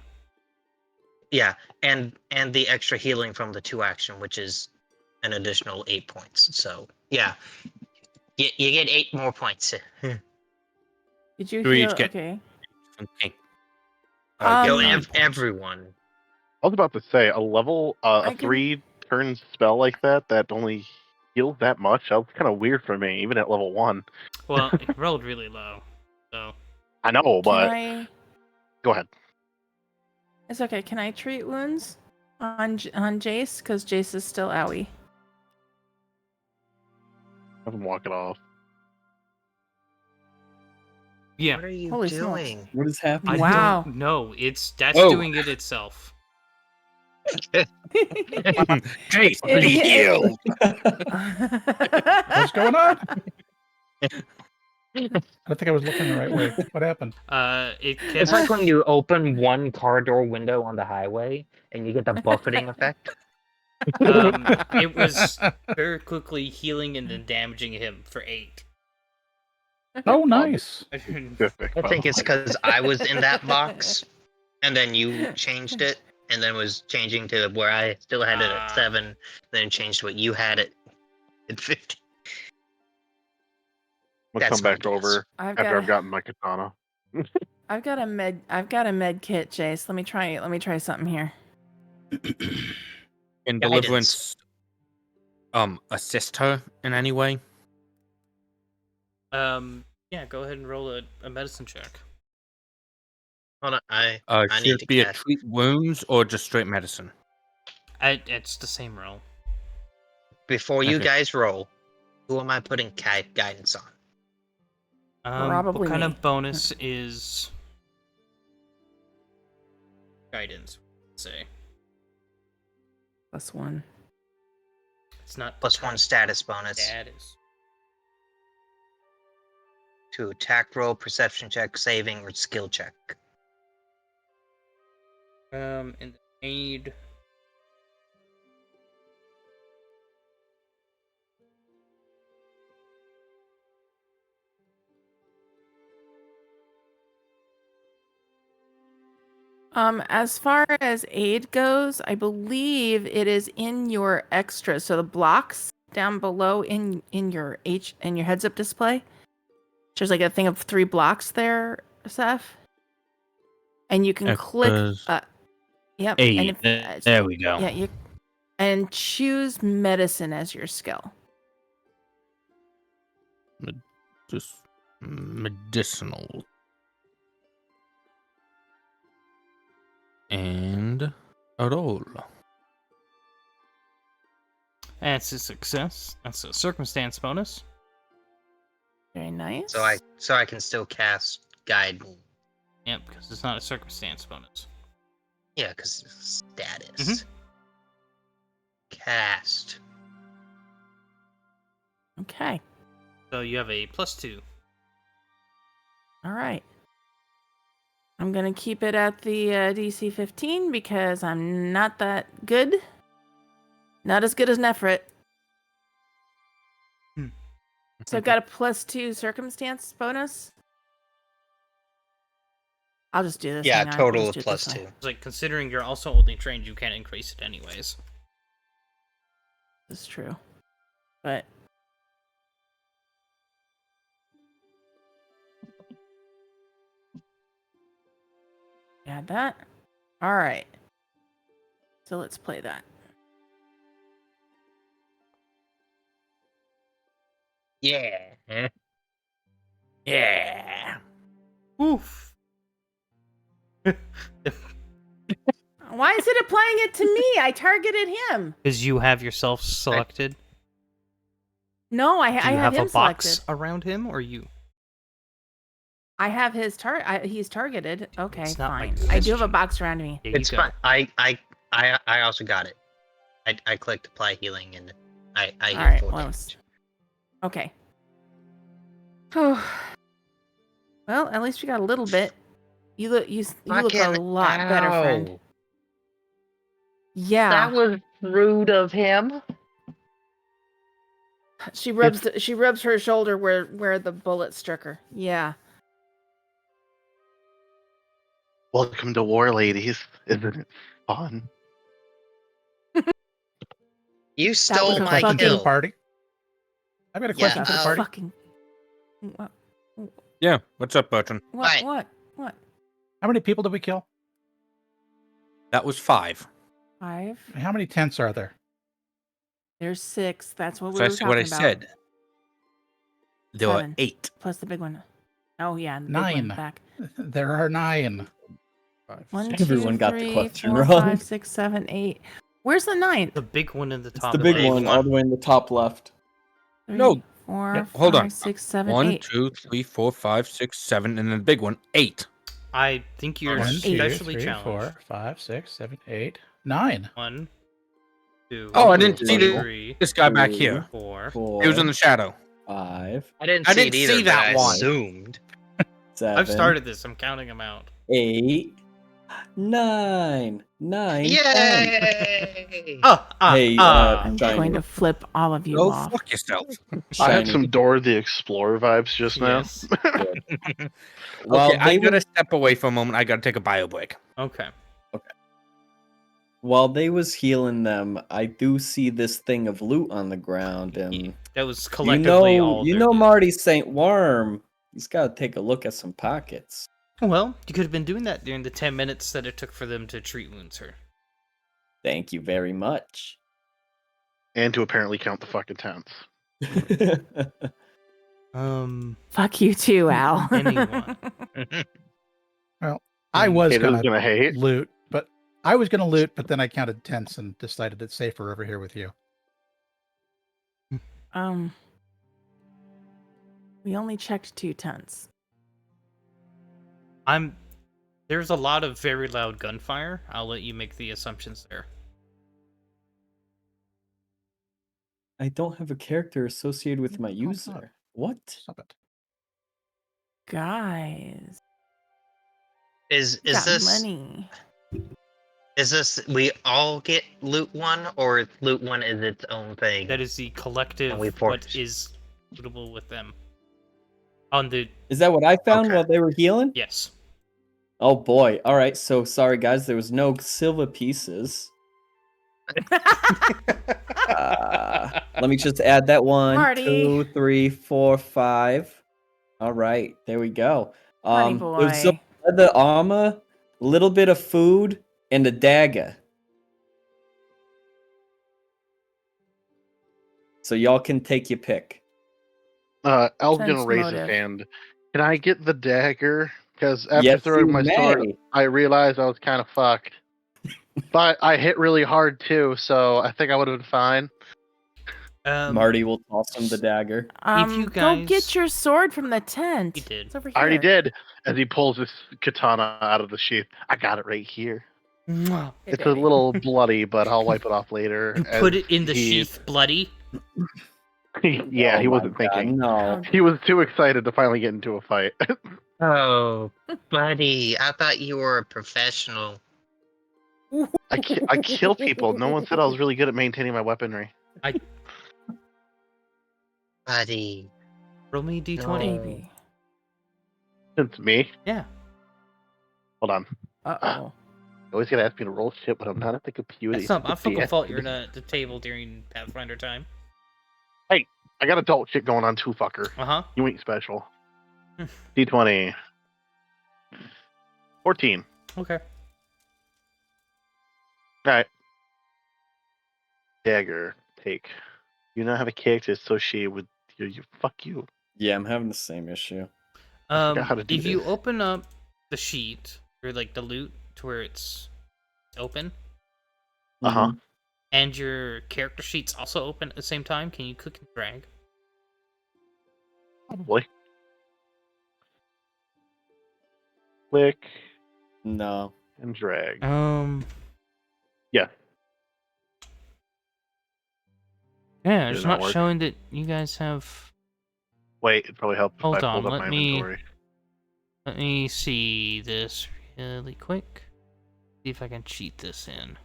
Yeah, and the extra healing from the 2 action, which is an additional 8 points. So yeah, you get 8 more points. Did you Do we heal? each get- Okay. Okay. Yo, Um, everyone. I was about to say a level I a can- 3-turn spell like that only heals that much. That was kind of weird for me, even at level 1. Well, it rolled really low. So I know, but go ahead. It's okay. Can I treat wounds on Jace? Because Jace is still owie. Have him walk it off. yeah. What are you Holy smokes. doing? What is I happening? Wow. don't know. That's Whoa. doing it itself. Jace, It- be it- healed. What's going on? I don't think I was looking the right way. What happened? It It's kept, like when you open one car door window on the highway and you get the buffeting effect. it was very quickly healing and then damaging him for 8. Oh, nice. Specific, I by think the it's way. because I was in that box, and then you changed it, and then was changing to where I still had it at 7, then changed what you had it at 50. I'll That's come back my guess. over I've after got I've gotten my katana. I've got a med kit, Jace. Let me try something here. Can Guidance. Deliverance assist her in any way? Yeah, go ahead and roll a medicine check. Hold on, I Should need it to be a cast. treat wounds or just straight medicine? It's the same roll. Before you Okay. guys roll, who am I putting guidance on? Probably what kind me. of bonus is guidance? Say +1. it's not +1 status bonus status. to attack roll, perception check, saving, or skill check. And the aid. As far as aid goes, I believe it is in your extra. So the blocks down below in your heads up display. There's like a thing of 3 blocks there, Seth. And you can click yep. And Aid. if, There we go. yeah, and choose medicine as your skill. Just medicinal. And a roll. That's a success. That's a circumstance bonus. Very nice. So I can still cast guide. Yep, because it's not a circumstance bonus. Yeah, because status. Cast. Okay. So you have a +2. All right. I'm going to keep it at the DC 15 because I'm not that good. Not as good as Nefrit. So I've got a +2 circumstance bonus. I'll just do this. Yeah, hang on, total let's of do it plus this way. 2. It's like, considering you're also only trained, you can't increase it anyways. That's true. But add that. All right. So let's play that. Yeah. Yeah. Oof. Why is it applying it to me? I targeted him. Because you have yourself selected. No, I Do you had have him a box selected. around him, or you? I have his he's targeted. Okay, It's not my fine. I do have a question. box around me. There It's you go. fine. I also got it. I clicked apply healing and I All heal right. full Well, damage. okay. Well, at least we got a little bit. You look a Fucking lot better, friend. ow. Yeah. That was rude of him. She rubs her shoulder where the bullet struck her. Yeah. Welcome to war, ladies. Isn't it fun? You was stole a my Question to the kill. party. I've got a question Yeah, for the party. Fucking. Yeah. What's up, Bertrand? Fine. What? How many people did we kill? That was 5. 5. How many tents are there? There's 6. That's what we So were that's talking what I about. said. There 7. were 8. Plus the big one. Oh yeah, the big 9. one back. There are 9. 5, 1, 2, 3, 4, 5, 6, 7, 8. 6. Everyone got the question wrong. 8. Where's the 9th? The big one in the It's top. the big left. one, all the way in the top left. 3, No. 4, Yep, 5, hold on. 6, 7, 1, 8. 2, 3, 4, 5, 6, 7, and then the big one, 8. I think you're 1, 2, specially 3, challenged. 4, 5, 6, 7, 8, 9. 1, 2. Oh, I didn't see 3, this guy back 2, here. 4. 4, He was in the shadow. 5, I didn't I see didn't it either, see but that I one. assumed. 7, I've started this. I'm counting them out. 8, 9. 9. 10. Yay! Hey, I'm Shiny. going to flip all of you Go off. fuck yourself. I had Shiny. some Dora the Explorer vibes just now. Yes. Well, Okay, I they gotta was, step away for a moment. I gotta take a bio break. Okay. while they was healing them, I do see this thing of loot on the ground, and That was you collectively know, all. you there know, is. Marty St. Worm. He's got to take a look at some pockets. Well, you could have been doing that during the 10 minutes that it took for them to treat wounds her. Thank you very much. And to apparently count the fucking tents. Fuck you too, Al. Anyone. I was Kato's going to gonna hate. loot, but then I counted tents and decided it's safer over here with you. We only checked 2 tents. There's a lot of very loud gunfire. I'll let you make the assumptions there. I don't have a character associated with my Oh, user. fuck. What? Stop it. Guys. Is we got this money. is this we all get loot 1 or loot 1 is its own thing? That is the collective And we what forced- is suitable with them. On the Is that what I found Okay. while they were healing? yes. Oh boy. All right. So sorry, guys. There was no silver pieces. Let me just add that 1, Marty. 2, 3, 4, 5. All right. There we go. Money There was some boy. leather armor, a little bit of food, and a dagger. So y'all can take your pick. Al's Sense gonna raise motive. his hand. Can I get the dagger? Because after Yes, throwing you my sword, may. I realized I was kind of fucked. But I hit really hard too, so I think I would have been fine. Marty will toss him the dagger. you Go guys- get your sword from the tent. He did. It's over here. I already did. As he pulls his katana out of the sheath, I got it right here. Mwah. Hey, It's a baby. little bloody, but I'll wipe it off later. You as put it in the he- sheath, bloody. Yeah, Oh he my wasn't God, thinking. No. He was too excited to finally get into a fight. Oh, buddy, I thought you were a professional. I kill people. No one said I was really good at maintaining my weaponry. Buddy. Roll me a d20. No. Baby. It's me. Yeah. Hold on. Uh-oh. You always gotta ask me to roll shit when I'm not at the computer. It's not my fucking Yeah. fault you're at the table during Pathfinder time. I got adult shit going on too, fucker. Uh-huh. You ain't special. D20. 14. Okay. Alright. Dagger. Take. You now have a character associated with you. Fuck you. Yeah, I'm having the same issue. forgot how to do If you this. open up the sheet, or like the loot to where it's open, Uh-huh. Mhm. and your character sheet's also open at the same time, can you click and drag? Probably. Click No. and drag. Yeah, Did it's it not not work? showing that you guys have. Wait, it probably helps if Hold I on, pulled up let my me- inventory. Let me see this really quick. See if I can cheat this in.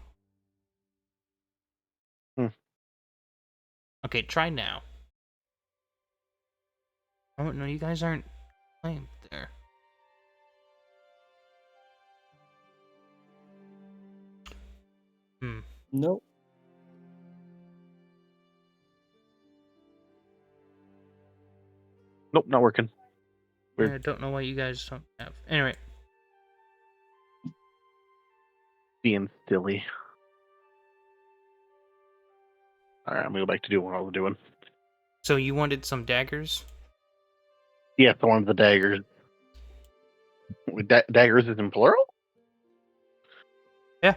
Okay, try now. Oh no, you guys aren't claimed there. Nope. Nope, not working. Weird. Yeah, I don't know why you guys don't have. Anyway, Being silly. Alright, I'm gonna go back to doing what I was doing. so you wanted some daggers? Yes, I wanted the daggers. Wait, daggers is in plural? Yeah.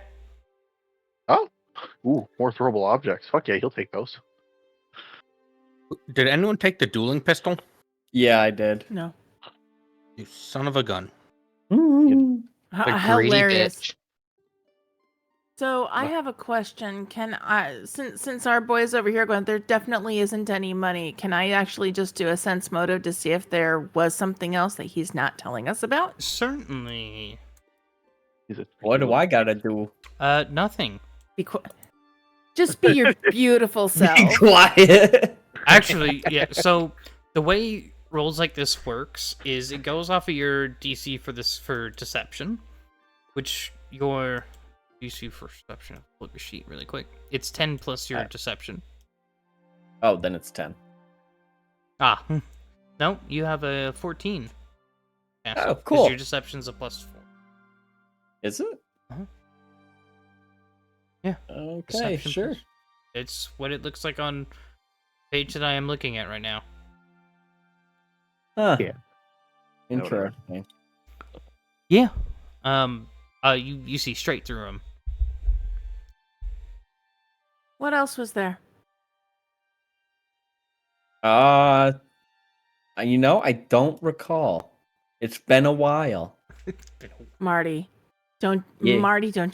Oh. Ooh, more throwable objects. Fuck yeah, he'll take those. Did anyone take the dueling pistol? Yeah, I did. No. You son of a gun. Mm. A greedy Hilarious. bitch. So I have a question. Can I, since our boys over here going, there definitely isn't any money. Can I actually just do a sense motive to see if there was something else that he's not telling us about? Certainly. He's a What do I gotta do? Nothing. Just be your beautiful Be self. quiet. Actually, yeah. So the way rolls like this works is it goes off of your DC for deception, which your DC for deception. I'll pull up your sheet really quick. It's 10 plus your deception. Oh, then it's 10. Ah, no, you have a 14. Yeah, Oh, 'cause cool. Your deception's a +4. Is it? Uh-huh. Yeah. Okay, Deception sure. plus- It's what it looks like on page that I am looking at right now. Huh. Yeah. Interesting. Yeah. You see straight through them. What else was there? I don't recall. It's been a while. Marty, don't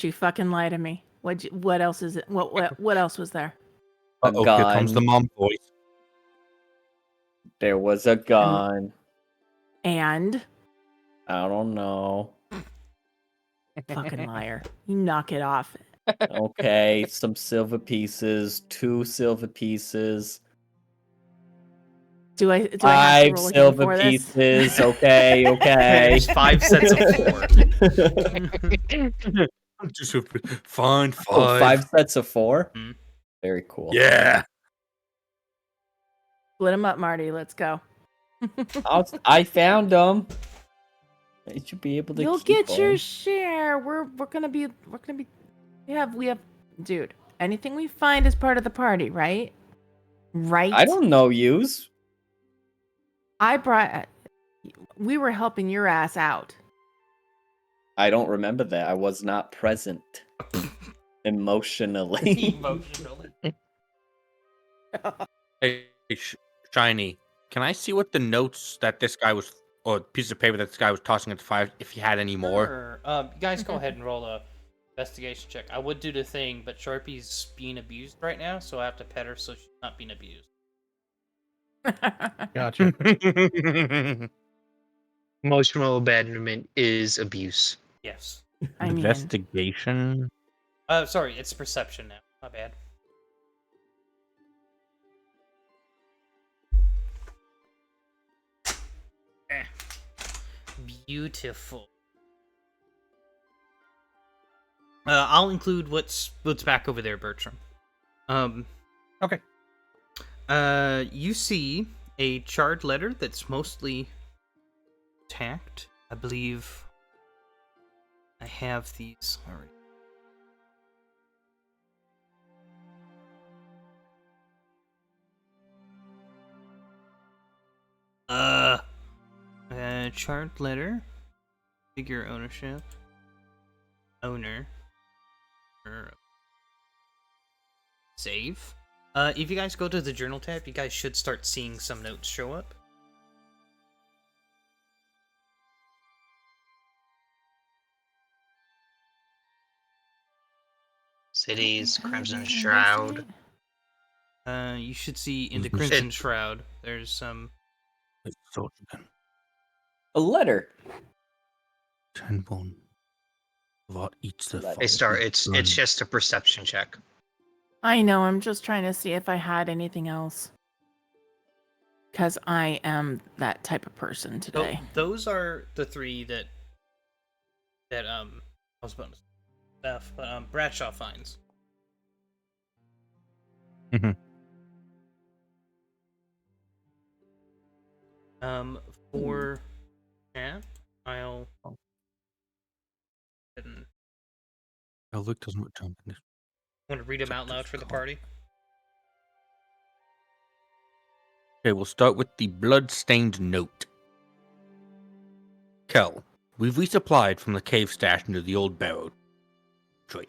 you fucking lie to me. What else is it? What else was there? A Uh-oh, here comes the gun. mom voice. There was a gun. And I don't know. fucking liar. You knock it off. Okay, some silver pieces, 2 silver pieces, Do I have to 5 roll again silver for this? pieces. Okay, okay. There's 5 sets of 4. Just fine, Oh, 5 sets of 4? Hmm. Very cool. Yeah. Split them up, Marty. Let's go. I found them. I should be able to You'll keep get your 'em. share. We're gonna be we have dude. Anything we find is part of the party, right? Right. I don't know yous. We were helping your ass out. I don't remember that. I was not present emotionally. Emotionally. Hey, Shiny, can I see what the notes that this guy was, or piece of paper that this guy was tossing at the fire, if he had any more? Sure. You guys go ahead and roll a investigation check. I would do the thing, but Sharpie's being abused right now, so I have to pet her so she's not being abused. Gotcha. Emotional abandonment is abuse. Yes. I mean, Investigation. Sorry, it's perception now. My bad. Beautiful. I'll include what's back over there, Bertram. Okay. You see a charred letter that's mostly intact. I believe I have these already. Charred letter. Figure ownership. Owner. Save. If you guys go to the journal tab, you guys should start seeing some notes show up. Cities, I Crimson didn't Shroud. investigate. You should see in the Mhm. Crimson Shroud, there's some... It's so again. A letter. 10 bone. What eats the Let Hey, fire? Star, We it's burn. just a perception check. I know, I'm just trying to see if I had anything else. Because I am that type of person today. Those are the three that I was about to stuff, but Bradshaw finds. Mhm. For chat, I'll and Elvic doesn't return. want to read them out loud for the party. Okay, we'll start with the blood-stained note. Kel, we've resupplied from the cave stash near the old barrow tree.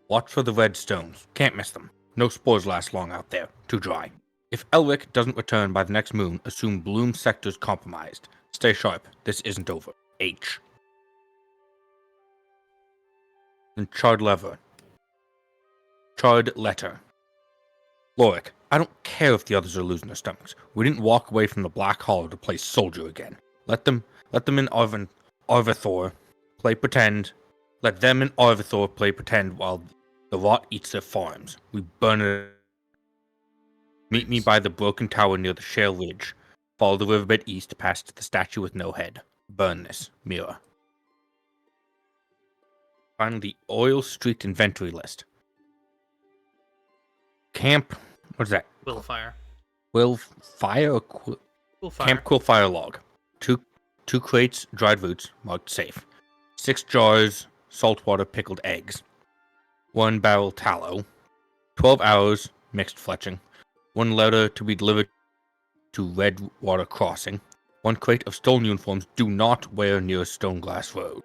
Watch for the red stones. Can't miss them. No spores last long out there. Too dry. If Elwick doesn't return by the next moon, assume Bloom sector's compromised. Stay sharp. This isn't over. H. And charred lever. Charred letter. Lorik, I don't care if the others are losing their stomachs. We didn't walk away from the Black Hollow to play soldier again. Let them in Arvathor play pretend. Let them in Arvathor play pretend while the rot eats their farms. We burn it. Meet me by the broken tower near the Shale Ridge. Follow the riverbed east past the statue with no head. Burn this. Mira. Finally, the oil streaked inventory list. Camp. What is that? Willfire. Willfire? Camp Quillfire log. Two crates, dried roots, marked safe. 6 jars, saltwater pickled eggs. 1 barrel tallow. 12 arrows, mixed fletching. 1 letter to be delivered to Redwater Crossing. 1 crate of stolen uniforms do not wear near Stoneglass Road.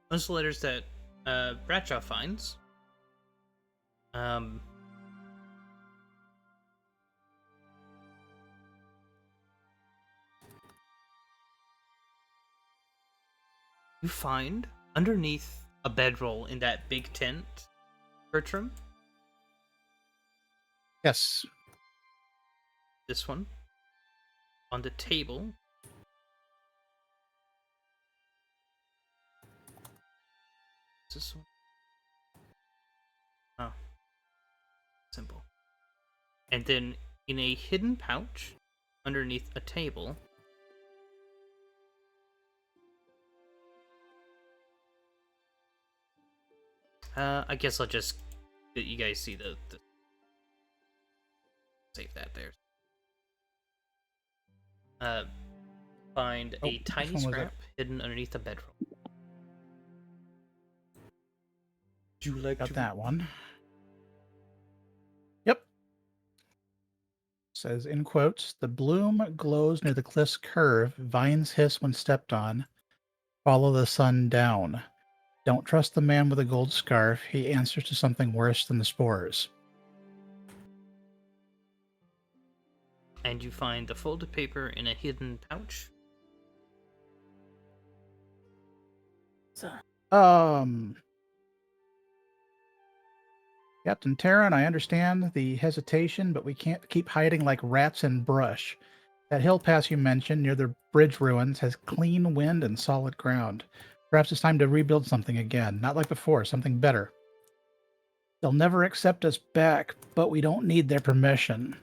Those are letters that Bradshaw finds. You find underneath a bedroll in that big tent, Bertram. Yes. This one. On the table. Is this one? Oh. Simple. And then in a hidden pouch underneath a table. I guess I'll just let you guys see the save that there. Find a which tiny one was scrap hidden underneath a bedroll. Would you like Got to that one. Yep. Says in quotes, the bloom glows near the cliff's curve, vines hiss when stepped on. Follow the sun down. Don't trust the man with a gold scarf. He answers to something worse than the spores. And you find the folded paper in a hidden pouch. So, Captain Terran, I understand the hesitation, but we can't keep hiding like rats in brush. That hill pass you mentioned near the bridge ruins has clean wind and solid ground. Perhaps it's time to rebuild something again, not like before, something better. They'll never accept us back, but we don't need their permission.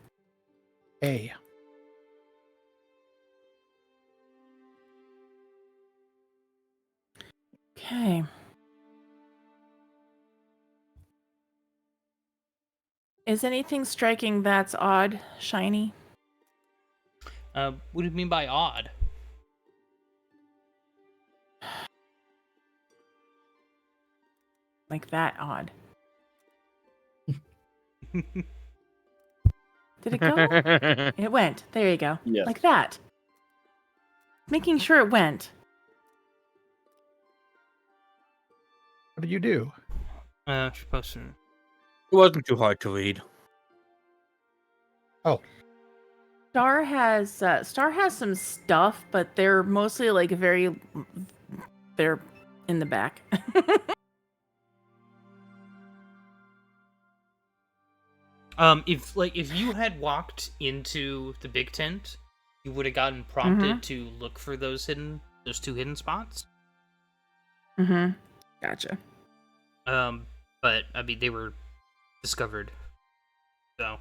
A. Okay. Is anything striking that's odd, shiny? What do you mean by odd? Like that odd. Did it go? It went. There you go. Yes. Like that. Making sure it went. What did you do? Supposed to. It wasn't too hard to read. Star has some stuff, but they're mostly like they're in the back. If you had walked into the big tent, you would have gotten prompted to look for those two hidden spots. Mm-hmm. Gotcha. But I mean they were discovered. So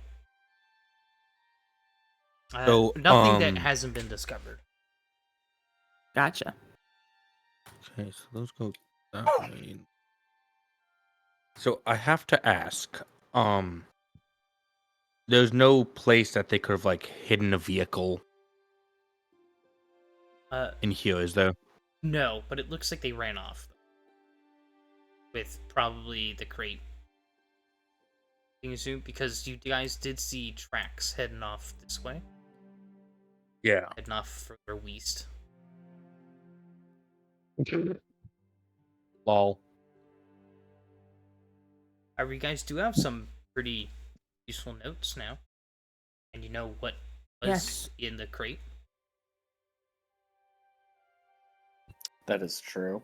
nothing that hasn't been discovered. Gotcha. Okay, so those go that way. So I have to ask, there's no place that they could have like hidden a vehicle in here, is there? No, but it looks like they ran off with probably the crate. You assume because you guys did see tracks heading off this way, Yeah. heading off further west. Lol. However, you guys do have some pretty useful notes now, and you know what was Yes. in the crate. That is true.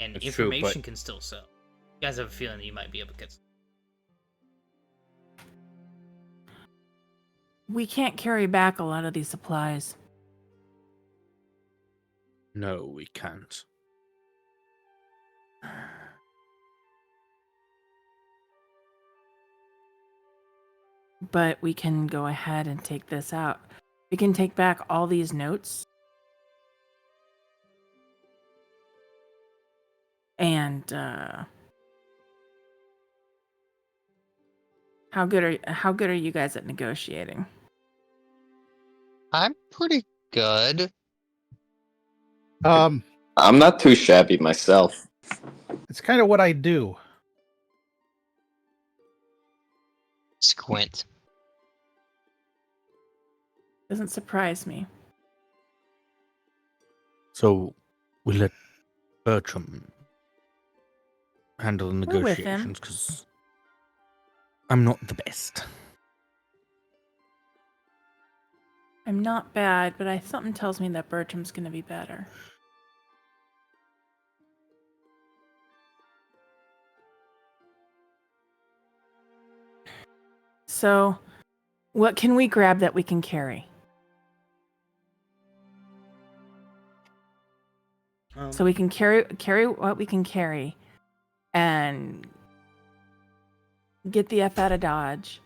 And That's true, information but- can still sell. You guys have a feeling that you might be able to get some. We can't carry back a lot of these supplies. No, we can't. But we can go ahead and take this out. We can take back all these notes. And how good are you guys at negotiating? I'm pretty good. Um, I'm not too shabby myself. it's kind of what I do. Squint. Doesn't surprise me. So we let Bertram handle the We're with him. negotiations because I'm not the best. I'm not bad, but something tells me that Bertram's gonna be better. So, what can we grab that we can carry? So we can carry what we can carry, and get the F out of Dodge,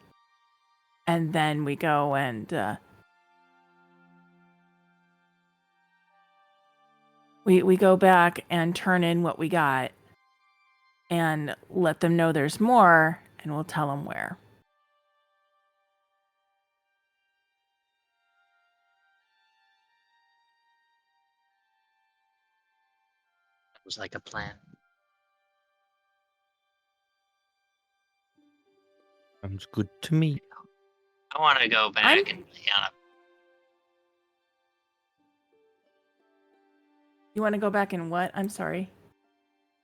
and then we go and we go back and turn in what we got, and let them know there's more, and we'll tell them where. Was like a plan. Sounds good to me. I want to go back and You want to go back and what? I'm sorry.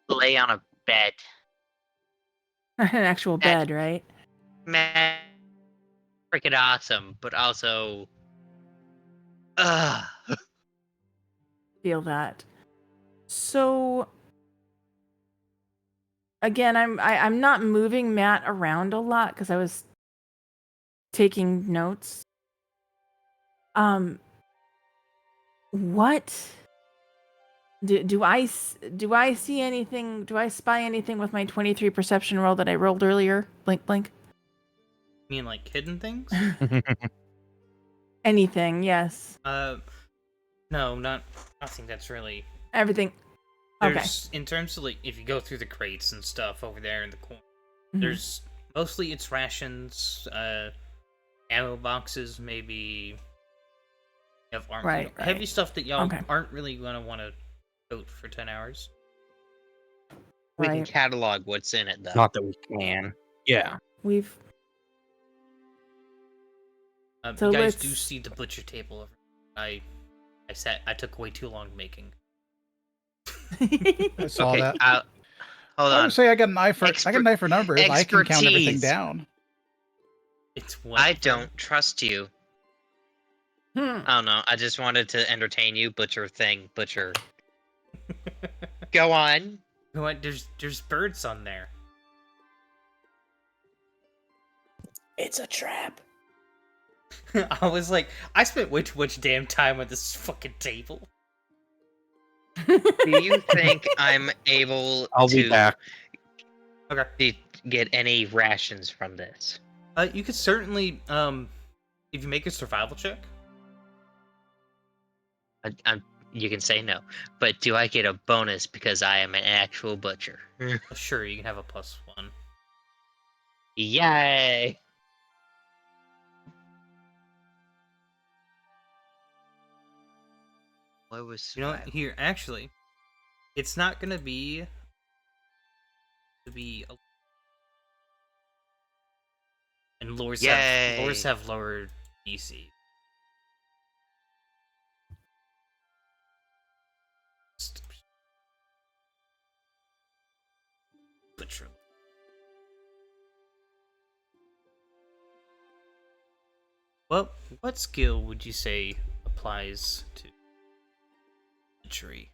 lay on a bed. An actual bed, right? Man, freaking awesome, but also, Feel that. So again, I'm not moving Matt around a lot because I was taking notes. What do I see anything? Do I spy anything with my 23 perception roll that I rolled earlier? Blink, blink. You mean like hidden things? Anything? Yes. No, nothing that's really. Everything. There's in terms of like if you go through the crates and stuff over there in the corner, there's mostly it's rations, ammo boxes, maybe you have heavy stuff that y'all aren't really gonna want to tote for 10 hours. We can catalog what's in it though. Not that we can. Yeah. We've. So you guys do see the butcher table over. I took way too long making. I saw that. Hold I on. would say I got an eye for numbers. I can count everything Expertise. down. It's I don't trust you. I don't know. I just wanted to entertain you. Butcher. Go on. What? There's birds on there. It's a trap. I was like, I spent way too much damn time on this fucking table. Do you think I'm able I'll be back. Okay. to get any rations from this? You could certainly, if you make a survival check. You can say no, but do I get a bonus because I am an actual butcher? Sure, you can have a +1. Yay! What was here actually, it's not gonna be and lures have lower DC. Butcher. Well, what skill would you say applies to butchery?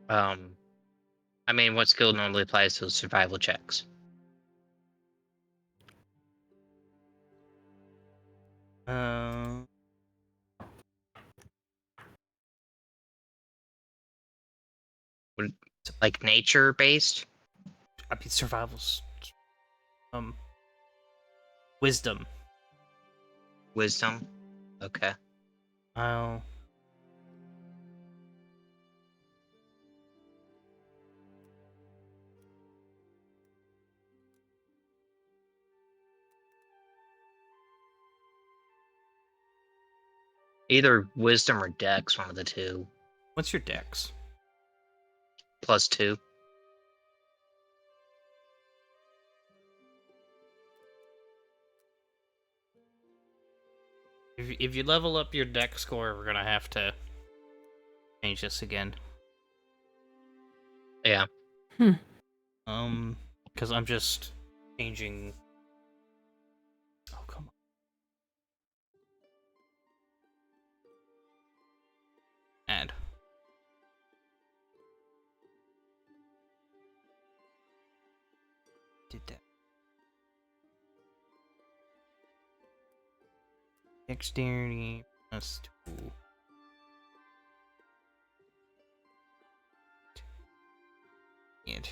I mean, what skill normally applies to survival checks? Like nature based? I mean, survival's wisdom. Wisdom? Okay. Oh. Either wisdom or dex, one of the two. What's your dex? +2. If you level up your dex score, we're gonna have to change this again. Yeah. Because I'm just changing. Oh, come on. Add. Did that. Dexterity +2. And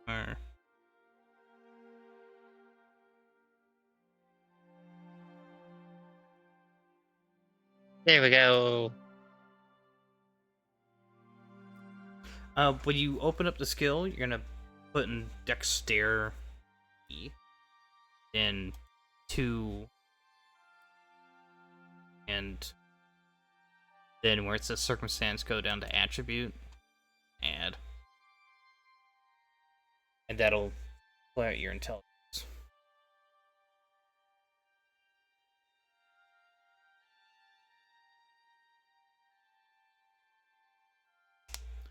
or There we go. when you open up the skill, you're gonna put in dexterity, then 2, and then where it says circumstance, go down to attribute, add, and that'll play out your intelligence.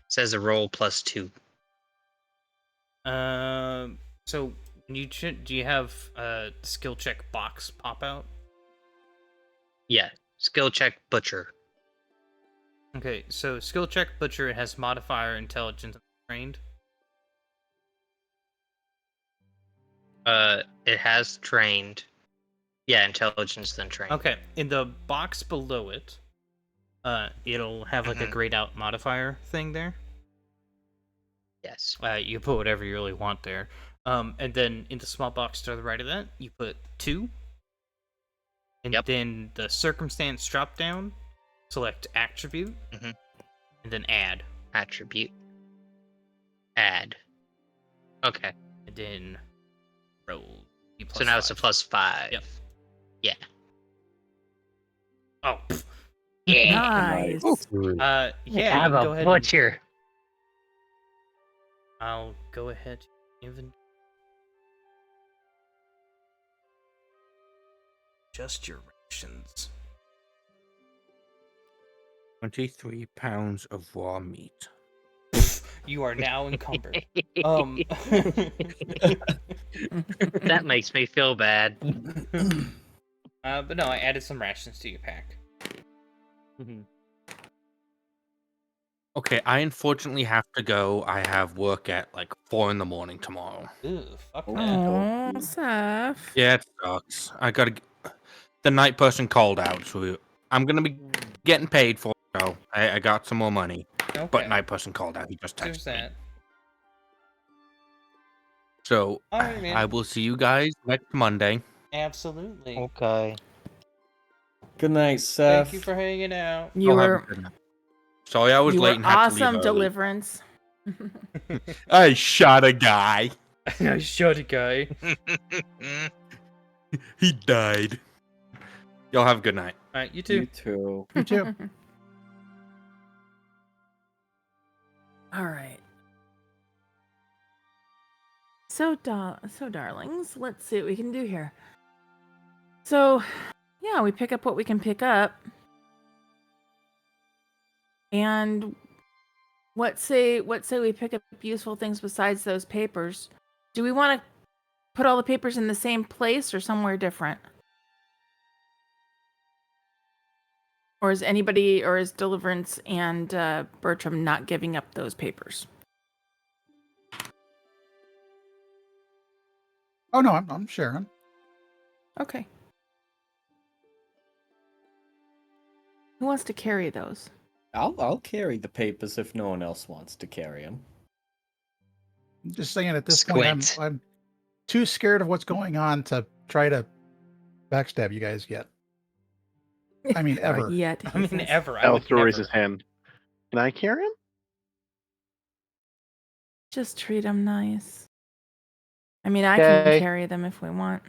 Says a roll +2. So when you do you have skill check box pop out? Yeah. Skill check butcher. Okay, so skill check butcher, it has modifier intelligence and trained. It has trained. Yeah, intelligence then trained. Okay, in the box below it, it'll have like a grayed out modifier thing there. Yes. You put whatever you really want there. And then in the small box to the right of that, you put 2. And Yep. then the circumstance drop down, select attribute, Mhm. and then add. Attribute. Add. Okay. And then roll. B So now it's a +5. Yep. Yeah. Oh, pff. Yeah. Nice. Yeah, you I'm can a go ahead. butcher. I'll go ahead. Even just your rations. 23 pounds of raw meat. You are now encumbered. That makes me feel bad. But no, I added some rations to your pack. Okay, I unfortunately have to go. I have work at like 4 in the morning tomorrow. Ooh, fuck Oh. that. Oh, Seth. Yeah, it sucks. I gotta. The night person called out, so I'm gonna be getting paid for it. So I got some more money, Okay. but night person called out. He just There's texted me. that. So Alright, man. I will see you guys next Monday. Absolutely. Okay. Good night, Seth. Thank you for hanging out. You Y'all have a were good night. Sorry, I was you late were and had to leave awesome, early. Deliverance. I shot a guy. I shot a guy. He died. Y'all have a good night. Alright, you You too. too. You too. All right. So, darlings, let's see what we can do here. So, yeah, we pick up what we can pick up. And what say we pick up useful things besides those papers? Do we want to put all the papers in the same place or somewhere different? Or is Deliverance and Bertram not giving up those papers? Oh no, I'm sharing. Okay. Who wants to carry those? I'll carry the papers if no one else wants to carry them. I'm just saying at this Squint. point, I'm too scared of what's going on to try to backstab you guys yet. I mean, ever. Yet. I mean, ever. I would Alistair raises never. his hand. Can I carry him? Just treat them nice. I mean, I can Okay. carry them if we want.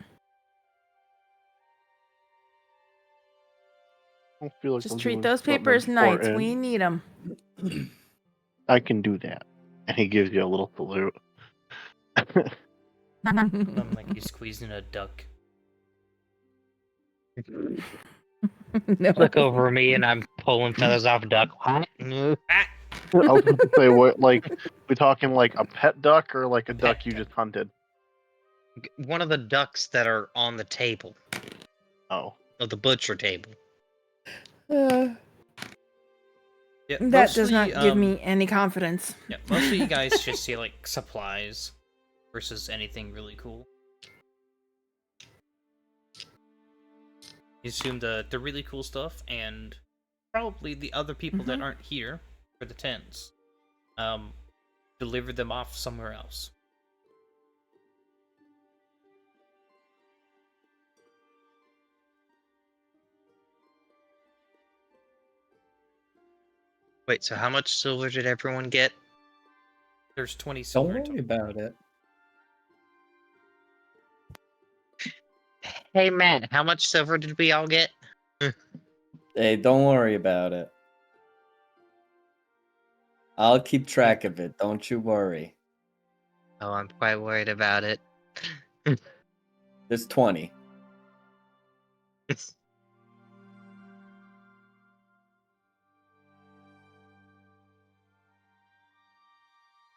I don't feel like Just I'm treat doing those something papers nice. important. We need them. I can do that. And he gives you a little salute. I'm like you squeezing a duck. No. Look over me and I'm pulling feathers off a duck. What? No. Ah! I was going to say, what, like, we talking like a pet duck or like a duck Pet you duck. just hunted? One of the ducks that are on the table, Oh. of the butcher table. Yeah, That does mostly, not give me any confidence. Yeah, mostly you guys just see like supplies versus anything really cool. You assume the really cool stuff and probably the other people that aren't here for the tents. Deliver them off somewhere else. Wait, so how much silver did everyone get? There's 20 Don't silver. in worry total. about it. Hey, Matt, how much silver did we all get? Hey, don't worry about it. I'll keep track of it. Don't you worry. Oh, I'm quite worried about it. There's 20.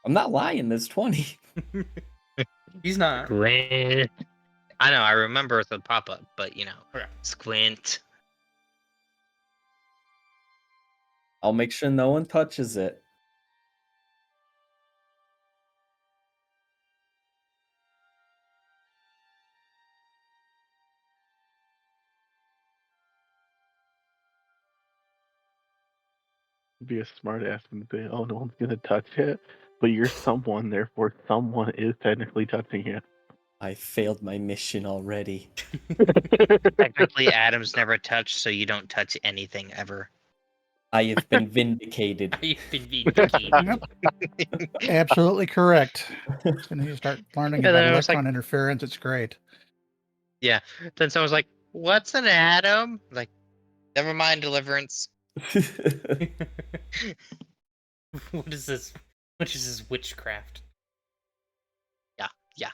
I'm not lying. There's 20. He's not. Squint. I know, I remember the pop-up, but you know, Okay. squint. I'll make sure no one touches it. Be a smart ass and say, oh, no one's going to touch it. But you're someone, therefore someone is technically touching you. I failed my mission already. Technically, Adam's never touched, so you don't touch anything ever. I have been vindicated. I've been vindicated. Yep, absolutely correct. As soon as you start learning And about then I was like- electron interference, it's great. Then someone's like, "What's an atom?" Like, never mind, Deliverance. What is this? What is this witchcraft? Yeah.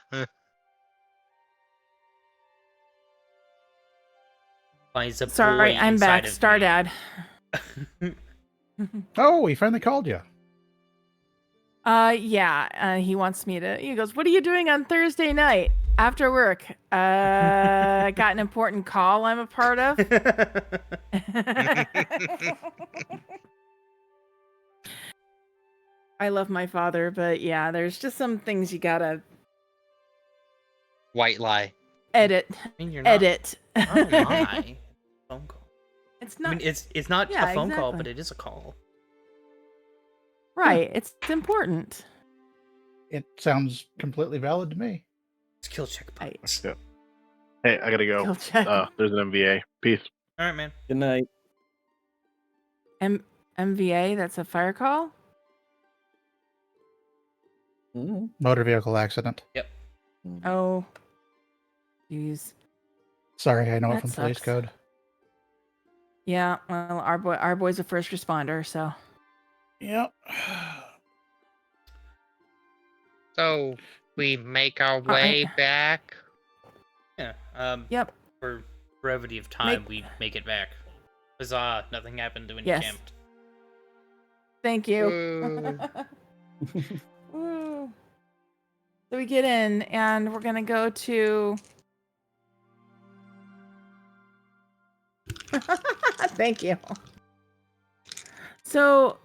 Finds a Sorry, boy I'm inside back. of Star me. Dad. Oh, he finally called you. Yeah. He wants me to. He goes, "What are you doing on Thursday night after work?" Got an important call I'm a part of. I love my father, but yeah, there's just some things you gotta White lie. edit. I mean, you're not. Edit. Oh my! Phone call. It's I not mean, it's not Yeah, a phone call, exactly. but it is a call. right. It's important. It sounds completely valid to me. It's kill checkpoints. Hey, I gotta go. Kill check. There's an MVA. Peace. All right, man. Good night. MVA. That's a fire call. Mm. Motor vehicle accident. Oh, jeez. Sorry, I know it That from police sucks. code. Yeah. Well, our boy's a first responder, so. Yep. So we make our right. way back. Yeah. Yep. For brevity of time, we make it back. Huzzah! Nothing happened when Yes. you camped. Thank you. Woo. Woo. So we get in, and we're gonna go to. Thank you. So,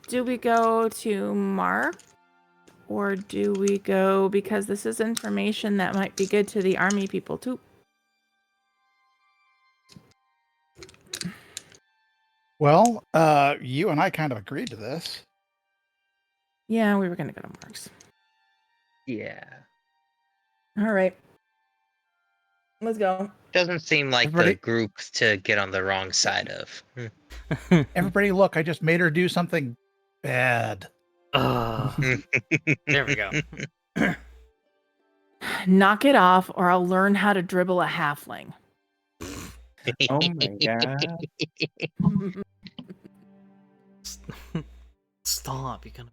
do we go to Mark, or do we go because this is information that might be good to the army people too? Well, you and I kind of agreed to this. Yeah, we were gonna go to Mark's. Yeah. All right, let's go. Doesn't seem like the Everybody- group to get on the wrong side of. Everybody, look! I just made her do something bad. There we go. Knock it off, or I'll learn how to dribble a halfling. Oh my god. Stop! You're gonna.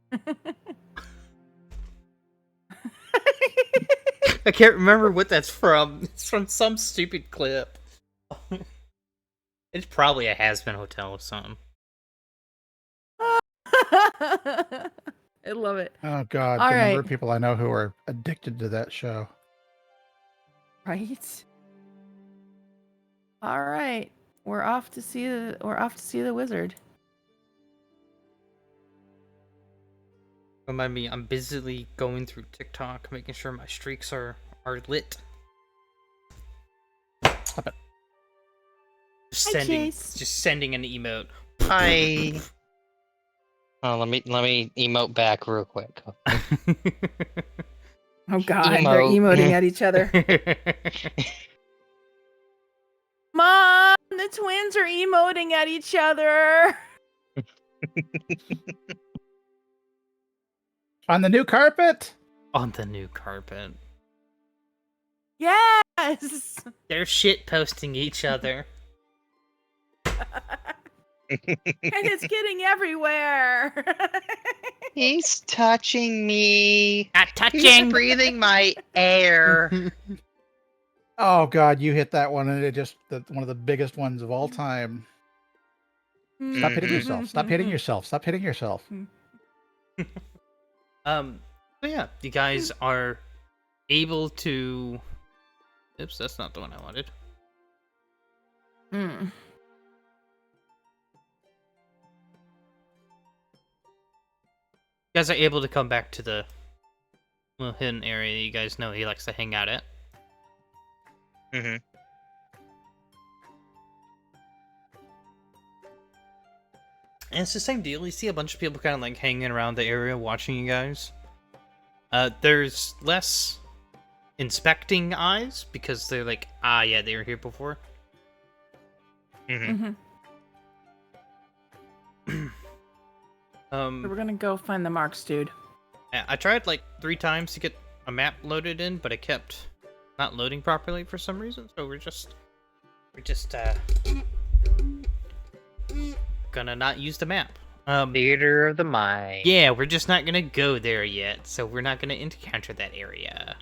I can't remember what that's from. It's from some stupid clip. It's probably a has-been hotel or something. I love it. Oh God, All the number right. of people I know who are addicted to that show. Right. All right. We're off to see the wizard. Remind me, I'm busily going through TikTok, making sure my streaks are lit. Stop it. Just Chase. sending an emote. Hi. Oh, let me emote back real quick. Oh God, they're Emote. emoting at each other. Mom, the twins are emoting at each other. On the new carpet. On the new carpet. Yes. They're shit posting each other. And it's getting everywhere. He's touching me. Not He's touching. breathing my air. Oh God, you hit that one, and it just one of the biggest ones of all time. Stop hitting yourself. Stop hitting yourself. Stop hitting yourself. So yeah, you guys are able to. Oops, that's not the one I wanted. Mm. You guys are able to come back to the little hidden area you guys know he likes to hang out at. Mm-hmm. And it's the same deal. You see a bunch of people kind of like hanging around the area watching you guys. There's less inspecting eyes because they're like, ah, yeah, they were here before. Mm-hmm. So we're gonna go find the marks, dude. I tried like 3 times to get a map loaded in, but it kept not loading properly for some reason. So we're just gonna not use the map. Theater of the mind. Yeah, we're just not gonna go there yet, so we're not gonna encounter that area.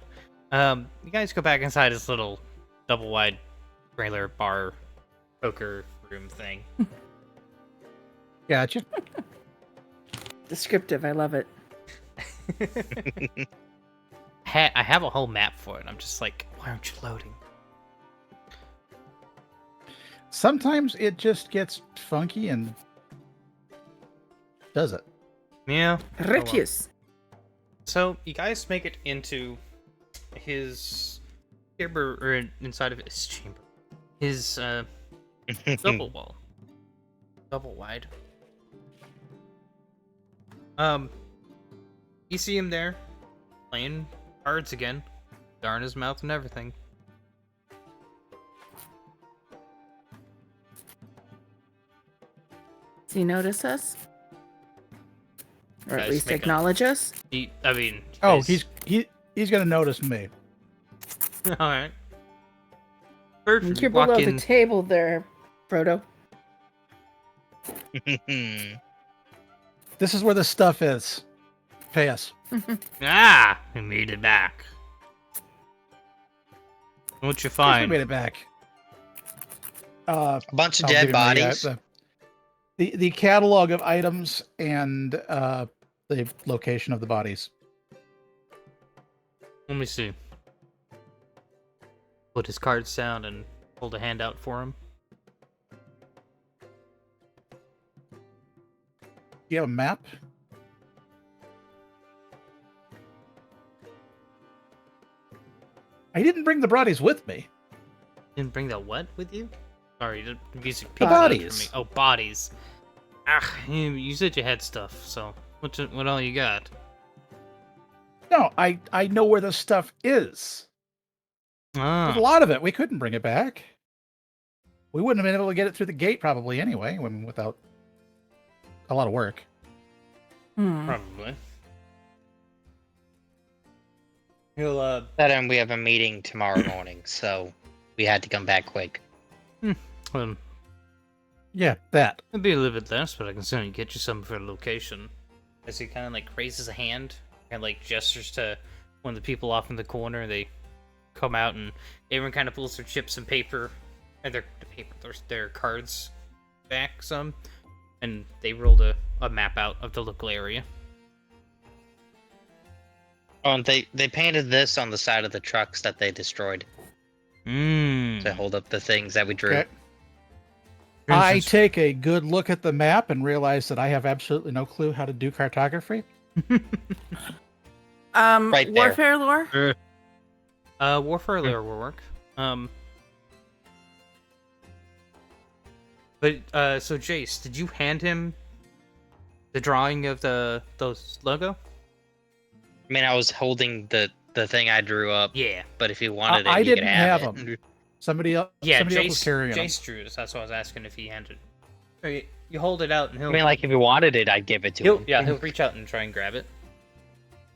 You guys go back inside this little double-wide trailer bar poker room thing. Gotcha. Descriptive, I love it. I have a whole map for it. I'm just like, why aren't you loading? Sometimes it just gets funky and does it. Yeah. Retius. So you guys make it into his chamber, or inside of his chamber, his double wall, double wide. You see him there, playing cards again, darn his mouth and everything. Does he notice us? Or at Guys, least make a- acknowledge us? I mean, Oh, he's gonna notice me. all right. Bird, You're walk below in. the table there, Frodo. This is where the stuff is. Pay us. Ah, we made it back. What'd you We find? made it back. A bunch of I'll dead give you my, bodies. The catalog of items and the location of the bodies. Let me see. Put his cards down and hold a hand out for him. Do you have a map? I didn't bring the bodies with me. Didn't bring that what with you? Sorry, the music The peaked out for bodies. me. Oh, bodies. Ah, you said you had stuff, so what all you got? No, I know where the stuff is. There's a Ah, lot of it. We couldn't bring it back. We wouldn't have been able to get it through the gate probably anyway, without a lot of work. probably. He'll That and we have a meeting tomorrow morning, so we had to come back quick. Yeah, that. it'll be a little bit less, but I can certainly get you some for the location. As he kind of like raises a hand and like gestures to one of the people off in the corner. They come out and everyone kind of pulls their chips and paper and their cards back some, and they rolled a map out of the local area. Oh, and they painted this on the side of the trucks that they destroyed to hold up the things that we drew. Okay. For I instance- take a good look at the map and realize that I have absolutely no clue how to do cartography. Right there. Warfare lore? Warfare lore will work. But so Jace, did you hand him the drawing of those logo? I mean, I was holding the thing I drew up, Yeah. but if he wanted it, I he didn't could have, have it. 'em. Somebody else was carrying them. Jace drew it. So that's why I was asking if he handed. Okay, you hold it out and he'll. I mean, like if he wanted it, I'd give it to him. he'll reach out and try and grab it.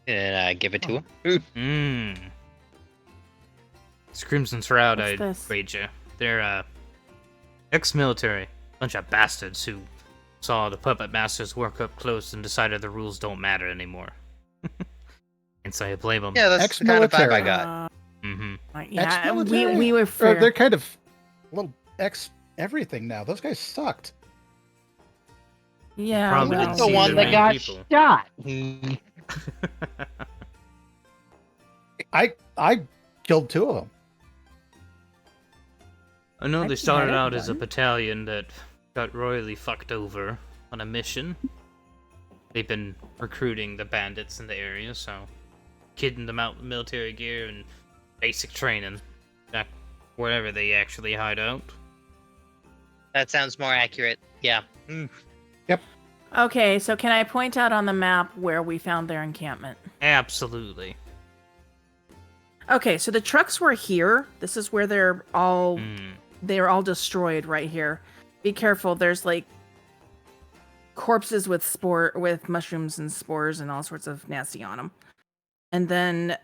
And I give it to him. Mmm. It's Crimson Shroud, What's I'd this? wager. They're ex-military, bunch of bastards who saw the puppet masters work up close and decided the rules don't matter anymore. And so I blame them. Yeah, that's the kind of vibe I got. Mm-hmm. Yeah, Ex-military? we were fair. They're kind of a little everything now. Those guys sucked. Yeah, Probably well, didn't The see one the that main got people. shot. I killed 2 of them. I know I they think I started had out as a one. battalion that got royally fucked over on a mission. They've been recruiting the bandits in the area, so kidding them out with military gear and basic training back wherever they actually hide out. That sounds more accurate. Yeah. Okay, so can I point out on the map where we found their encampment? Absolutely. Okay, so the trucks were here. This is where they're all destroyed right here. Be careful. There's like corpses with mushrooms and spores and all sorts of nasty on them. And then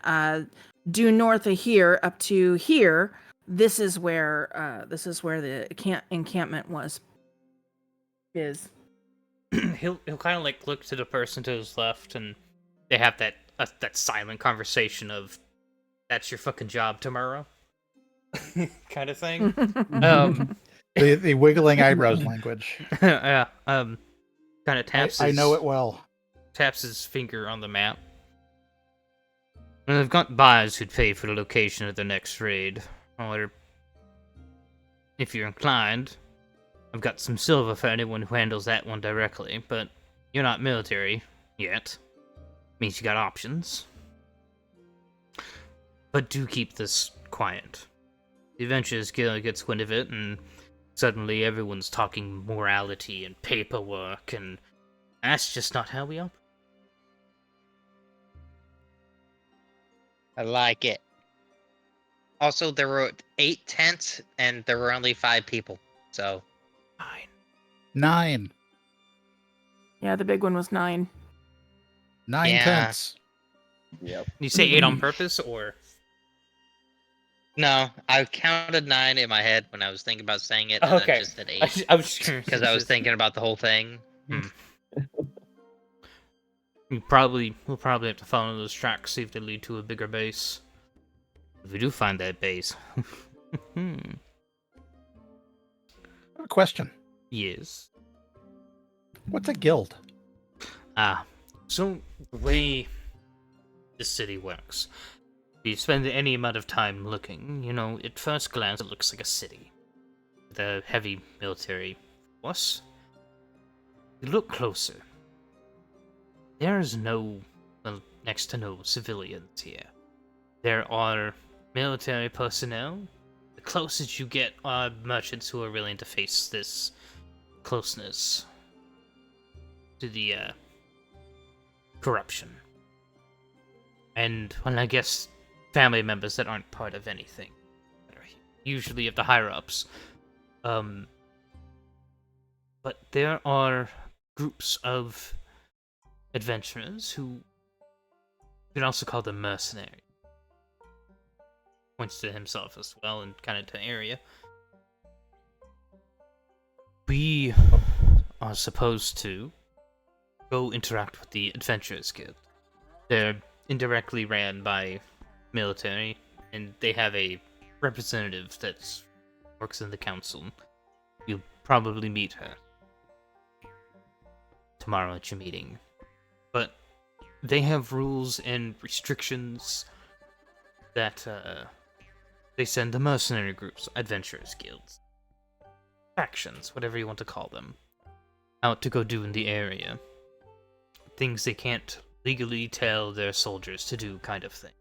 due north of here up to here, this is where the encampment is. He'll kind of like look to the person to his left, and they have that silent conversation of, "That's your fucking job tomorrow," kind of thing. The wiggling eyebrows language. Yeah. Kind of taps. I know it well. Taps his finger on the map. And I've got buyers who'd pay for the location of the next raid. Or, if you're inclined, I've got some silver for anyone who handles that one directly, but you're not military yet. Means you got options. But do keep this quiet. The Adventurers Guild gets wind of it, and suddenly everyone's talking morality and paperwork, and that's just not how we operate. I like it. Also, there were 8 tents, and there were only 5 people. So, 9. Yeah, the big one was 9. 9 Yeah. tents. Yep. You say 8 on purpose, or? no, I counted 9 in my head when I was thinking about saying it, and Okay. then just said 8. I was just curious. Because I was thinking about the whole thing. We'll probably have to follow those tracks, see if they lead to a bigger base. If we do find that base. I have a question. Yes. What's a guild? So the way the city works, if you spend any amount of time looking, at first glance it looks like a city with a heavy military force. You look closer. There's next to no civilians here. There are military personnel. The closest you get are merchants who are willing to face this closeness to the corruption. And, well, I guess family members that aren't part of anything. That are usually of the higher-ups. But there are groups of adventurers who you can also call them mercenaries. Points to himself as well and kind of to area. We are supposed to go interact with the Adventurers Guild. They're indirectly ran by military, and they have a representative that works in the council. You'll probably meet her tomorrow at your meeting. But they have rules and restrictions that they send the mercenary groups, adventurers guilds, factions, whatever you want to call them, out to go do in the area. Things they can't legally tell their soldiers to do, kind of thing.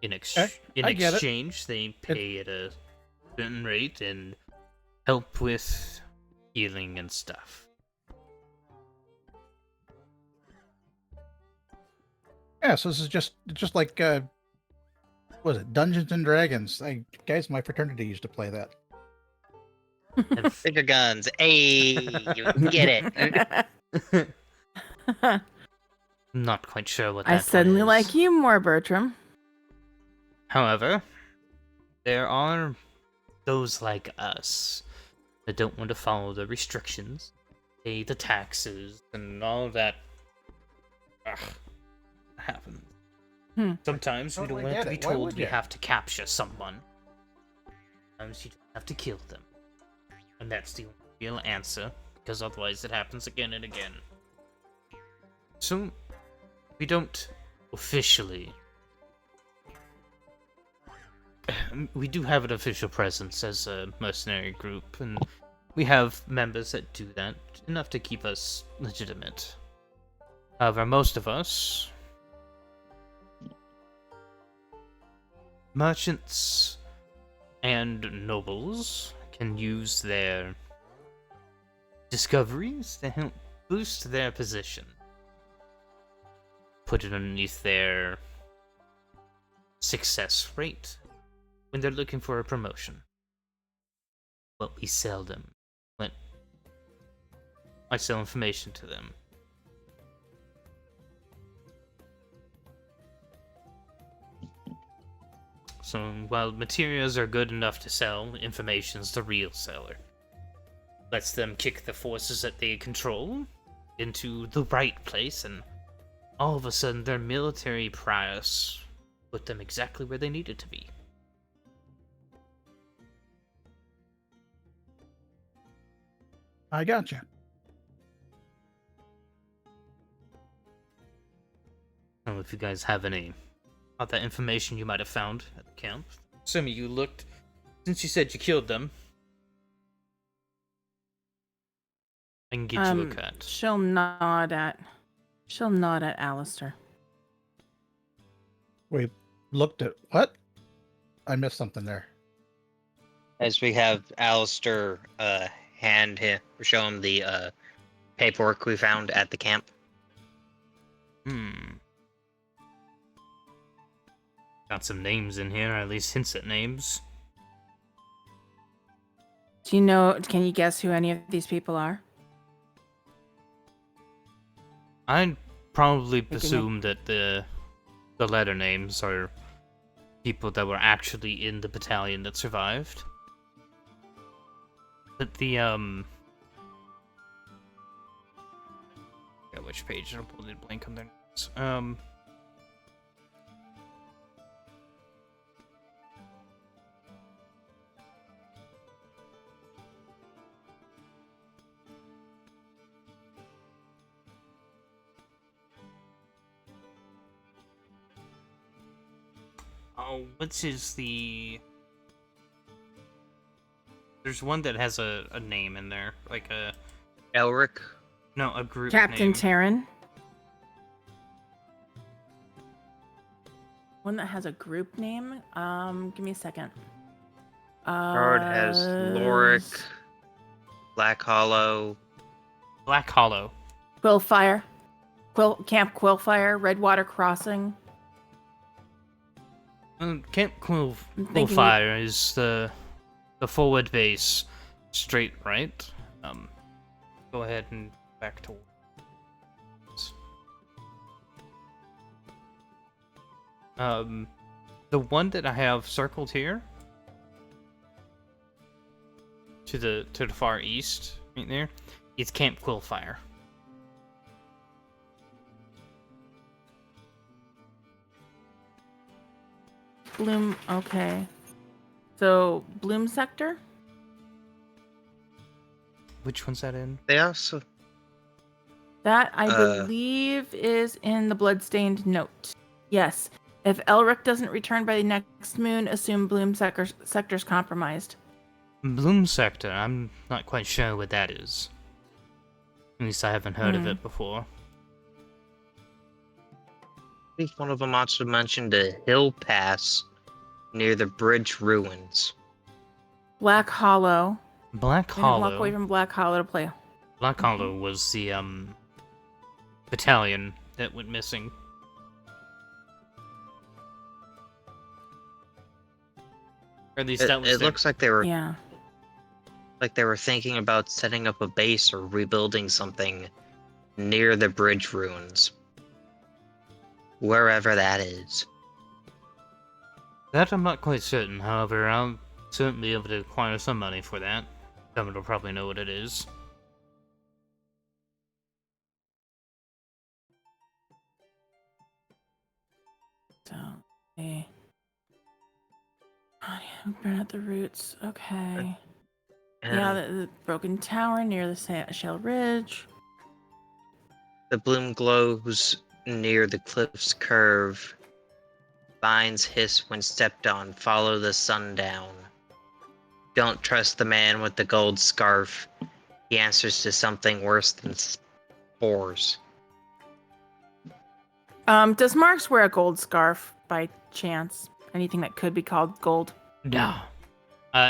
In exchange, they pay at a certain rate and help with healing and stuff. Yeah, so this is just like what was it, Dungeons and Dragons? Guys in my fraternity used to play that. Bigger guns. Hey, you get it. I'm not quite sure what that I suddenly one is. like you more, Bertram. However, there are those like us that don't want to follow the restrictions, pay the taxes, and all that. Happens. Sometimes we Totally don't want to get be it. Why told would we ya? have to capture someone. Sometimes you just have to kill them. And that's the only real answer, because otherwise it happens again and again. So, we don't officially... We do have an official presence as a mercenary group, and we have members that do that, enough to keep us legitimate. However, most of us... merchants and nobles can use their discoveries to help boost their position. Put it underneath their success rate when they're looking for a promotion. What we sell them. When I sell information to them. So while materials are good enough to sell, information's the real seller. Lets them kick the forces that they control into the right place, and all of a sudden their military prowess put them exactly where they needed to be. I gotcha. I don't know if you guys have any about that information you might have found at the camp. Assuming you looked, since you said you killed them. I can get you a cut. She'll nod at Alistair. We looked at what? I missed something there. As we have Alistair hand him, show him the paperwork we found at the camp. Got some names in here, or at least hints at names. Do you know? Can you guess who any of these people are? I'd probably presume that the letter names are people that were actually in the battalion that survived. But the yeah, which page? I'll pull the blank on their names. Oh, which is the... There's one that has a name in there, like a... Elric? No, a group Captain name. Taryn. One that has a group name. Give me a second. Guard has Lorik, Black Hollow. Black Hollow. Quillfire. Camp Quillfire, Redwater Crossing. Camp thinking Quillfire is the forward base, straight right. Go ahead and back to. The one that I have circled here, to the far east, right there, is Camp Quillfire. Bloom. Okay. So Bloom sector. Which one's that in? They also... That I believe is in the bloodstained note. Yes. If Elric doesn't return by the next moon, assume Bloom sector's compromised. Bloom Sector, I'm not quite sure what that is. At least I haven't heard of it before. I think one of them also mentioned a hill pass near the bridge ruins. Black Hollow. Black We didn't walk Hollow. away from Black Hollow to play. Black Hollow was the battalion that went missing. Or at least that was It looks like they were Yeah. thinking about setting up a base or rebuilding something near the bridge ruins. Wherever that is. That I'm not quite certain. However, I'll certainly be able to acquire some money for that. Someone will probably know what it is. So, okay. Oh, yeah, burn out the roots. Okay. Yeah, the broken tower near the Shell Ridge. The bloom glows near the cliff's curve. Vines hiss when stepped on. Follow the sundown. Don't trust the man with the gold scarf. He answers to something worse than spores. Does Marks wear a gold scarf by chance? Anything that could be called gold? No.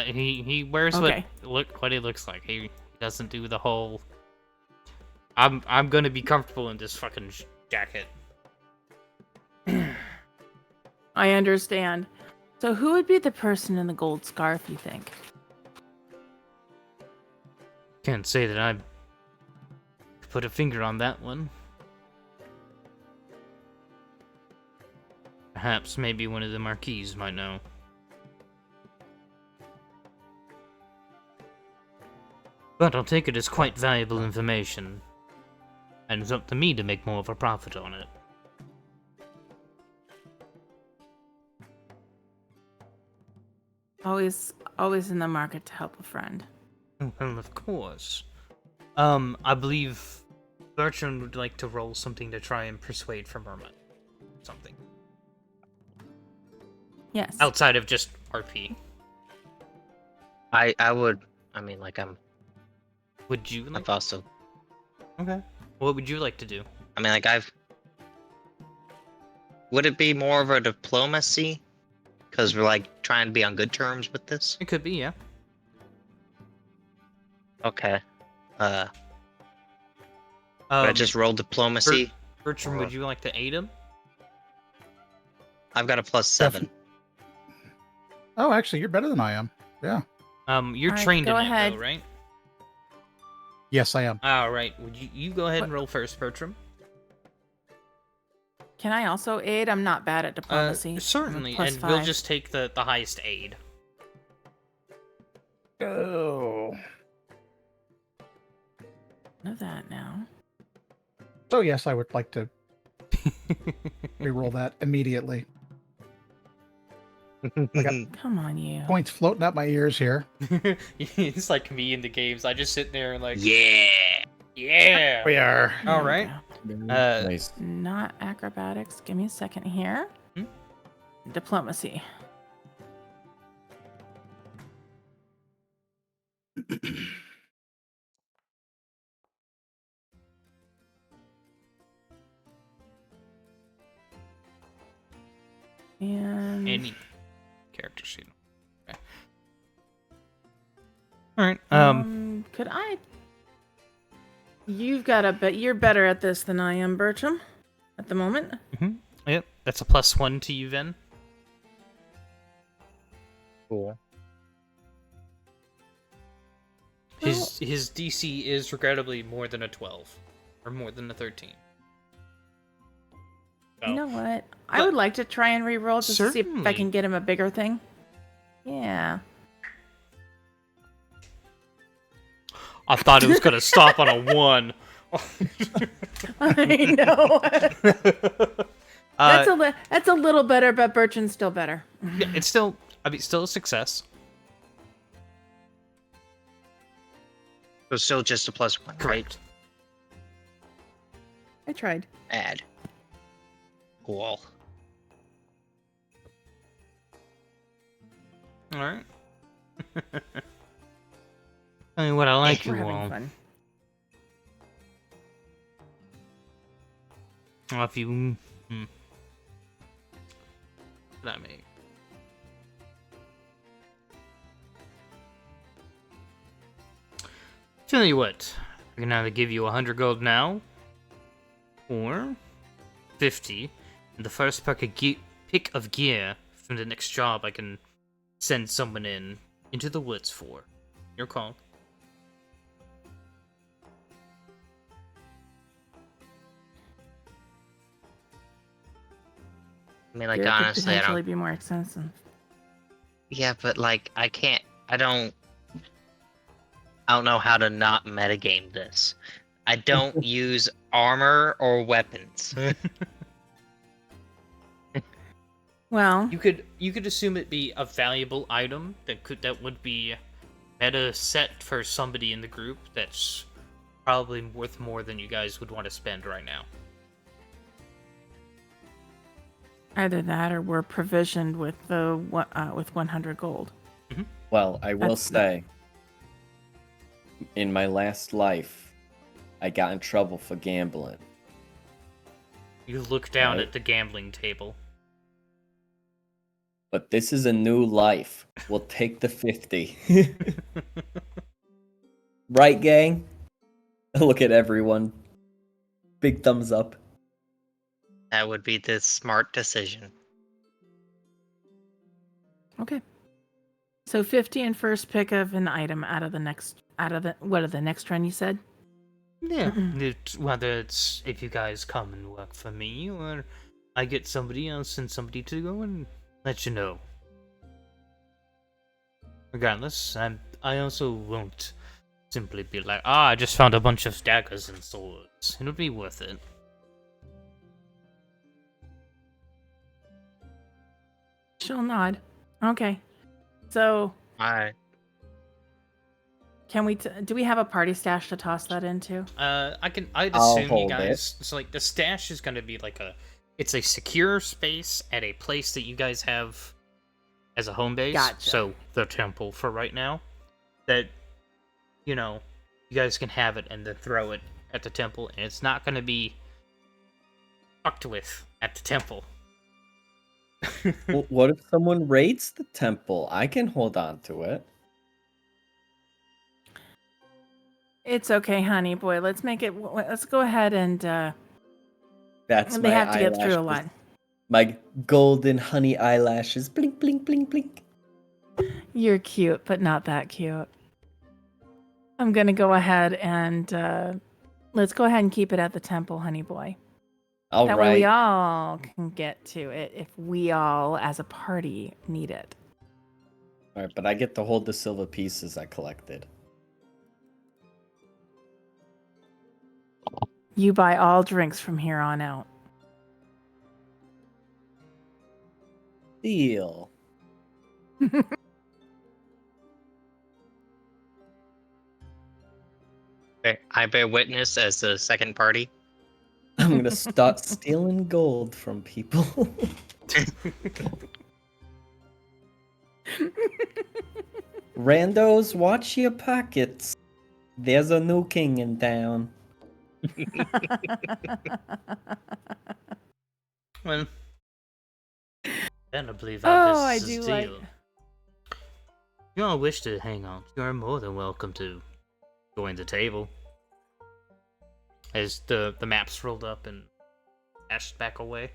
He wears Okay. what he looks like. He doesn't do the whole. I'm gonna be comfortable in this fucking jacket. I understand. So who would be the person in the gold scarf, you think? Can't say that I put a finger on that one. Perhaps maybe one of the marquis might know. But I'll take it as quite valuable information, and it's up to me to make more of a profit on it. Always in the market to help a friend. Well, of course. I believe Bertrand would like to roll something to try and persuade for Merman. Something. Yes. Outside of just RP. I would. I mean, like Would you like? I've also. Okay. What would you like to do? I mean, like I've. Would it be more of a diplomacy? Because we're like trying to be on good terms with this. It could be, yeah. Okay. I just roll diplomacy. Bertram, would you like to aid him? I've got a +7. Oh, actually, you're better than I am. Yeah. You're Alright, trained in go it, ahead. though, right? Yes, I am. All right. Would you go ahead and roll first, Bertram? Can I also aid? I'm not bad at diplomacy. I'm a Certainly, and +5. we'll just take the highest aid. Oh. know that now. So yes, I would like to reroll that immediately. Come on, you. Points floating up my ears here. It's like me in the games. I just sit there and like, Yeah. yeah. We are. There All we right. go. Nice. Not acrobatics. Give me a second here. Hmm? Diplomacy. And Any character sheet. Okay. All right. could I? You've got a bet. You're better at this than I am, Bertram. At the moment. Yep. That's a +1 to you, then. Cool. His DC is regrettably more than a 12, or more than a 13. You know what? I But- would like to try and re-roll just to see if I Certainly. can get him a bigger thing. Yeah. I thought it was gonna stop on a 1. I know. That's a little better, but Bertrand's still better. Yeah, it's still, still a success. So still just a +1, right? Correct. I tried. Add. Cool. All right. Tell me what I like We're you having all. fun. Well, if you, what I make. Tell you what, I can either give you 100 gold now, or 50, and the first pick of gear from the next job I can send someone into the woods for. Your call. I mean, like, Gear could honestly, I potentially don't. be more expensive. Yeah, but like, I can't. I don't know how to not metagame this. I don't use armor or weapons. Well, You could assume it be a valuable item that would be meta set for somebody in the group that's probably worth more than you guys would want to spend right now. either that or we're provisioned with the with 100 gold. Well, I will That's- say, in my last life, I got in trouble for gambling. You look down Right. at the gambling table. but this is a new life. We'll take the 50. Right, gang? Look at everyone. Big thumbs up. That would be the smart decision. Okay. So 50 and first pick of an item out of the next next run you said? Yeah. Whether it's if you guys come and work for me, or I get somebody else and somebody to go and let you know. Regardless, I also won't simply be like, I just found a bunch of daggers and swords. It'll be worth it. She'll nod. Okay. So Alright. can we do we have a party stash to toss that into? I'd I'll assume you hold guys. So like the stash is gonna be like it's a secure space at a place that you guys have as a home base. Gotcha. So the temple for right now, that you guys can have it and then throw it at the temple, and it's not gonna be fucked with at the temple. Well, what if someone raids the temple? I can hold on to it. It's okay, honey boy. Let's go ahead and That's they my have to get through a eyelashes. lot. My golden honey eyelashes. Blink, blink, blink, blink. You're cute, but not that cute. I'm gonna go ahead and let's go ahead and keep it at the temple, honey boy. All That way we right. all can get to it if we all, as a party, need it. All right, but I get to hold the silver pieces I collected. You buy all drinks from here on out. Deal. Okay, I bear witness as the second party. I'm gonna start stealing gold from people. Randos, watch your pockets. There's a new king in town. Well, then I believe Oh, our I business is do like- deal. If you all wish to hang on, you are more than welcome to join the table. As the maps rolled up and dashed back away.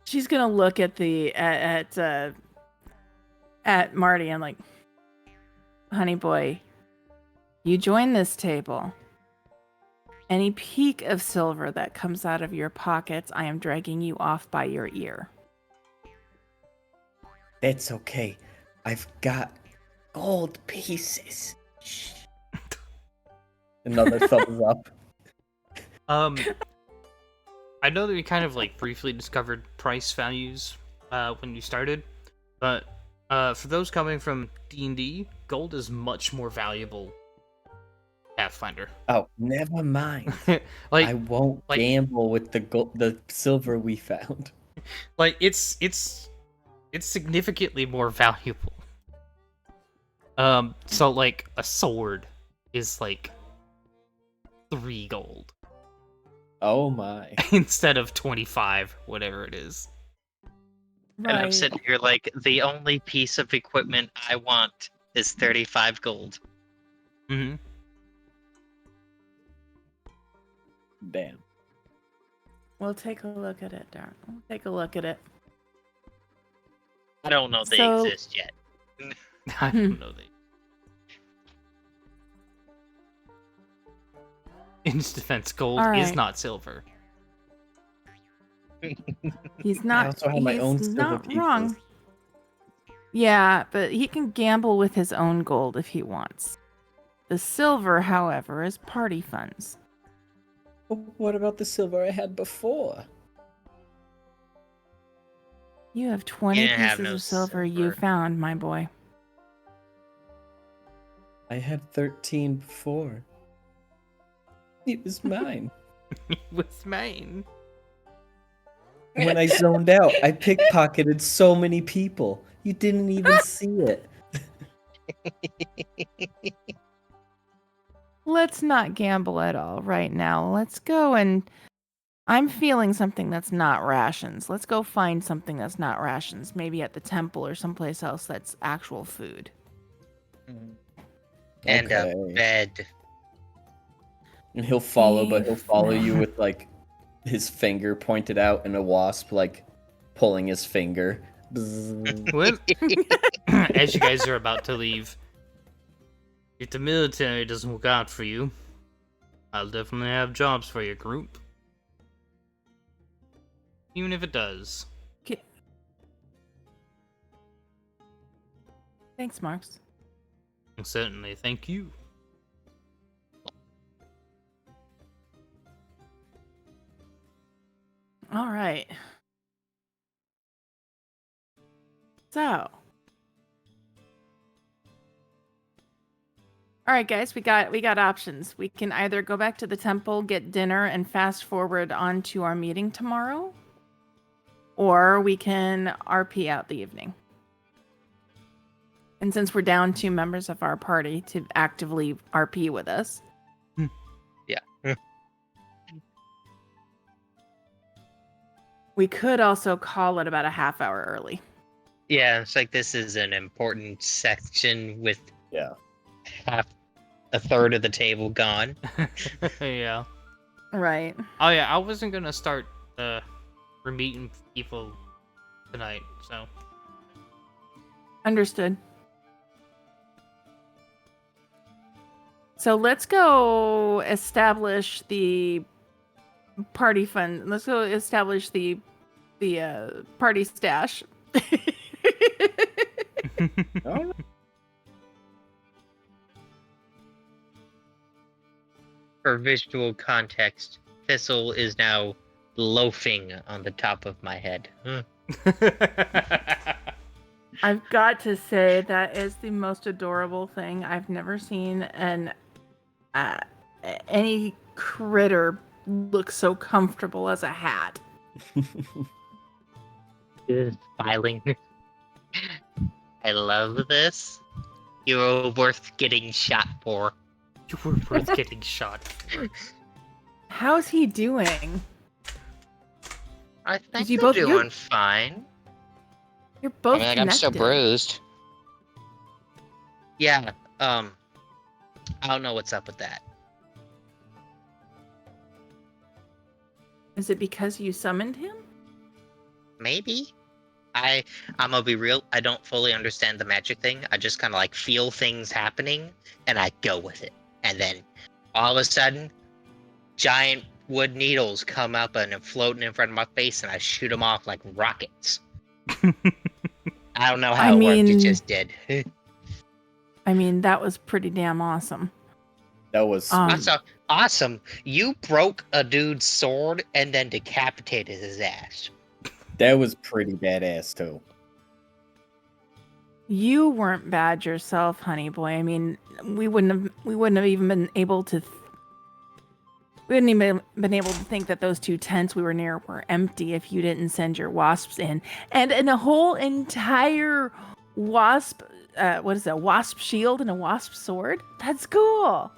She's gonna look at at Marty and like, honey boy, you join this table. Any peak of silver that comes out of your pockets, I am dragging you off by your ear. That's okay. I've got gold pieces. Shh. Another thumbs up. I know that we kind of like briefly discovered price values when you started, but for those coming from D&D, gold is much more valuable. Pathfinder. Oh, never mind. Like I won't gamble with the silver we found. Like it's significantly more valuable. So like a sword is like 3 gold Oh my. instead of 25, whatever it is. And I'm sitting here like, the only piece of equipment I want is 35 gold. Mm-hmm. Damn. We'll take a look at it, Darren. We'll take a look at it. I don't know they So- exist yet. I don't know that. In his defense, gold All is right. not silver. He's I not. also have my he's own silver not pieces. wrong. Yeah, but he can gamble with his own gold if he wants. The silver, however, is party funds. What about the silver I had before? You have 20 You didn't pieces have no of silver you silver. found, my boy. I had 13 before. It was mine. With mine. When I zoned out, I pickpocketed so many people. You didn't even see it. Let's not gamble at all right now. Let's go and I'm feeling something that's not rations. Let's go find something that's not rations. Maybe at the temple or someplace else that's actual food. And a Okay. bed. And he'll follow, but he'll Beef. follow you with like his finger pointed out and a wasp like pulling his finger. Bzzz. What? As you guys are about to leave, if the military doesn't look out for you, I'll definitely have jobs for your group. Even if it does. Thanks, Marks. Certainly, thank you. All right. So. All right, guys, we got options. We can either go back to the temple, get dinner, and fast forward on to our meeting tomorrow, or we can RP out the evening. And since we're down 2 members of our party to actively RP with us. Yeah. We could also call it about a half hour early. Yeah, it's like this is an important section with Yeah. a third of the table gone. Yeah. Right. Oh yeah, I wasn't gonna start we're meeting people tonight, so. Understood. So let's go establish the party fund. Let's go establish the party stash. Oh, For visual context, Thistle is now loafing on the top of my head. I've got to say that is the most adorable thing. I've never seen any critter look so comfortable as a hat. Smiling. I love this. You're worth getting shot for. You were worth getting shot. How's he doing? I think you you're both- doing you're- fine. You're both I mean, like, I'm still connected. bruised. Yeah, I don't know what's up with that. Is it because you summoned him? Maybe. I'm gonna be real, I don't fully understand the magic thing. I just kind of like feel things happening and I go with it. And then all of a sudden, giant wood needles come up and are floating in front of my face and I shoot them off like rockets. I don't know how I it worked, it mean- just did. I mean, that was pretty damn awesome. that was Um, Awesome. You broke a dude's sword and then decapitated his ass. that was pretty badass too. You weren't bad yourself, honey boy. I mean, we wouldn't have even been able to. We wouldn't even been able to think that those 2 tents we were near were empty if you didn't send your wasps in, and a whole entire wasp. What is that? Wasp shield and a wasp sword. That's cool.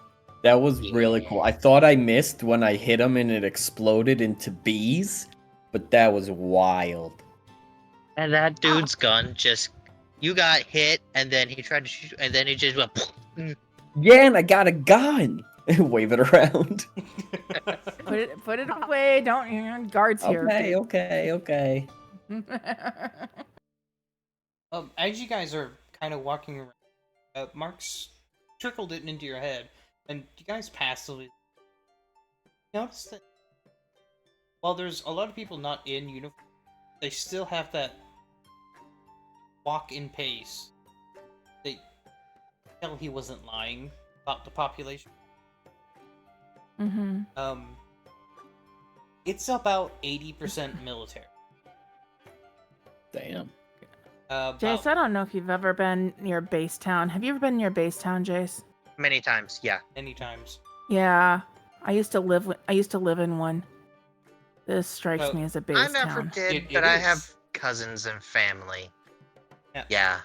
That was really cool. I thought I missed when I hit him and it exploded into bees, but that was wild. And that dude's gun just, you got hit, and then he tried to shoot, and then he just went. Yeah, and I got a gun. Wave it around. Put it away. Don't guards here. Okay. As you guys are kind of walking around, Mark's trickled it into your head, and you guys passively notice that while there's a lot of people not in uniform, they still have that walk in pace. They tell he wasn't lying about the population. Mm-hmm. It's about 80% military. Damn. Jace, I don't know if you've ever been near Base Town. Have you ever been near Base Town, Jace? Many times, yeah. Many times. Yeah, I used to live in one. This strikes me as a base I never town. did, It but I is. have cousins and family. Yeah. Yeah.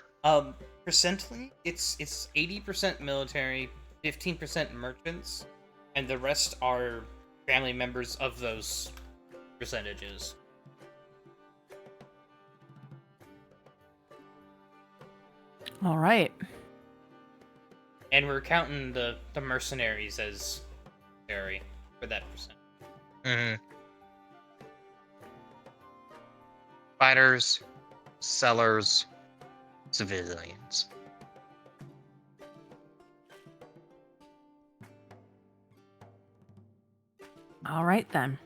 Percently, it's 80% military, 15% merchants, and the rest are family members of those percentages. All right. And we're counting the mercenaries as carry for that percent. Mm-hmm. Fighters, sellers, civilians. All right then.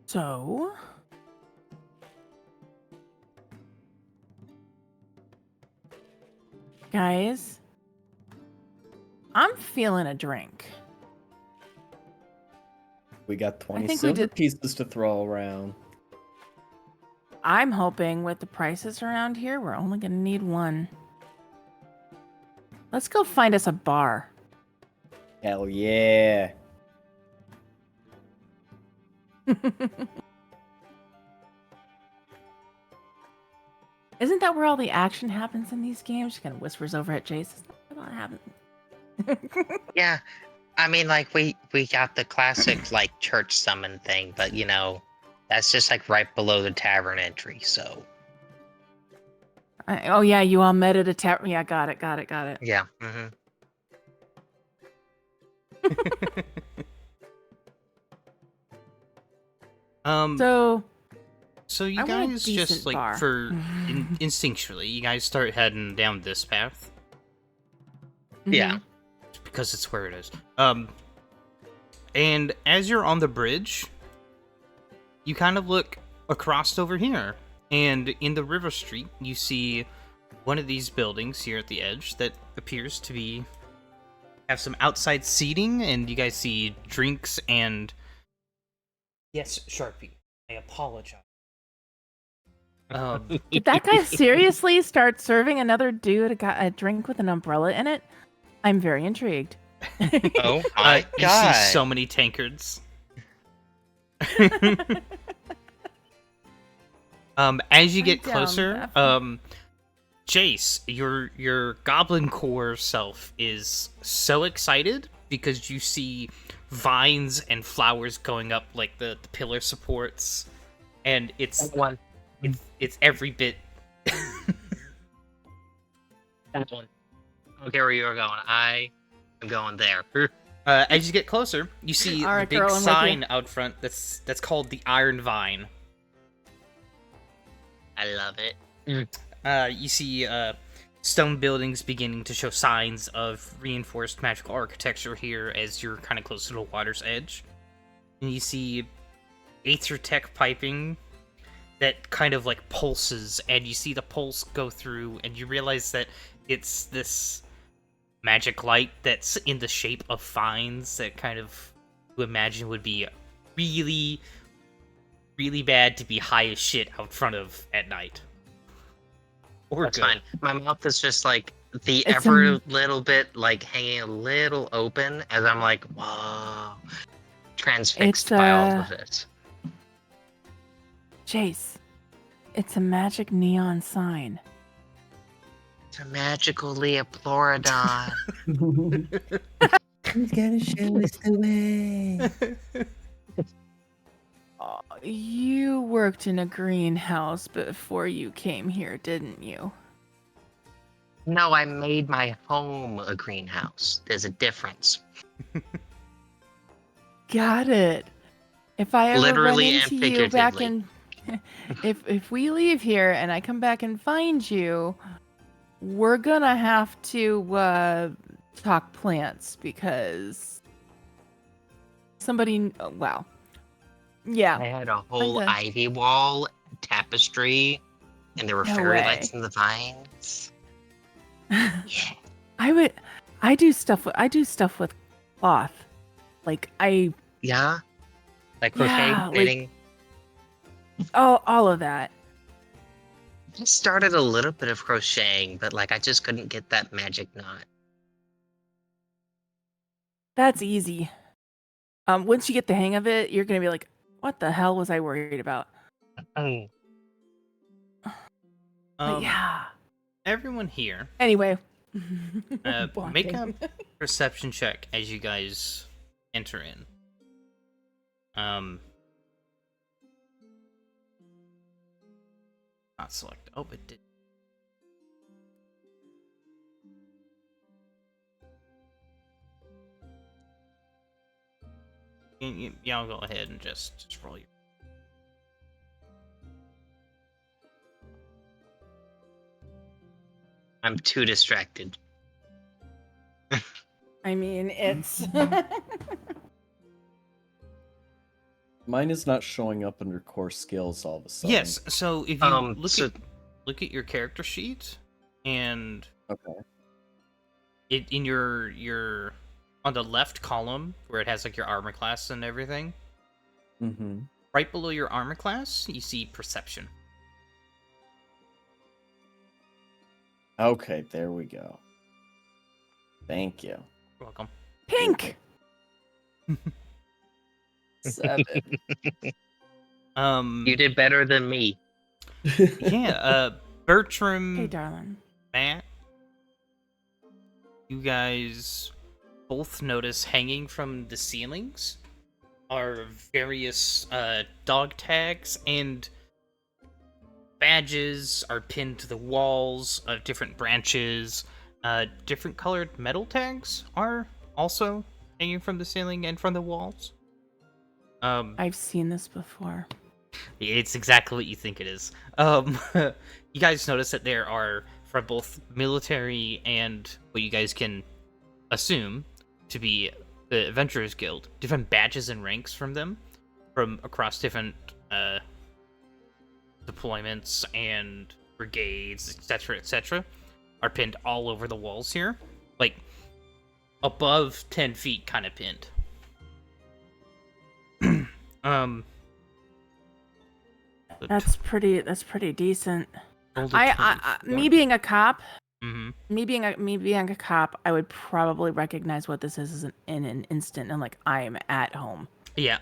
So, guys, I'm feeling a drink. We got 20 think we silver did- pieces to throw around. I'm hoping with the prices around here, we're only gonna need one. Let's go find us a bar. Hell yeah. Isn't that where all the action happens in these games? She kind of whispers over at Jace. Isn't that what happened? Yeah, I mean, like we got the classic like church summon thing, but you know, that's just like right below the tavern entry. So Oh yeah, you all met at a tavern. Yeah, got it. yeah. Mm-hmm. So So you I want a guys just decent like bar. instinctually, you guys start heading down this path Yeah. because it's where it is. And as you're on the bridge, you kind of look across over here, and in the river street, you see one of these buildings here at the edge that appears to be have some outside seating, and you guys see drinks and yes, Sharpie, I apologize. Did that guy seriously start serving another dude a drink with an umbrella in it? I'm very intrigued. Oh my you god! see so many tankards. As you I'm get down, closer, definitely. Jace, your goblin core self is so excited because you see vines and flowers going up like the pillar supports, and it's every bit. That one. Okay, where you are going? I am going there. As you get closer, you see All the right, big girl, I'm with you. sign out front that's called the Iron Vine. I love it. You see stone buildings beginning to show signs of reinforced magical architecture here as you're kind of close to the water's edge. And you see aether tech piping that kind of like pulses, and you see the pulse go through, and you realize that it's this magic light that's in the shape of vines that kind of you imagine would be really, really bad to be high as shit out front of at night. Or That's good. fine. My mouth is just like the It's ever little bit like hanging a little open as I'm like, whoa, transfixed It's, by all of it. Jace, it's a magic neon sign. It's a magical Leoplorodon. He's gonna show us the way. You worked in a greenhouse before you came here, didn't you? No, I made my home a greenhouse. There's a difference. Got it. If I ever Literally run and into you back figuratively. in, if we leave here and I come back and find you, we're gonna have to talk plants because somebody. Wow. Yeah. I had a whole Okay. ivy wall tapestry, and there were No fairy way. lights in the vines. Yeah. I do stuff with cloth. Like Yeah? Like crochet, Yeah, like- knitting. all of that. I started a little bit of crocheting, but like I just couldn't get that magic knot. That's easy. Once you get the hang of it, you're gonna be like, what the hell was I worried about? Mm. But yeah. Everyone here, Anyway. make a Bonding. perception check as you guys enter in. Not select. Oh, it did. Yeah, I'll go ahead and just roll your. I'm too distracted. I mean, it's. Mine is not showing up under core skills all of a sudden. Yes. So if you So- look at your character sheet, and Okay. in your on the left column where it has like your armor class and everything, Mm-hmm. right below your armor class, you see perception. Okay, there we go. Thank you. You're welcome. Pink! 7. You did better than me. Yeah. Bertram. Hey, darling. Matt, you guys both notice hanging from the ceilings are various dog tags, and badges are pinned to the walls of different branches. Different colored metal tags are also hanging from the ceiling and from the walls. I've seen this before. It's exactly what you think it is. You guys notice that there are, from both military and what you guys can assume to be the Adventurers Guild, different badges and ranks from them, from across different deployments and brigades, etc., are pinned all over the walls here. Like, above 10 feet kind of pinned. That's pretty decent. Roll a I 24. me being a cop, Mm-hmm. me being a cop, I would probably recognize what this is in an instant, and like I am at home. Yeah,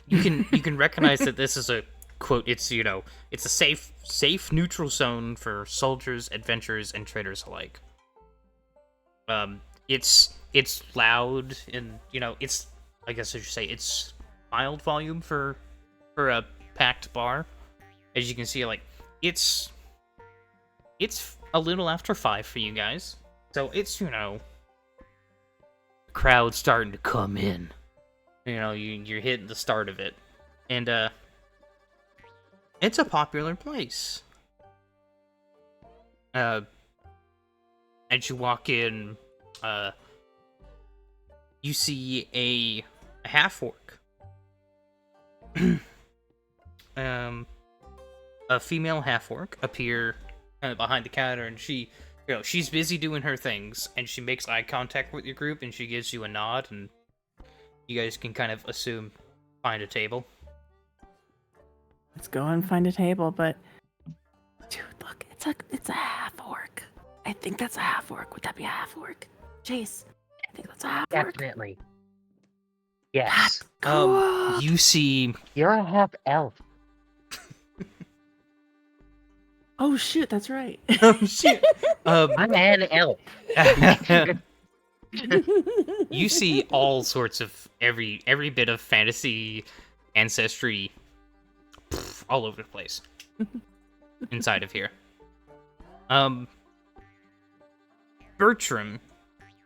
you can recognize that this is a quote. It's it's a safe neutral zone for soldiers, adventurers, and traders alike. It's loud and it's, I guess I should say, it's mild volume for a packed bar. As you can see, like it's a little after 5 for you guys, so it's the crowd starting to come in. You're hitting the start of it, and it's a popular place. As you walk in, you see a half orc, a female half orc appear kind of behind the counter, and she's busy doing her things, and she makes eye contact with your group, and she gives you a nod, and you guys can kind of assume find a table. Let's go and find a table, but dude, look, it's a half orc. I think that's a half orc. Would that be a half orc? Chase, I think that's a half orc. Definitely. Yes. Cool. You see You're a half elf. Oh shoot, that's right. shit. I'm an elf. You see all sorts of every bit of fantasy ancestry all over the place inside of here. Bertram,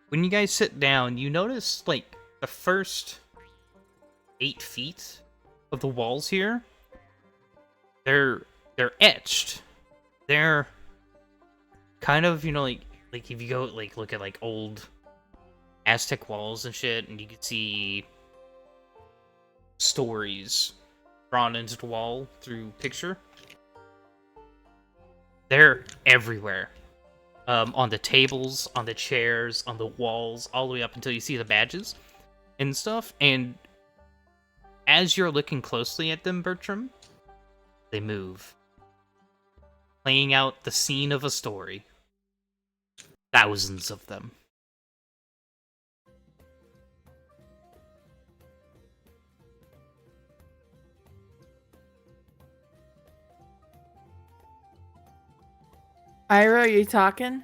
when you guys sit down, you notice like the first 8 feet of the walls here, they're etched. They're kind of, like if you go like look at like old Aztec walls and shit, and you can see stories drawn into the wall through picture. They're everywhere. On the tables, on the chairs, on the walls, all the way up until you see the badges and stuff. And as you're looking closely at them, Bertram, they move, playing out the scene of a story. Thousands of them. Ira, are you talking?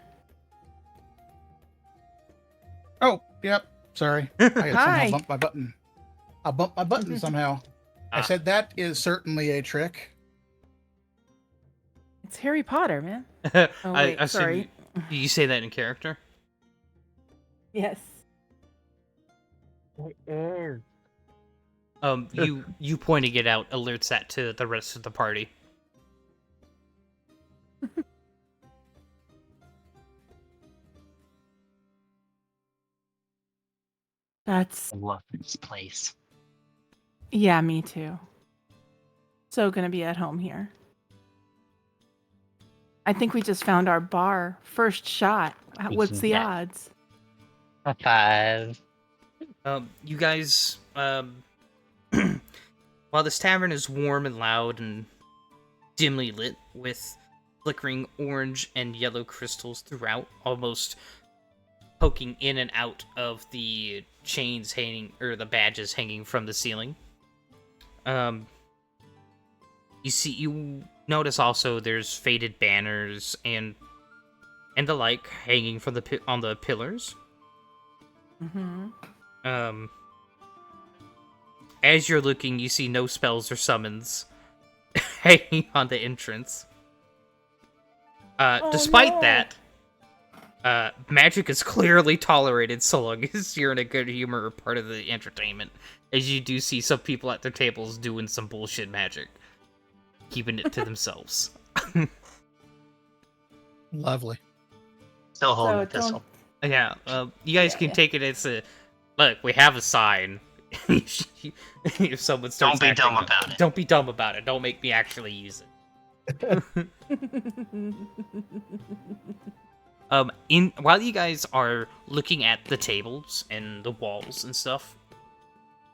Oh, yep. Sorry. I Hi. somehow bumped my button. I bumped my button somehow. I said that is certainly a trick. It's Harry Potter, man. Oh, I wait, assume sorry. you say that in character. Yes. You pointing it out alerts that to the rest of the party. That's I love this place. yeah, me too. So gonna be at home here. I think we just found our bar. First shot. What's the Yeah. odds? A 5. You guys, while this tavern is warm and loud and dimly lit with flickering orange and yellow crystals throughout, almost poking in and out of the chains hanging, or the badges hanging from the ceiling. You notice also there's faded banners and the like hanging from on the pillars. Mm-hmm. As you're looking, you see no spells or summons hanging on the entrance. Despite that, magic is clearly tolerated so long as you're in a good humor or part of the entertainment. As you do see some people at their tables doing some bullshit magic, keeping it to themselves. Lovely. Still holding So a pistol. Yeah, you guys can Yeah. take it as a look. We have a sign. If someone starts, Don't be acting dumb up, about it. Don't be dumb about it. Don't make me actually use it. While you guys are looking at the tables and the walls and stuff,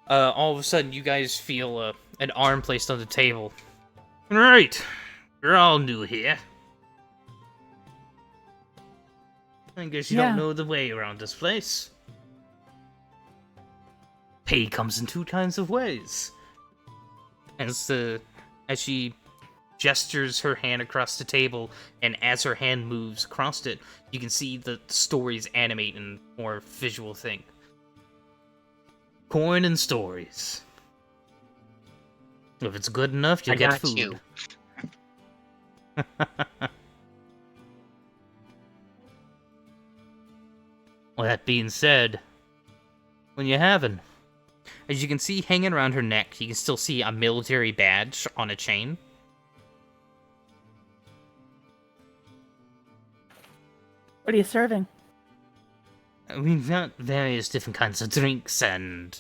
all of a sudden you guys feel an arm placed on the table. Right, you're all new here. I guess you Yeah. don't know the way around this place. Pay comes in 2 kinds of ways. As she gestures her hand across the table, and as her hand moves across it, you can see the stories animate in more visual thing. Coin and stories. If it's good enough, you'll I get got food. you. Well, that being said, when you having? As you can see hanging around her neck, you can still see a military badge on a chain. What are you serving? We've got various different kinds of drinks, and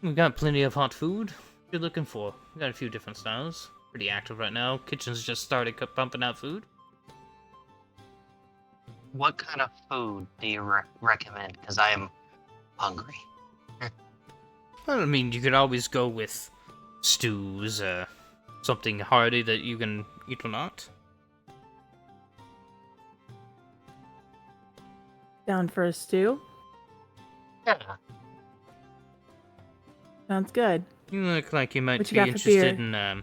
we've got plenty of hot food. What you're looking for? We've got a few different styles. Pretty active right now. Kitchen's just started pumping out food. What kind of food do you recommend? Because I am hungry. Well, I mean, you could always go with stews, something hearty that you can eat or not. Down for a stew? Yeah. Sounds good. You look like you might What you be got for interested beer?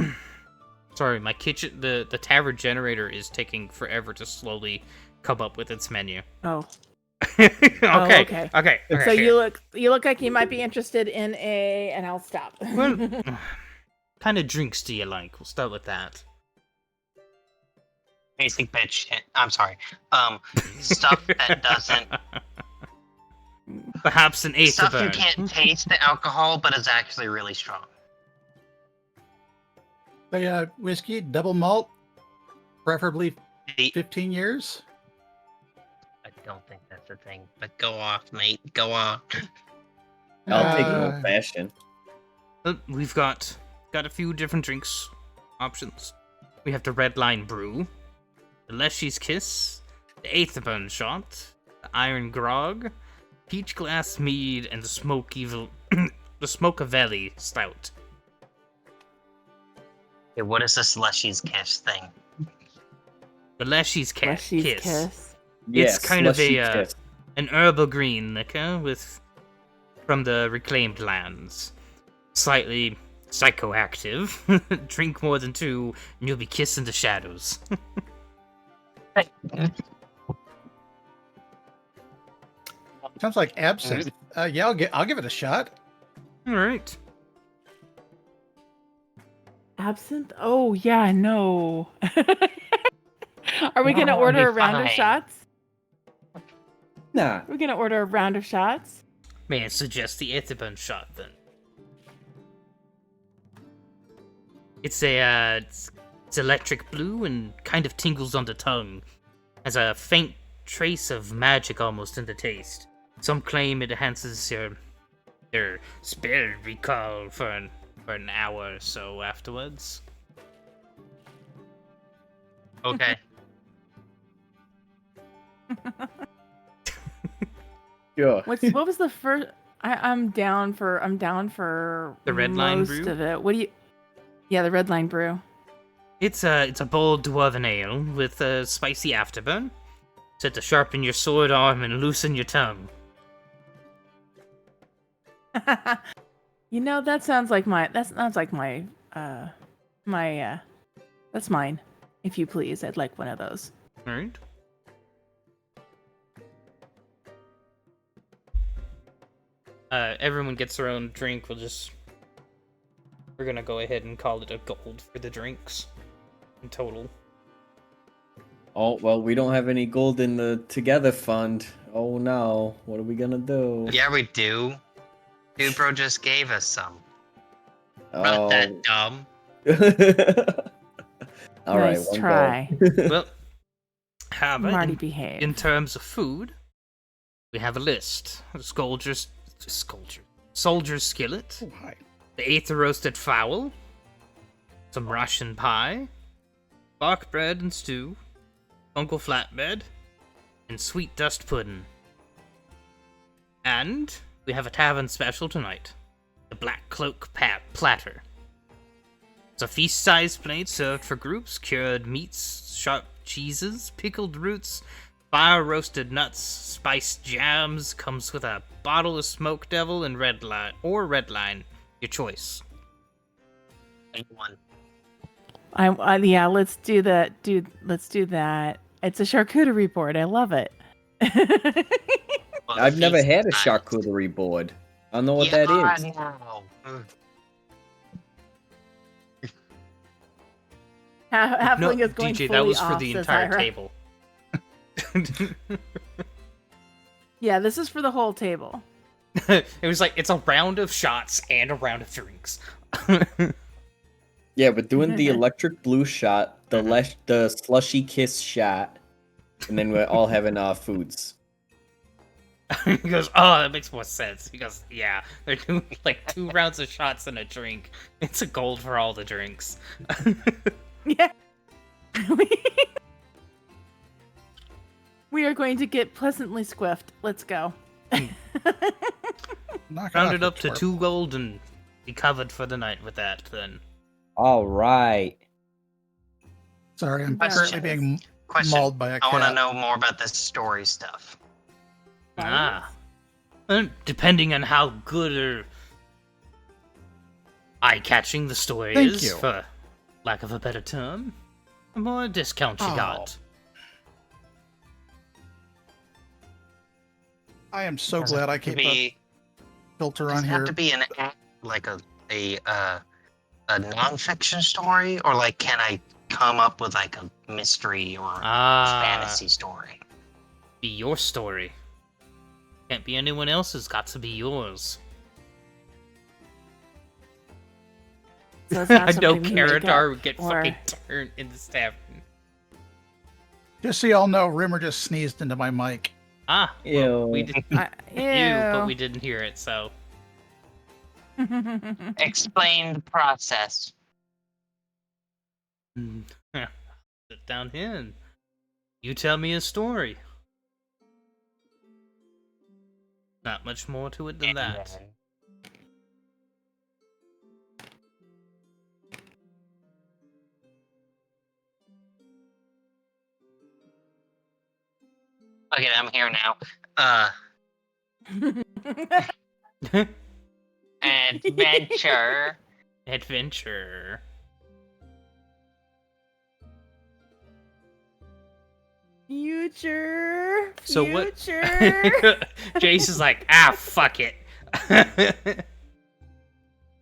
in, Sorry, my kitchen, the tavern generator is taking forever to slowly come up with its menu. Oh. Okay. okay. Okay. So you look like you might be interested in and I'll stop. Well, kind of drinks do you like? We'll start with that. Basic bitch shit. I'm sorry. Stuff that doesn't. Perhaps an eighth Stuff of you burn. can't taste the alcohol, but is actually really strong. The whiskey, double malt, preferably The- 15 years. I don't think that's a thing, but go off, mate. Go off. I'll take an Uh, old fashioned. We've got a few different drinks options. We have the Red Line Brew, the Leshy's Kiss, the Eighth of Burn Shot, the Iron Grog, Peach Glass Mead, and the the Smokavelli Stout. Okay, what is this Leshy's Kiss thing? The Leshy's Fleshy's Kiss. kiss. It's kind of slushy a kiss. an herbal green liquor from the reclaimed lands. Slightly psychoactive. Drink more than 2, and you'll be kissing the shadows. Sounds like absinthe. Yeah, I'll give it a shot. All right. Absinthe? Oh, yeah, no. Are we going to No, order a you're round of fine. shots? Nah. We're going to order a round of shots? May I suggest the Etherburn shot then? It's it's electric blue and kind of tingles on the tongue. Has a faint trace of magic almost in the taste. Some claim it enhances your spell recall for an hour or so afterwards. Okay. Yeah. What was the first? I'm down for The red line most brew? of it. What do you? Yeah, the red line brew. It's a bold dwarven ale with a spicy afterburn. Set to sharpen your sword arm and loosen your tongue. That sounds like my. That's mine. If you please, I'd like one of those. All right. Everyone gets their own drink. We're gonna go ahead and call it a gold for the drinks in total. Oh, well, we don't have any gold in the Together Fund. Oh, no. What are we gonna do? Yeah, we do. Dude, bro just gave us some. Oh. Not that dumb. All right, Nice one try. Well, however, Marty in behave. terms of food, we have a list. Soldier's skillet, Oh, hi. the eighth roasted fowl, some Russian pie, bark bread and stew, uncle flatbread, and sweet dust pudding. And we have a tavern special tonight, the black cloak platter. It's a feast-sized plate served for groups, cured meats, sharp cheeses, pickled roots, fire-roasted nuts, spiced jams, comes with a bottle of Smoke Devil and red line, your choice. Anyone. Yeah, let's do that. Let's do that. It's a charcuterie board. I love it. Well, the I've never feast had a is charcuterie board. I don't know what yeah, that is. No. Halfling No, is going DJ, fully that was for off, the says entire Ira. table. Yeah, this is for the whole table. It was like, it's a round of shots and a round of drinks. Yeah, but doing the electric blue shot, the slushy kiss shot, and then we're all having foods. He goes, oh, that makes more sense. He goes, yeah, they're doing like 2 rounds of shots and a drink. It's a gold for all the drinks. Yeah. We are going to get pleasantly squiffed. Let's go. Knock Round off, it up you to twerp. 2 gold and be covered for the night with that, then. All right. Sorry, I'm Question. currently being Question. mauled by a I want to cat. know more about this story stuff. Ah. Depending on how good or eye-catching the story Thank is, you. for lack of a better term, the more discount you Oh. got. I am so Does it glad I have to keep a be, filter does on it have here. to be like a non-fiction story, or like can I come up with like a mystery or fantasy story? Be your story. Can't be anyone else's, got to be yours. So it's not I know something we make Karadar up, would get or- fucking turned in this tavern. Just so y'all know, Rimmer just sneezed into my mic. Ah, well, we Ew. didn't I- you, but we Ew. didn't hear it, so. Explain the process. Sit down here and you tell me a story. Not much more to it than that. Okay, I'm here now. Adventure. Adventure. Future. So what? Future. Jace is like, fuck it.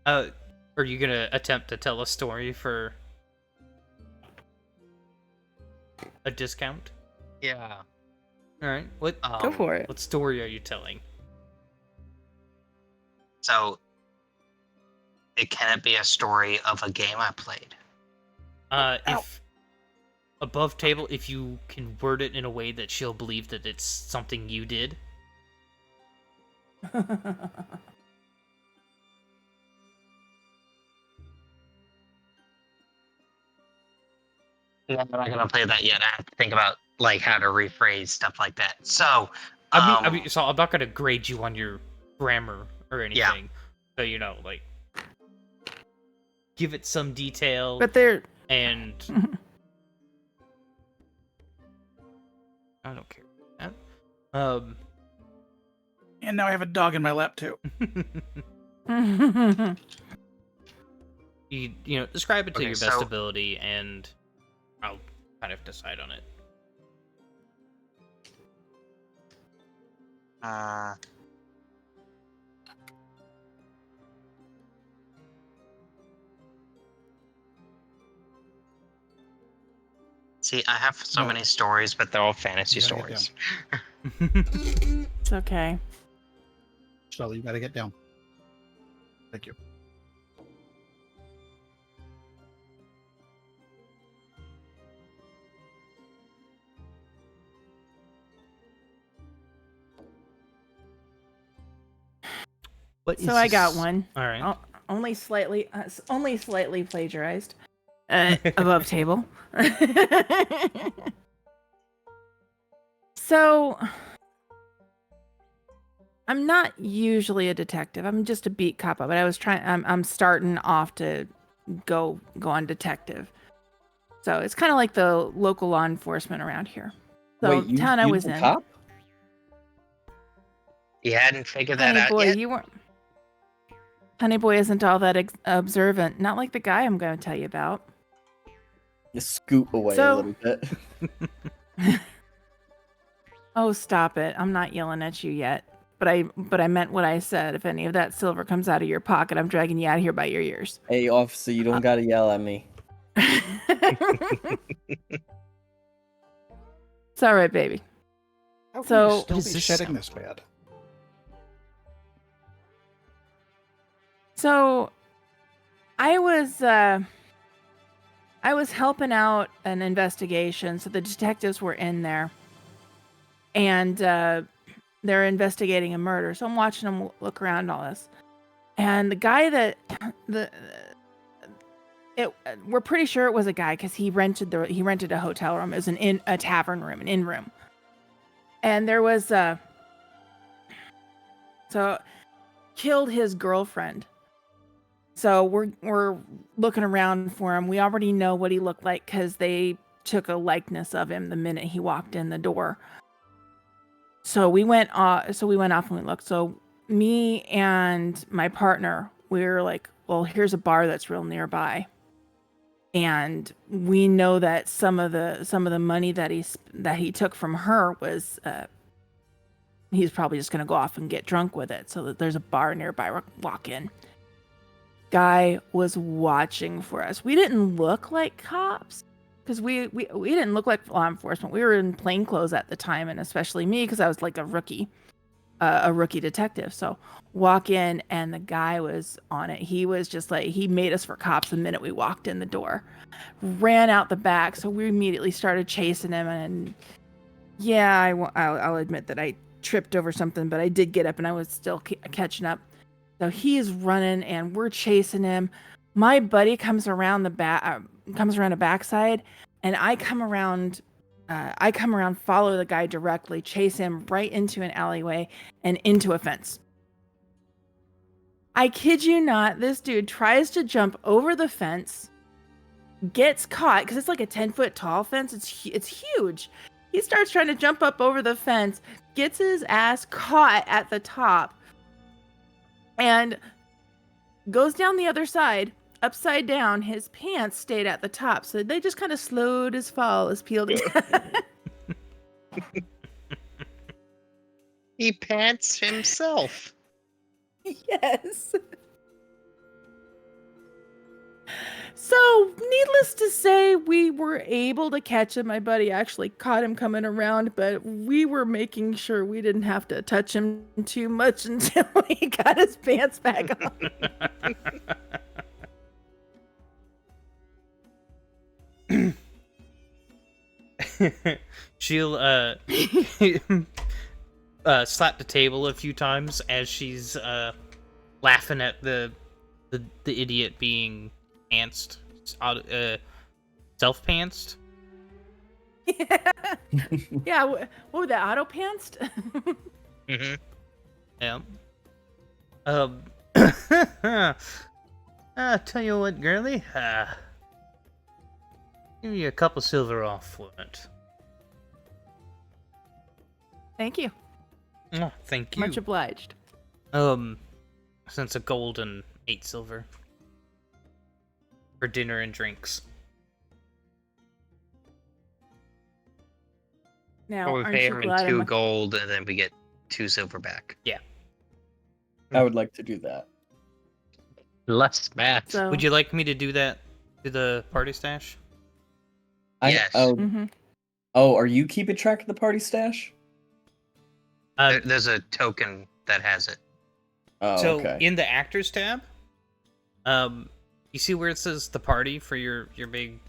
Are you gonna attempt to tell a story for a discount? Yeah. All right. What? Go for it. What story are you telling? So, can it be a story of a game I played? If above table, if you can word it in a way that she'll believe that it's something you did. No, I'm not gonna play that yet. I have to think about like how to rephrase stuff like that. So, I mean, so I'm not gonna grade you on your grammar or anything. So like, give it some detail. But they're and I don't care about that. And now I have a dog in my lap too. you describe it to Okay, your best so- ability, and I'll kind of decide on it. See, I have so No. many stories, but they're all fantasy You gotta get stories. It's okay. Shelly, you gotta get down. Thank you. What So I got one. All right. Oh, only slightly plagiarized. Above table. So, I'm not usually a detective. I'm just a beat cop, but I'm starting off to go on detective. So it's kind of like the local law enforcement around here. So Wait, town I you was the in. cop? You hadn't figured that Honey out boy, yet? you weren't. Honey boy isn't all that observant. Not like the guy I'm going to tell you about. You scoot away So- a little bit. Oh, stop it. I'm not yelling at you yet. But I meant what I said. If any of that silver comes out of your pocket, I'm dragging you out of here by your ears. Hey, officer, you don't gotta yell at me. It's all right, baby. How can So- you still What is be this shedding sound? this bad? So, I was helping out an investigation. So the detectives were in there, and they're investigating a murder. So I'm watching them look around and all this. And the guy that we're pretty sure it was a guy because he rented a hotel room. It was a tavern room, an inn room. And there was so killed his girlfriend. So we're looking around for him. We already know what he looked like because they took a likeness of him the minute he walked in the door. So we went off and we looked. So me and my partner, we were like, well, here's a bar that's real nearby. And we know that some of the money that he took from her was he's probably just going to go off and get drunk with it. So that there's a bar nearby. Walk in. Guy was watching for us. We didn't look like cops because we didn't look like law enforcement. We were in plain clothes at the time, and especially me because I was like a rookie detective. So walk in, and the guy was on it. He was just like, he made us for cops the minute we walked in the door. Ran out the back, so we immediately started chasing him. And yeah, I'll admit that I tripped over something, but I did get up and I was still catching up. So he's running and we're chasing him. My buddy comes around the backside, and I come around, follow the guy directly, chase him right into an alleyway and into a fence. I kid you not, this dude tries to jump over the fence, gets caught because it's like a 10-foot tall fence. It's huge. He starts trying to jump up over the fence, gets his ass caught at the top, and goes down the other side, upside down. His pants stayed at the top, so they just kind of slowed his fall as peeled. He pants himself. Yes. So, needless to say, we were able to catch him. My buddy actually caught him coming around, but we were making sure we didn't have to touch him too much until he got his pants back on. She'll slap the table a few times as she's laughing at the idiot being pantsed, self-pantsed. Yeah, what was that, auto pantsed? Mm-hmm. Yeah. Tell you what, girlie, give you a couple silver off for it. Thank you. Oh, thank you. Much obliged. Since a gold and 8 silver for dinner and drinks. Now, we aren't pay you him in glad 2 I'm gold, and then we get 2 silver back. I would like to do that. Less math. so... Would you like me to do that to the party stash? Yes. Mhm. Oh, are you keeping track of the party stash? There's a token that has it. Oh, So okay. in the actors tab, you see where it says the party for your big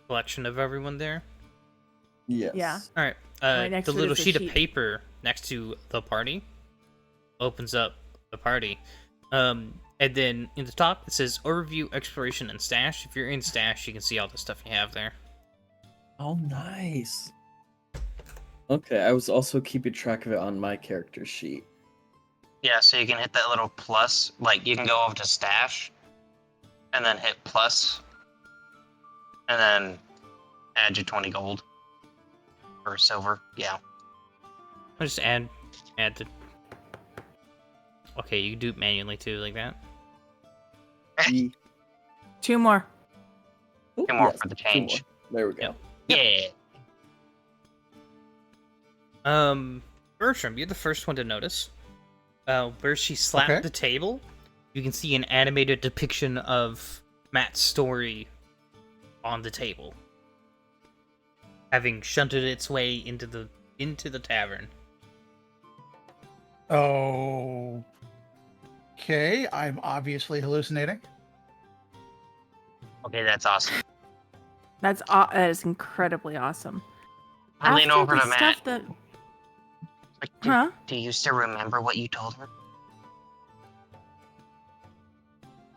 collection of everyone there? Yes. Yeah. All right. Right next The to it little is a sheet of sheet. paper next to the party opens up the party. And then in the top it says overview, exploration, and stash. If you're in stash, you can see all the stuff you have there. Oh, nice. Okay, I was also keeping track of it on my character sheet. Yeah, so you can hit that little plus. Like, you can go over to stash, and then hit plus, and then add your 20 gold. Or silver, yeah. I'll just add the... Okay, you can do it manually too, like that. E- 2 more. oh, 2 more yes, for the 2 change. more. There we go. Yep. Yeah. Bertram, you're the first one to notice. Where she slapped Okay. the table, you can see an animated depiction of Matt's story on the table, having shunted its way into the tavern. Okay, I'm obviously hallucinating. Okay, that's awesome. That is incredibly awesome. I lean After over the to Matt. stuff that... Like, Huh? do you still remember what you told her?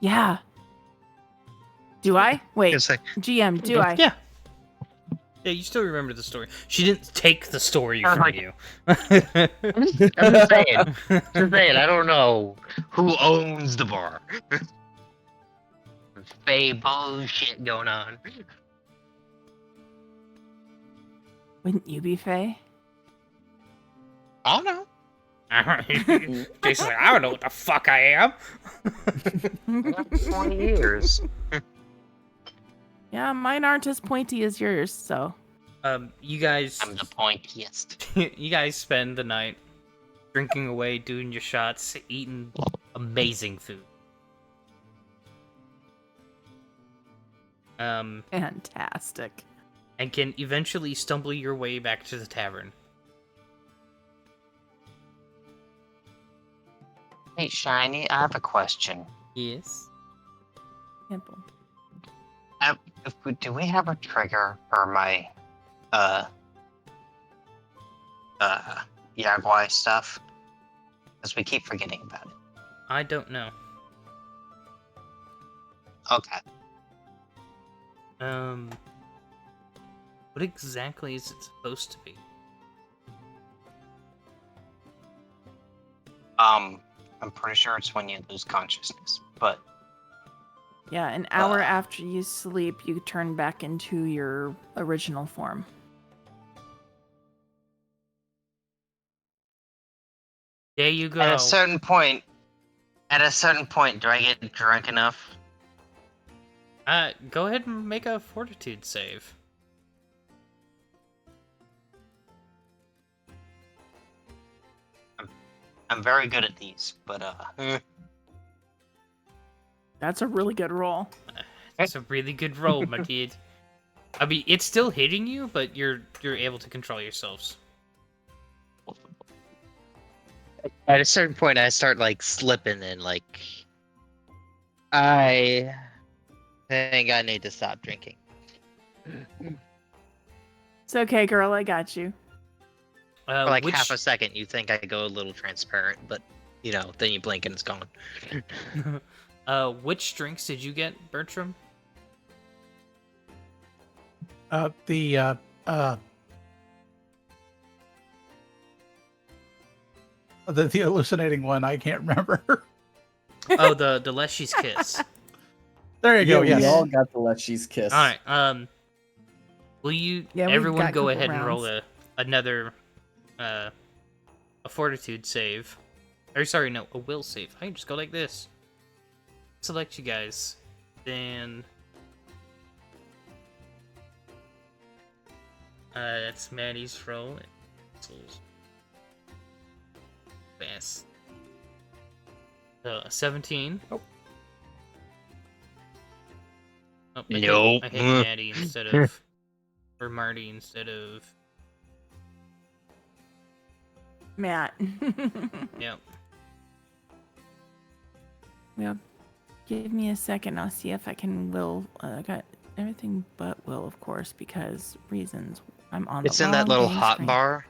Yeah. Do I? Wait, It's like, GM, do I? Yeah. Yeah, you still remember the story. She didn't take the story I'm from like- you. I'm just saying. Just saying, I don't know who owns the bar. Fey bullshit going on. Wouldn't you be Faye? I don't know. Jason's like, I don't know what the fuck I am. 20 years. Yeah, mine aren't as pointy as yours, so... You guys, I'm the pointiest. you guys spend the night drinking away, doing your shots, eating amazing food. Fantastic. And can eventually stumble your way back to the tavern. Hey, Shiny, I have a question. Yes. Simple. Do we have a trigger for my, Yagwai stuff? Because we keep forgetting about it. I don't know. Okay. What exactly is it supposed to be? I'm pretty sure it's when you lose consciousness, but Yeah, an hour after you sleep, you turn back into your original form. There you go. at a certain point, do I get drunk enough? Go ahead and make a fortitude save. I'm very good at these, but That's a really good roll. It's a really good roll, my dude. I mean, it's still hitting you, but you're able to control yourselves. At a certain point, I start like slipping and like I think I need to stop drinking. It's okay, girl. I got you. For like Which half a second, you think I go a little transparent, but you know, then you blink and it's gone. which drinks did you get, Bertram? The hallucinating one. I can't remember. Oh, the Leshy's Kiss. There you go. Yeah, we Yes. all got the Leshy's kiss. All right. Will you Yeah, we've everyone got go couple ahead and roll rounds. another a fortitude save? Or sorry, no, a will save. I can just go like this. Select you guys. Then that's Maddie's roll. Best. So 17. Oh. Oh, Nope. I hit Maddie instead of or Marty instead of Matt. yeah. Well, give me a second. I'll see if I can will. I got everything but will, of course, because reasons. I'm on It's the in that wrong little game hot screen. bar.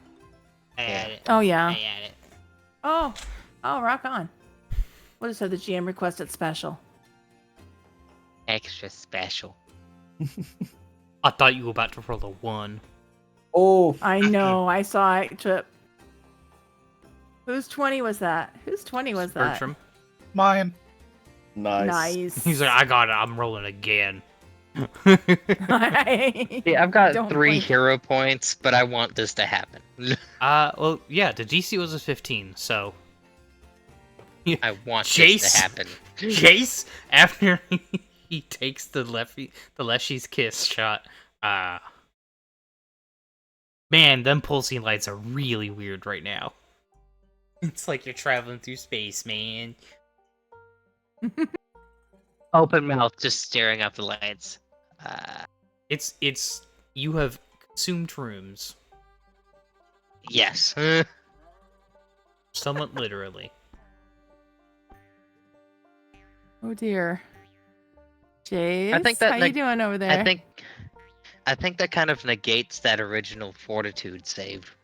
I Yeah. had it. Oh, yeah. I had it. Oh, rock on. What is the GM requested special? Extra special. I thought you were about to roll a 1. Oh, I know. I saw it. Trip. Whose 20 was that? Whose 20 was that? Bertram. Mine. nice. Nice. He's like, I got it. I'm rolling again. Yeah, I've got Don't 3 blink. hero points, but I want this to happen. Well, yeah, the DC was a 15, so I want Chase? this to happen. Chase, after he takes the Leshy's Kiss shot, man, them pulsing lights are really weird right now. It's like you're traveling through space, man. Open mouth, just staring up the lights. It's you have consumed rooms, Yes. somewhat literally. Oh dear. Jace, I think that, how like, you doing over there? I think that kind of negates that original fortitude save.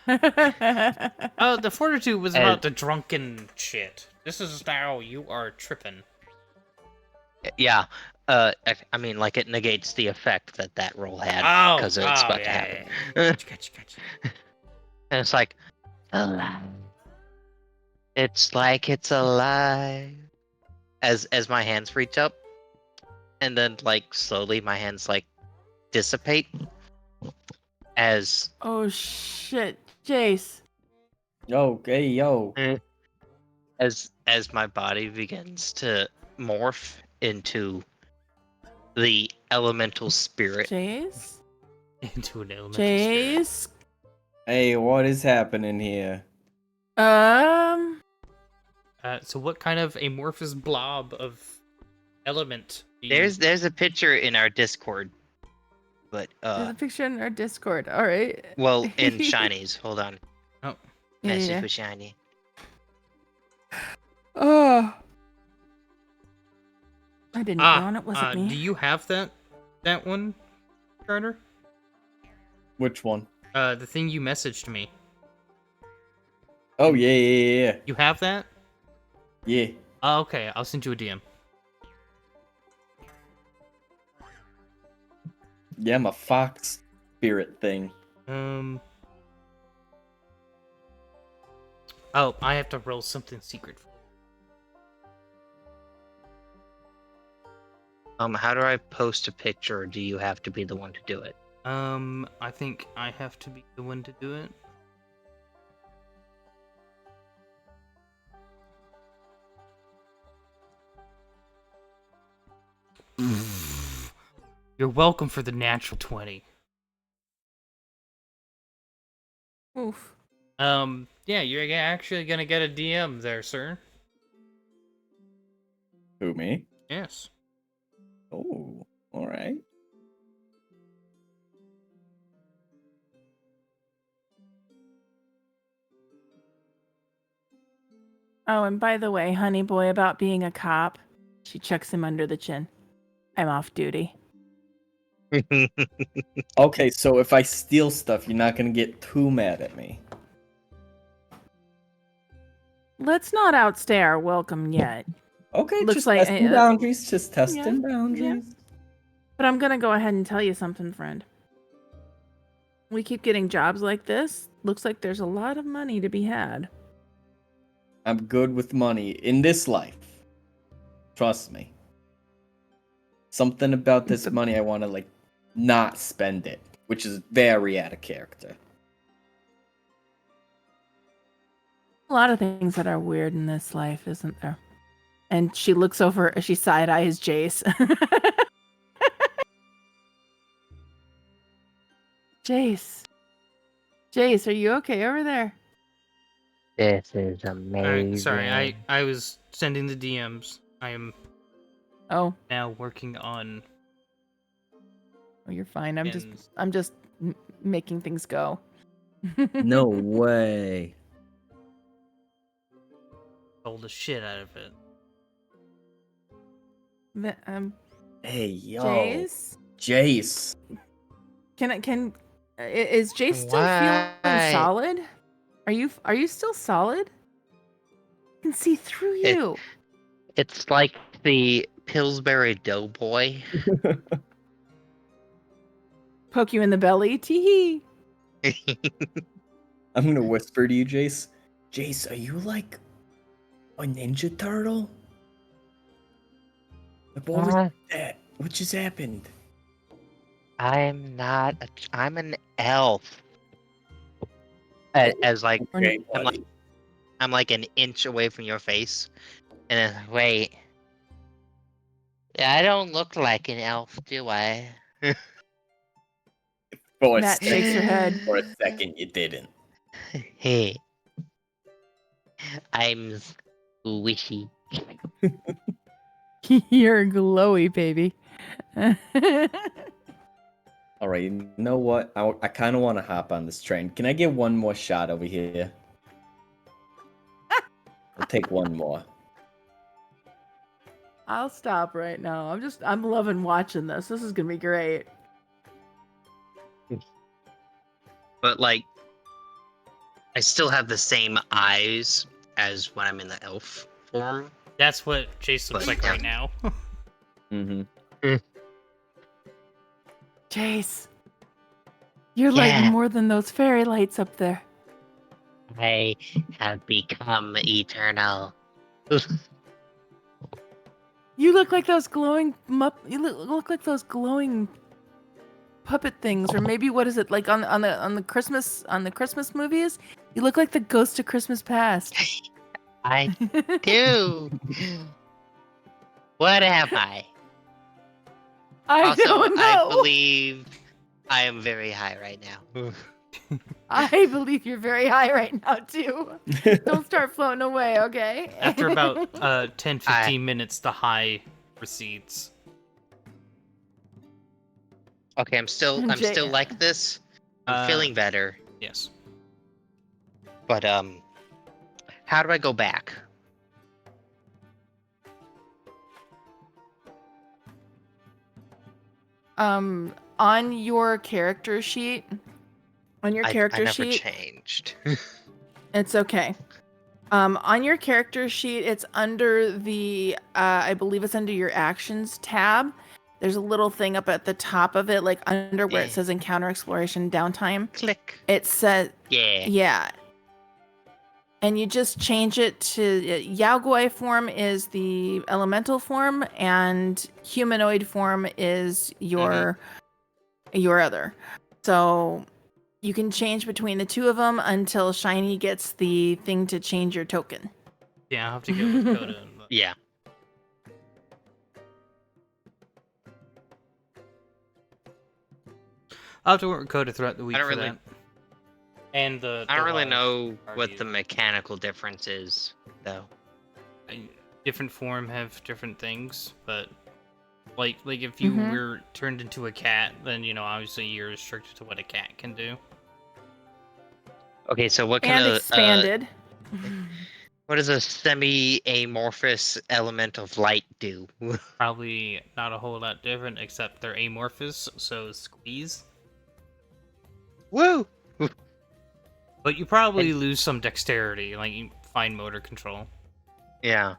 Oh, the fortitude was And- about the drunken shit. This is now you are tripping. Yeah. I mean, like, it negates the effect that roll had Oh, because it's about to happen. Gotcha. And it's like, alive. It's like it's alive. As my hands reach up, and then like slowly my hands like dissipate. As Oh shit, Jace. Okay, yo. as my body begins to morph into the elemental spirit. Jace? Into an elemental spirit. Jace? Hey, what is happening here? So what kind of amorphous blob of element do you... There's a picture in our Discord, but There's a picture in our Discord. All right. well, in shinies. Hold on. Oh. Message Yeah. with shiny. Oh. I didn't yawn. It wasn't me. Do you have that one, Carter? Which one? The thing you messaged me. Oh, yeah. You have that? Yeah. Oh, okay, I'll send you a DM. Yeah, I'm a fox spirit thing. Oh, I have to roll something secret. How do I post a picture, or do you have to be the one to do it? I think I have to be the one to do it. You're welcome for the natural 20. Oof. Yeah, Yeah, you're actually gonna get a DM there, sir. Who, me? Yes. Oh, all right. Oh, and by the way, honey boy, about being a cop, she chucks him under the chin. I'm off duty. Okay, so if I steal stuff, you're not gonna get too mad at me. Let's not outstay our welcome yet. Okay, Looks just like- testing boundaries. Just testing yeah. boundaries. But I'm gonna go ahead and tell you something, friend. We keep getting jobs like this. Looks like there's a lot of money to be had. I'm good with money in this life. Trust me. Something about this money, I want to like not spend it, which is very out of character. A lot of things that are weird in this life, isn't there? And she looks over, she side eyes Jace. Jace. Jace, are you okay over there? This is amazing. Alright, sorry, I was sending the DMs. I am Oh, now working on oh you're fine. I'm pins. just making things go. No way. Pulled the shit out of it. Hey, yo. Jace? Jace. Is Jace still feeling Why? solid? Are you still solid? I can see through you. It's like the Pillsbury Doughboy. Poke you in the belly. Tee I'm gonna whisper to you, Jace. Jace, are you like a Ninja Turtle? Like, what was that? What just happened? I'm not. I'm an elf. As like, Okay, I'm buddy. like, I'm like an inch away from your face, and then wait. I don't look like an elf, do I? For a Matt shakes her head. For a second, you didn't. Hey, I'm squishy. You're glowy, baby. All right, you know what? I kind of want to hop on this train. Can I get one more shot over here? I'll take one more. I'll stop right now. I'm loving watching this. This is gonna be great. But like, I still have the same eyes as when I'm in the elf form. That's what Jace looks But- like right now. Mm-hmm. Jace, you're Yeah. like more than those fairy lights up there. I have become eternal. You look like those glowing you look like those glowing puppet things, or maybe what is it like on the Christmas movies? You look like the ghost of Christmas past. I do. What am I? I Also, don't know. I believe I am very high right now. I believe you're very high right now too. Don't start floating away, okay? After about 10-15 I- minutes, the high recedes. Okay, I'm still Jay- like this. I'm feeling better, Yes. but how do I go back? On your character sheet, I never sheet, changed. it's okay. On your character sheet, it's under the I believe it's under your actions tab. There's a little thing up at the top of it, like under where it Yeah. says encounter exploration downtime. Click. It says Yeah. yeah. And you just change it to Yaogui form is the elemental form, and humanoid form is your other. So you can change between the two of them until Shiny gets the thing to change your token. Yeah, I'll have to get with Coda. Yeah. I'll have to work with Coda throughout the week don't for really- that. And the I don't really large know what party the mechanical difference is, though. different form have different things, but like if you Mhm. were turned into a cat, then obviously you're restricted to what a cat can do. Okay, so what kind And of expanded. what does a semi-amorphous element of light do? Probably not a whole lot different, except they're amorphous, so squeeze. Woo! But you probably lose some dexterity, like you fine motor control. Yeah.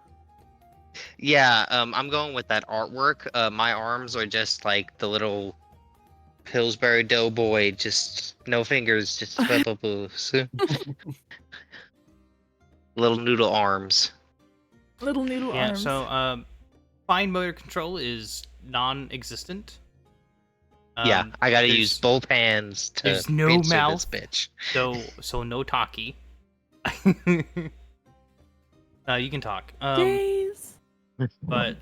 Yeah, I'm going with that artwork. My arms are just like the little Pillsbury Doughboy, just no fingers, just boo-boo-boos. Little noodle arms. Little noodle Yeah, arms. so fine motor control is non-existent. Yeah, I gotta use there's- both hands to there's no answer mouth. this bitch. So no talkie. You can talk. Days. But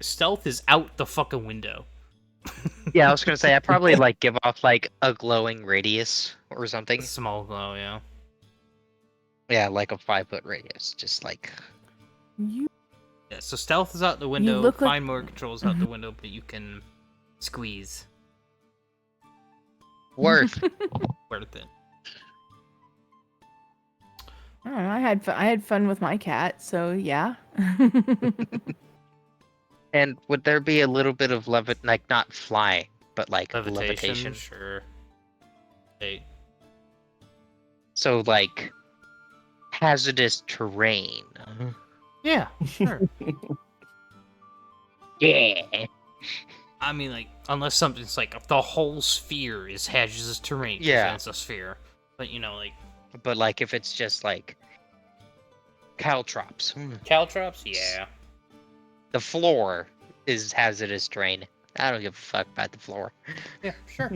stealth is out the fucking window. Yeah, I was gonna say I probably like give off like a glowing radius or something. Small glow, yeah. Yeah, like a 5-foot radius, just like. You Yeah, so stealth is out the window, look like- fine motor control is out the window, but you can squeeze. Worth. Worth it. I don't know. I had fun with my cat, so yeah. And would there be a little bit of like not fly, but like Levitation, levitation? sure. Hey, So like hazardous terrain. yeah, sure. Yeah. I mean, like, unless something's like the whole sphere is hazardous terrain, 'cause Yeah. then it's a sphere. But like But like if it's just like caltrops, caltrops, yeah. the floor is hazardous terrain. I don't give a fuck about the floor. Yeah, sure.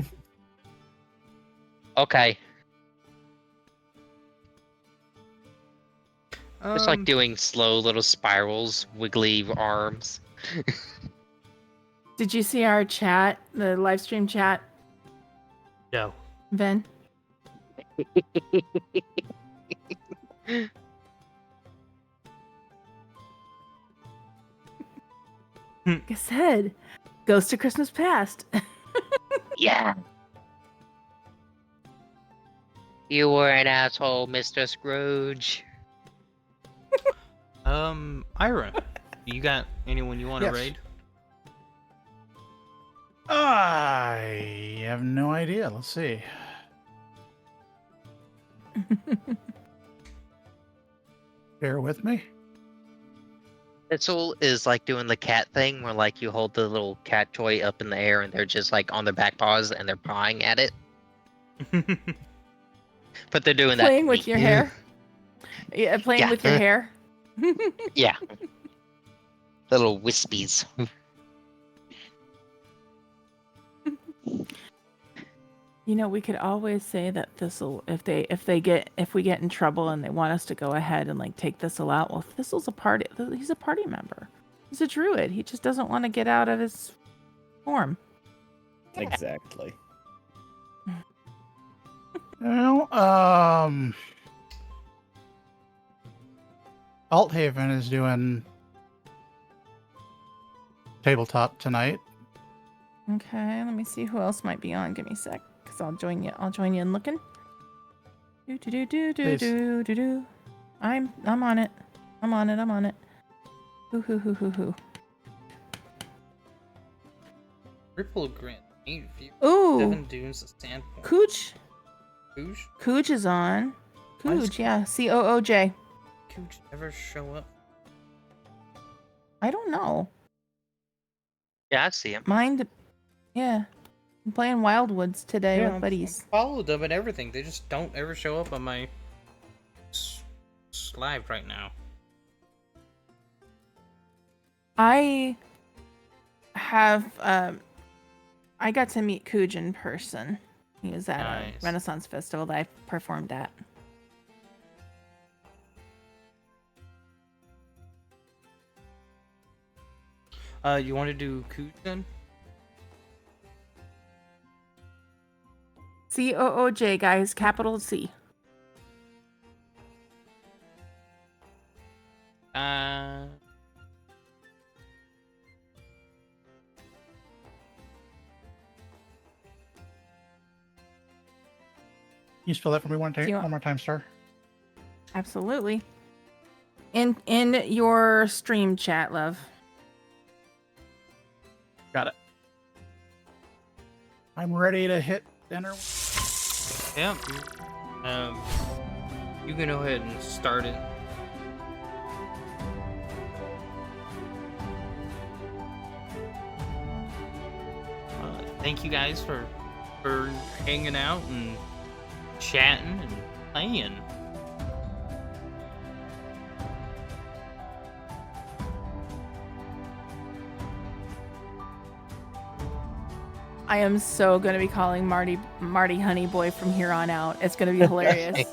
Okay. It's like doing slow little spirals, wiggly arms. Did you see our chat, the live stream chat, No. Ven? Like I said, Ghost to Christmas Past. Yeah. You were an asshole, Mr. Scrooge. Ira, you got anyone you want to Yes. raid? I have no idea. Let's see. Bear with me. Thistle is like doing the cat thing where like you hold the little cat toy up in the air and they're just like on their back paws and they're pawing at it. But they're doing that. Playing to with me. your hair. Yeah, playing Yeah. with your hair. Yeah. Little wispies. You know, we could always say that Thistle, if we get in trouble and they want us to go ahead and like take Thistle out, well, Thistle's a party. He's a party member. He's a druid. He just doesn't want to get out of his form. Exactly. Well, Althaven is doing tabletop tonight. Okay, let me see who else might be on. Give me a sec, cause I'll join you. I'll join you in looking. Do do do do do Please. do do do. I'm on it. I'm on it. I'm on it. Hoo hoo hoo hoo hoo. Ripple Grant, 8 view, Ooh, 7 dunes, a standpoint. Cooch. Cooch? Cooch is on. Why is Cooch, yeah. COOJ. Cooch never show up. I don't know. Yeah, I see him. Mind. Yeah. I'm playing Wildwoods today with buddies. I followed them and everything. They just don't ever show up on my live right now. I have I got to meet Cooch in person. He was at Nice. a Renaissance festival that I performed at. You want to do Cooch then? COOJ, guys, capital C. Can you spell that for me one Do you want- more time, Star? Absolutely. In your stream chat, love. Got it. I'm ready to hit enter. Yeah. You can go ahead and start it. Thank you guys for hanging out and chatting and playing. I am so going to be calling Marty Honey Boy from here on out. It's going to be hilarious.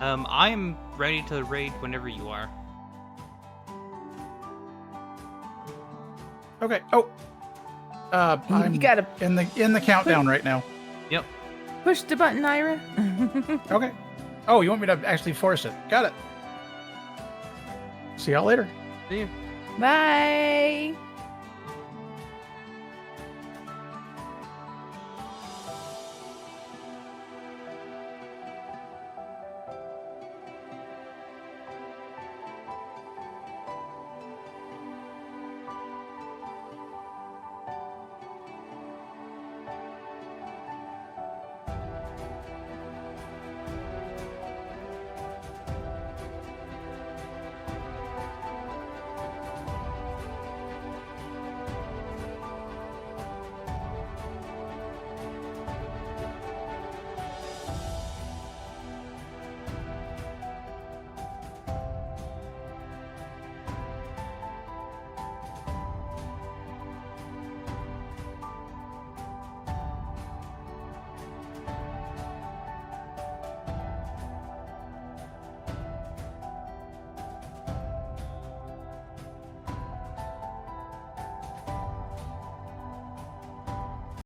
I'm ready to raid whenever you are. Okay. Oh. I'm You got to in the countdown right now. Yep. push the button, Ira. Okay. Oh, you want me to actually force it? Got it. See y'all later. See you. Bye.